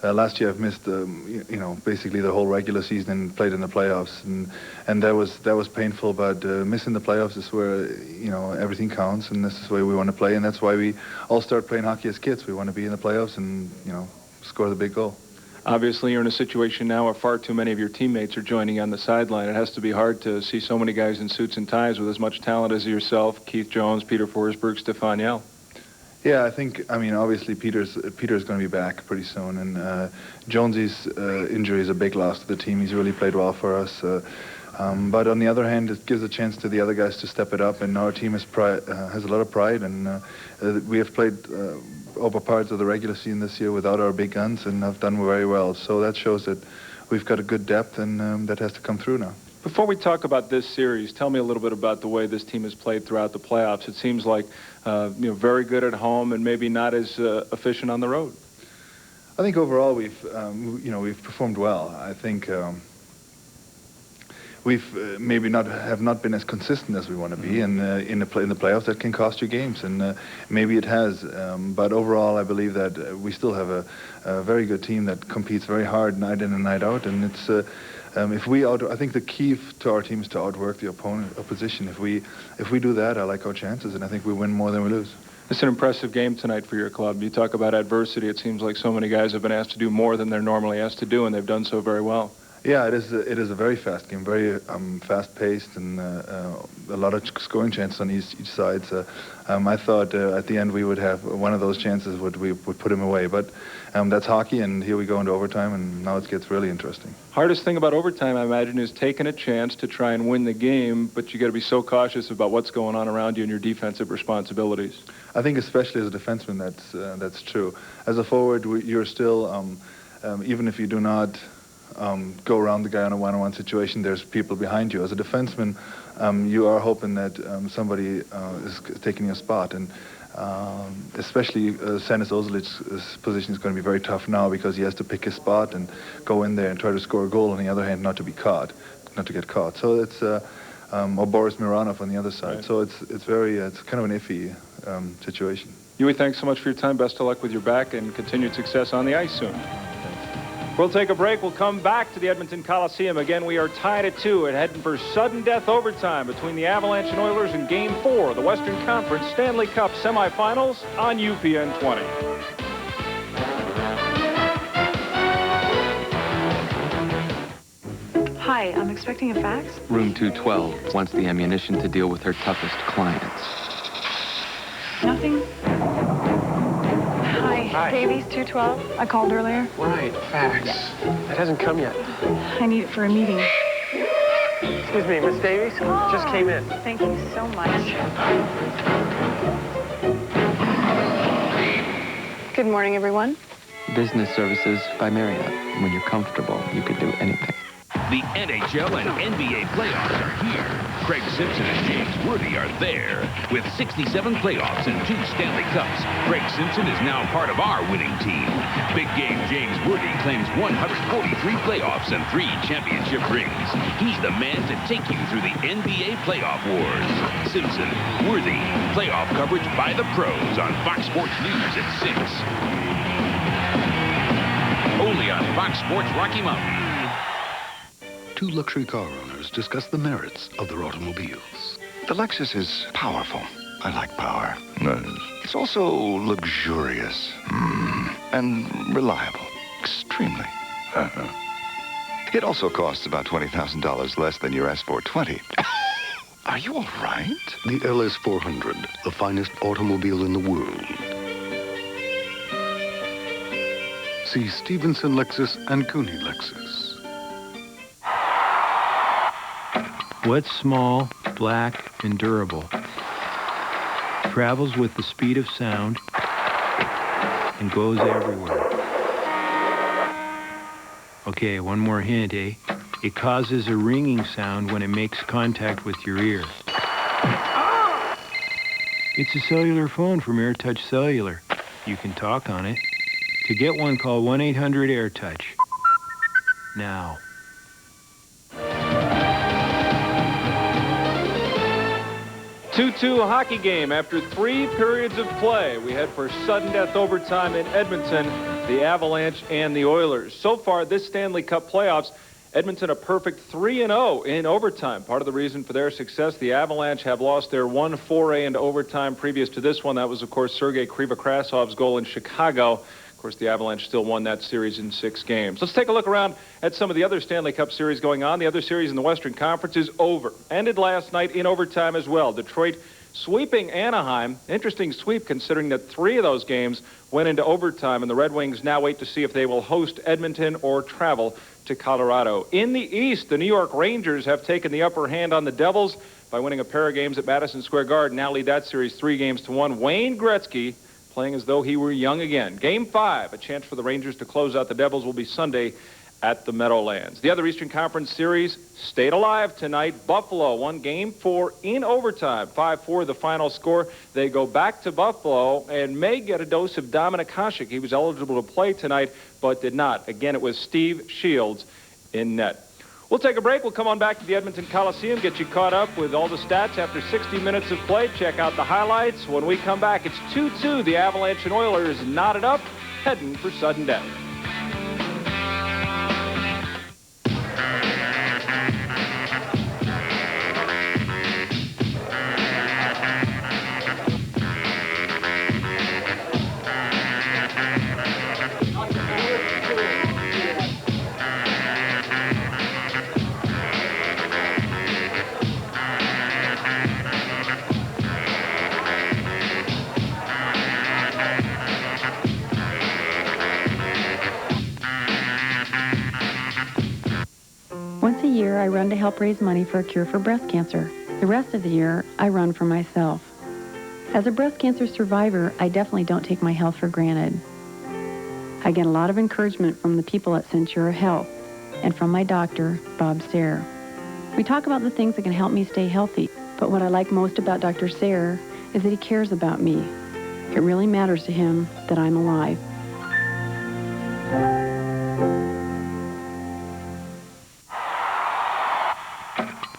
Last year I've missed, you know, basically the whole regular season and played in the playoffs, and that was painful. But missing the playoffs is where, you know, everything counts, and this is the way we want to play, and that's why we all start playing hockey as kids. We want to be in the playoffs and, you know, score the big goal. Obviously, you're in a situation now where far too many of your teammates are joining you on the sideline. It has to be hard to see so many guys in suits and ties with as much talent as yourself, Keith Jones, Peter Forsberg, Stefan Yell. Yeah, I think, I mean, obviously Peter's going to be back pretty soon, and Jonesy's injury is a big loss to the team. He's really played well for us. But on the other hand, it gives a chance to the other guys to step it up, and our team has a lot of pride, and we have played over parts of the regular season this year without our big guns and have done very well. So that shows that we've got a good depth, and that has to come through now. Before we talk about this series, tell me a little bit about the way this team has played throughout the playoffs. It seems like very good at home and maybe not as efficient on the road. I think overall we've performed well. I think we've maybe have not been as consistent as we want to be, and in the playoffs that can cost you games, and maybe it has. But overall, I believe that we still have a very good team that competes very hard night in and night out, and it's. I think the key to our team is to outwork the opposition. If we do that, I like our chances, and I think we win more than we lose. It's an impressive game tonight for your club. You talk about adversity. It seems like so many guys have been asked to do more than they're normally asked to do, and they've done so very well. Yeah, it is a very fast game, very fast-paced, and a lot of scoring chances on each side. So, I thought at the end we would have one of those chances we would put him away, but that's hockey, and here we go into overtime, and now it gets really interesting. Hardest thing about overtime, I imagine, is taking a chance to try and win the game, but you got to be so cautious about what's going on around you and your defensive responsibilities. I think especially as a defenseman, that's true. As a forward, you're still, even if you do not go around the guy in a one-on-one situation, there's people behind you. As a defenseman, you are hoping that somebody is taking your spot, and especially Sanis Ozelic's position is going to be very tough now because he has to pick his spot and go in there and try to score a goal. On the other hand, not to get caught. So it's or Boris Mironov on the other side. Right. So it's kind of an iffy situation. Yui, thanks so much for your time. Best of luck with your back and continued success on the ice soon. We'll take a break. We'll come back to the Edmonton Coliseum. Again, we are tied at 2 and heading for sudden death overtime between the Avalanche and Oilers in Game 4 of the Western Conference Stanley Cup semifinals on UPN 20. Hi, I'm expecting a fax. Room 212 wants the ammunition to deal with her toughest clients. Nothing. Hi. Davies, 212. I called earlier. Right, fax. It hasn't come yet. I need it for a meeting. Excuse me, Miss Davies? Just came in. Thank you so much. Good morning, everyone. Business services by Marriott. When you're comfortable, you could do anything. The NHL and NBA playoffs are here. Craig Simpson and James Worthy are there. With 67 playoffs and 2 Stanley Cups, Craig Simpson is now part of our winning team. Big game James Worthy claims 143 playoffs and 3 championship rings. He's the man to take you through the NBA playoff wars. Simpson, Worthy, playoff coverage by the pros on Fox Sports News at 6. Only on Fox Sports Rocky Mountain. 2 luxury car owners discuss the merits of their automobiles. The Lexus is powerful. I like power. It's also luxurious. And reliable. Extremely. It also costs about $20,000 less than your S420. Are you all right? The LS400, the finest automobile in the world. See Stevenson Lexus and Cooney Lexus. What's small, black, and durable? Travels with the speed of sound and goes everywhere. Okay, one more hint, eh? It causes a ringing sound when it makes contact with your ear. It's a cellular phone from AirTouch Cellular. You can talk on it. To get one, call 1-800-AirTouch. Now. 2-2 hockey game. After 3 periods of play, we head for sudden death overtime in Edmonton, the Avalanche and the Oilers. So far, this Stanley Cup playoffs, Edmonton a perfect 3-0 in overtime. Part of the reason for their success, the Avalanche have lost their one foray into overtime previous to this one. That was, of course, Sergei Krivokrasov's goal in Chicago. Of course, the Avalanche still won that series in 6 games. Let's take a look around at some of the other Stanley Cup series going on. The other series in the Western Conference is over. Ended last night in overtime as well. Detroit sweeping Anaheim. Interesting sweep considering that 3 of those games went into overtime, and the Red Wings now wait to see if they will host Edmonton or travel to Colorado. In the East, the New York Rangers have taken the upper hand on the Devils by winning a pair of games at Madison Square Garden. Now lead that series 3-1. Wayne Gretzky playing as though he were young again. Game 5, a chance for the Rangers to close out the Devils, will be Sunday at the Meadowlands. The other Eastern Conference series stayed alive tonight. Buffalo won Game 4 in overtime. 5-4 the final score. They go back to Buffalo and may get a dose of Dominik Hasek. He was eligible to play tonight, but did not. Again, it was Steve Shields in net. We'll take a break. We'll come on back to the Edmonton Coliseum, get you caught up with all the stats after 60 minutes of play. Check out the highlights. When we come back, it's 2-2. The Avalanche and Oilers knotted up, heading for sudden death. Once a year, I run to help raise money for a cure for breast cancer. The rest of the year, I run for myself. As a breast cancer survivor, I definitely don't take my health for granted. I get a lot of encouragement from the people at Centura Health and from my doctor, Bob Sayre. We talk about the things that can help me stay healthy, but what I like most about Dr. Sayre is that he cares about me. It really matters to him that I'm alive.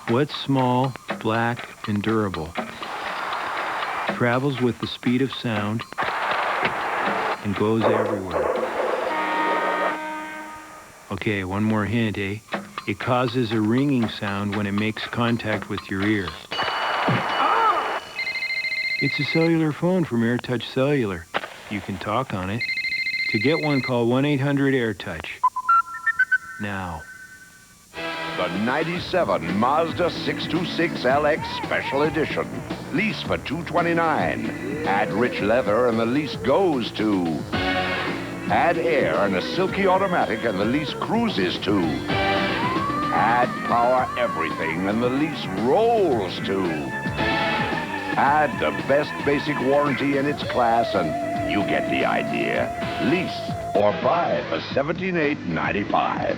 What's small, black, and durable? Travels with the speed of sound and goes everywhere. Okay, one more hint, eh? It causes a ringing sound when it makes contact with your ear. It's a cellular phone from AirTouch Cellular. You can talk on it. To get one, call 1-800-AirTouch. Now. The 97 Mazda 626LX Special Edition. Lease for $229. Add rich leather and the lease goes to. Add air and a silky automatic and the lease cruises to. Add power everything and the lease rolls to. Add the best basic warranty in its class and you get the idea. Lease or buy for $17,895.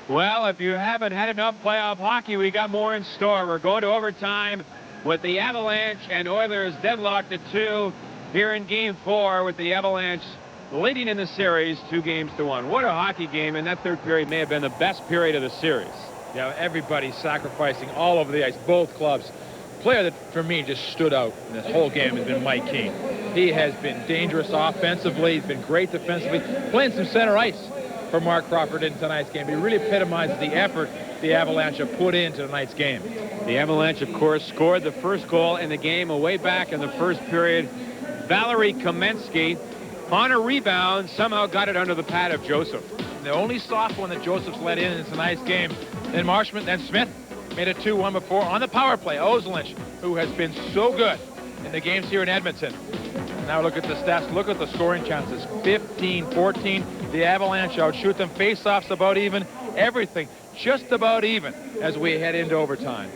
Well, if you haven't had enough playoff hockey, we got more in store. We're going to overtime with the Avalanche and Oilers deadlocked at 2 here in Game 4 with the Avalanche leading in the series 2-1. What a hockey game, and that third period may have been the best period of the series. Yeah, everybody sacrificing all over the ice, both clubs. Player that, for me, just stood out in this whole game has been Mike Keane. He has been dangerous offensively. He's been great defensively, playing some center ice for Mark Crawford in tonight's game. He really epitomizes the effort the Avalanche have put into tonight's game. The Avalanche, of course, scored the first goal in the game way back in the first period. Valerie Kamensky, on a rebound, somehow got it under the pad of Joseph. The only soft one that Joseph's let in tonight's game. Then Marshman, then Smith made it 2-1 before on the power play. Ozelinch, who has been so good in the games here in Edmonton. Now look at the stats. Look at the scoring chances. 15-14. The Avalanche outshoot them. Face-offs about even. Everything just about even as we head into overtime.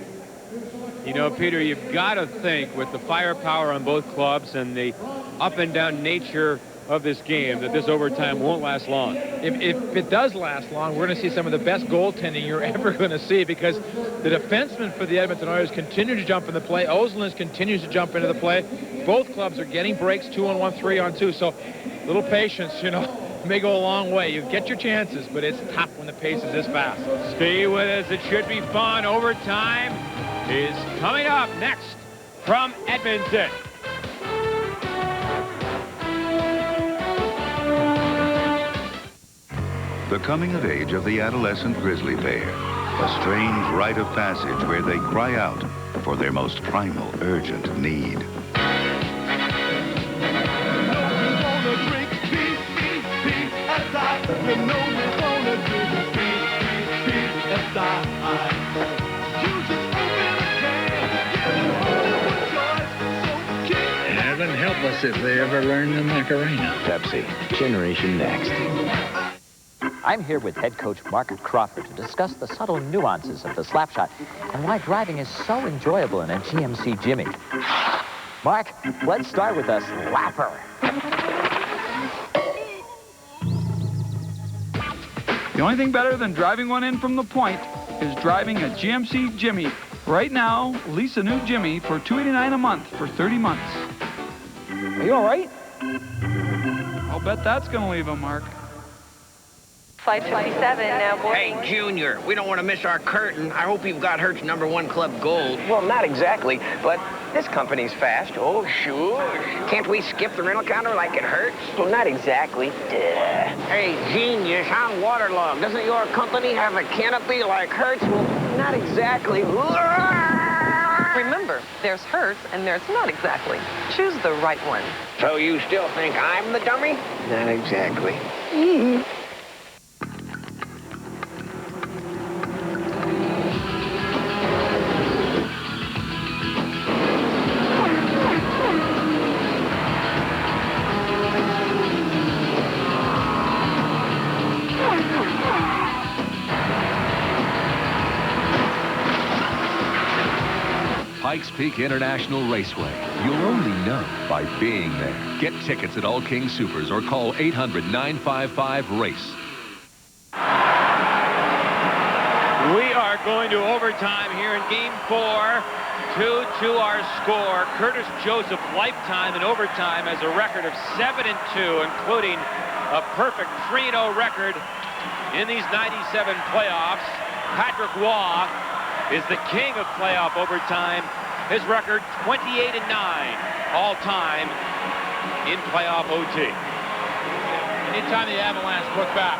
You know, Peter, you've got to think with the firepower on both clubs and the up-and-down nature of this game that this overtime won't last long. If it does last long, we're going to see some of the best goaltending you're ever going to see because the defensemen for the Edmonton Oilers continue to jump in the play. Ozelinsh continues to jump into the play. Both clubs are getting breaks 2-on-1, 3-on-2. So a little patience, you know, may go a long way. You get your chances, but it's tough when the pace is this fast. Stay with us. It should be fun. Overtime is coming up next from Edmonton. The coming of age of the adolescent grizzly bear. A strange rite of passage where they cry out for their most primal, urgent need. That's if they ever learn the Macarena. Pepsi, Generation Next. I'm here with head coach Mark Crawford to discuss the subtle nuances of the slap shot and why driving is so enjoyable in a GMC Jimmy. Mark, let's start with a slapper. The only thing better than driving one in from the point is driving a GMC Jimmy. Right now, lease a new Jimmy for $289 a month for 30 months. Are you all right? I'll bet that's going to leave a mark. Flight 57 now boarding. Hey, Junior, we don't want to miss our curtain. I hope you've got Hertz #1 Club Gold. Well, not exactly, but this company's fast. Oh, sure. Can't we skip the rental counter like it hurts? Well, not exactly. Duh. Hey, genius, I'm waterlogged. Doesn't your company have a canopy like Hertz? Well, not exactly. Remember, there's Hertz and there's not exactly. Choose the right one. So you still think I'm the dummy? Not exactly. Pikes Peak International Raceway. You'll only know by being there. Get tickets at All King Supers or call 800-955-RACE. We are going to overtime here in Game 4. 2-2 our score. Curtis Joseph lifetime in overtime has a record of 7-2, including a perfect 3-0 record in these 97 playoffs. Patrick Waugh is the king of playoff overtime. His record 28-9 all-time in playoff OT. Anytime the Avalanche look back,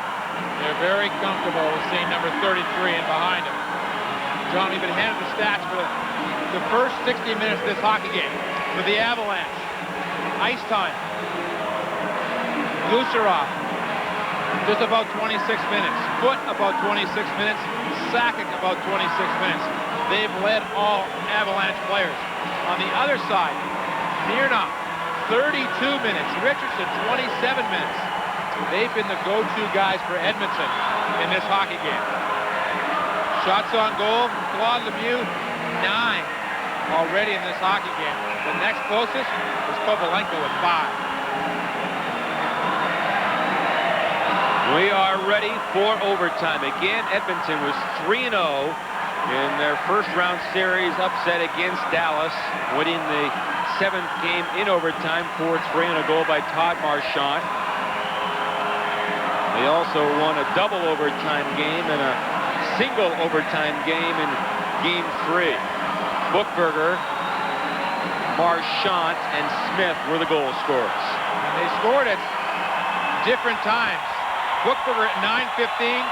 they're very comfortable with seeing number 33 in behind him. John, we've been handed the stats for the first 60 minutes of this hockey game for the Avalanche. Ice time. Gusarov, just about 26 minutes. Foot, about 26 minutes. Sakic, about 26 minutes. They've led all Avalanche players. On the other side, Mirnov, 32 minutes. Richardson, 27 minutes. They've been the go-to guys for Edmonton in this hockey game. Shots on goal, Claude Lemieux, 9 already in this hockey game. The next closest is Kovalenko with 5. We are ready for overtime. Again, Edmonton was 3-0 in their first-round series upset against Dallas, winning the 7th game in overtime, 4-3, and a goal by Todd Marchand. They also won a double overtime game and a single overtime game in Game 3. Bookberger, Marchand, and Smith were the goal scorers. And they scored at different times. Bookberger at 9:15,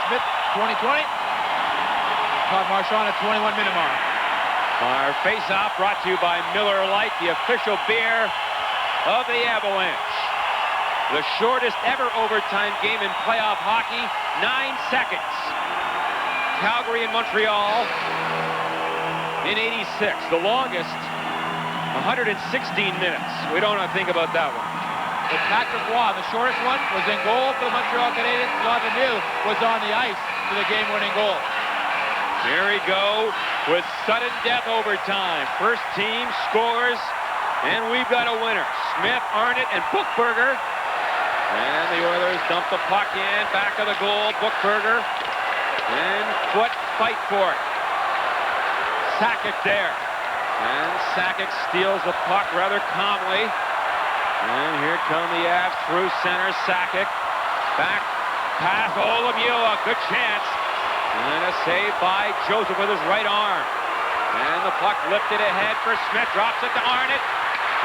Smith 20-20, Todd Marchand at 21-minute mark. Our face-off brought to you by Miller Lite, the official beer of the Avalanche. The shortest ever overtime game in playoff hockey, 9 seconds. Calgary and Montreal in '86. The longest, 116 minutes. We don't want to think about that one. With Patrick Waugh, the shortest one was in goal for the Montreal Canadiens. Claude Lemieux was on the ice for the game-winning goal. Here we go with sudden death overtime. First team scores, and we've got a winner. Smith, Arnott, and Bookberger. And the Oilers dump the puck in, back of the goal. Bookberger and Foot fight for it. Sakic there. And Sakic steals the puck rather calmly. And here come the Avs through center. Sakic back pass. Oh, Lemieux, a good chance. And a save by Joseph with his right arm. And the puck lifted ahead for Smith. Drops it to Arnott.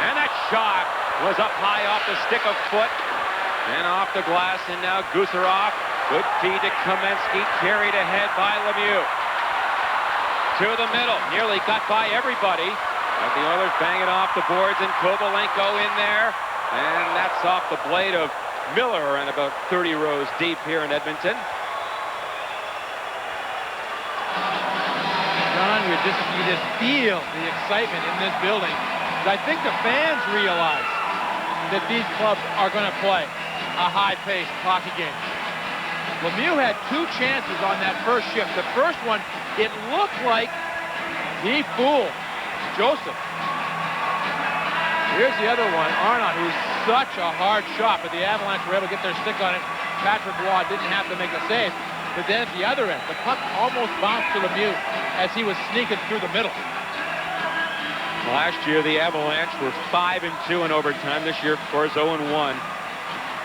And that shot was up high off the stick of Foot. And off the glass. And now Gusarov. Good feed to Kamensky. Carried ahead by Lemieux. To the middle. Nearly got by everybody. But the Oilers bang it off the boards. And Kovalenko in there. And that's off the blade of Miller and about 30 rows deep here in Edmonton. John, you just feel the excitement in this building. I think the fans realize that these clubs are going to play a high-paced hockey game. Lemieux had 2 chances on that first shift. The first one, it looked like he fooled Joseph. Here's the other one, Arnott, who's such a hard shot, but the Avalanche were able to get their stick on it. Patrick Waugh didn't have to make a save. But then at the other end, the puck almost bounced to Lemieux as he was sneaking through the middle. Last year, the Avalanche were 5-2 in overtime. This year, of course, 0-1.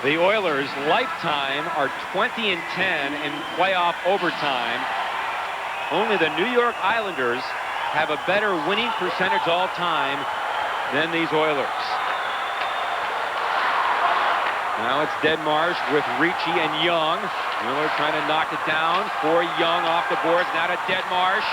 The Oilers' lifetime are 20-10 in playoff overtime. Only the New York Islanders have a better winning percentage all time than these Oilers. Now it's Deadmarsh with Ricci and Young. Miller trying to knock it down for Young off the boards. Now to Deadmarsh.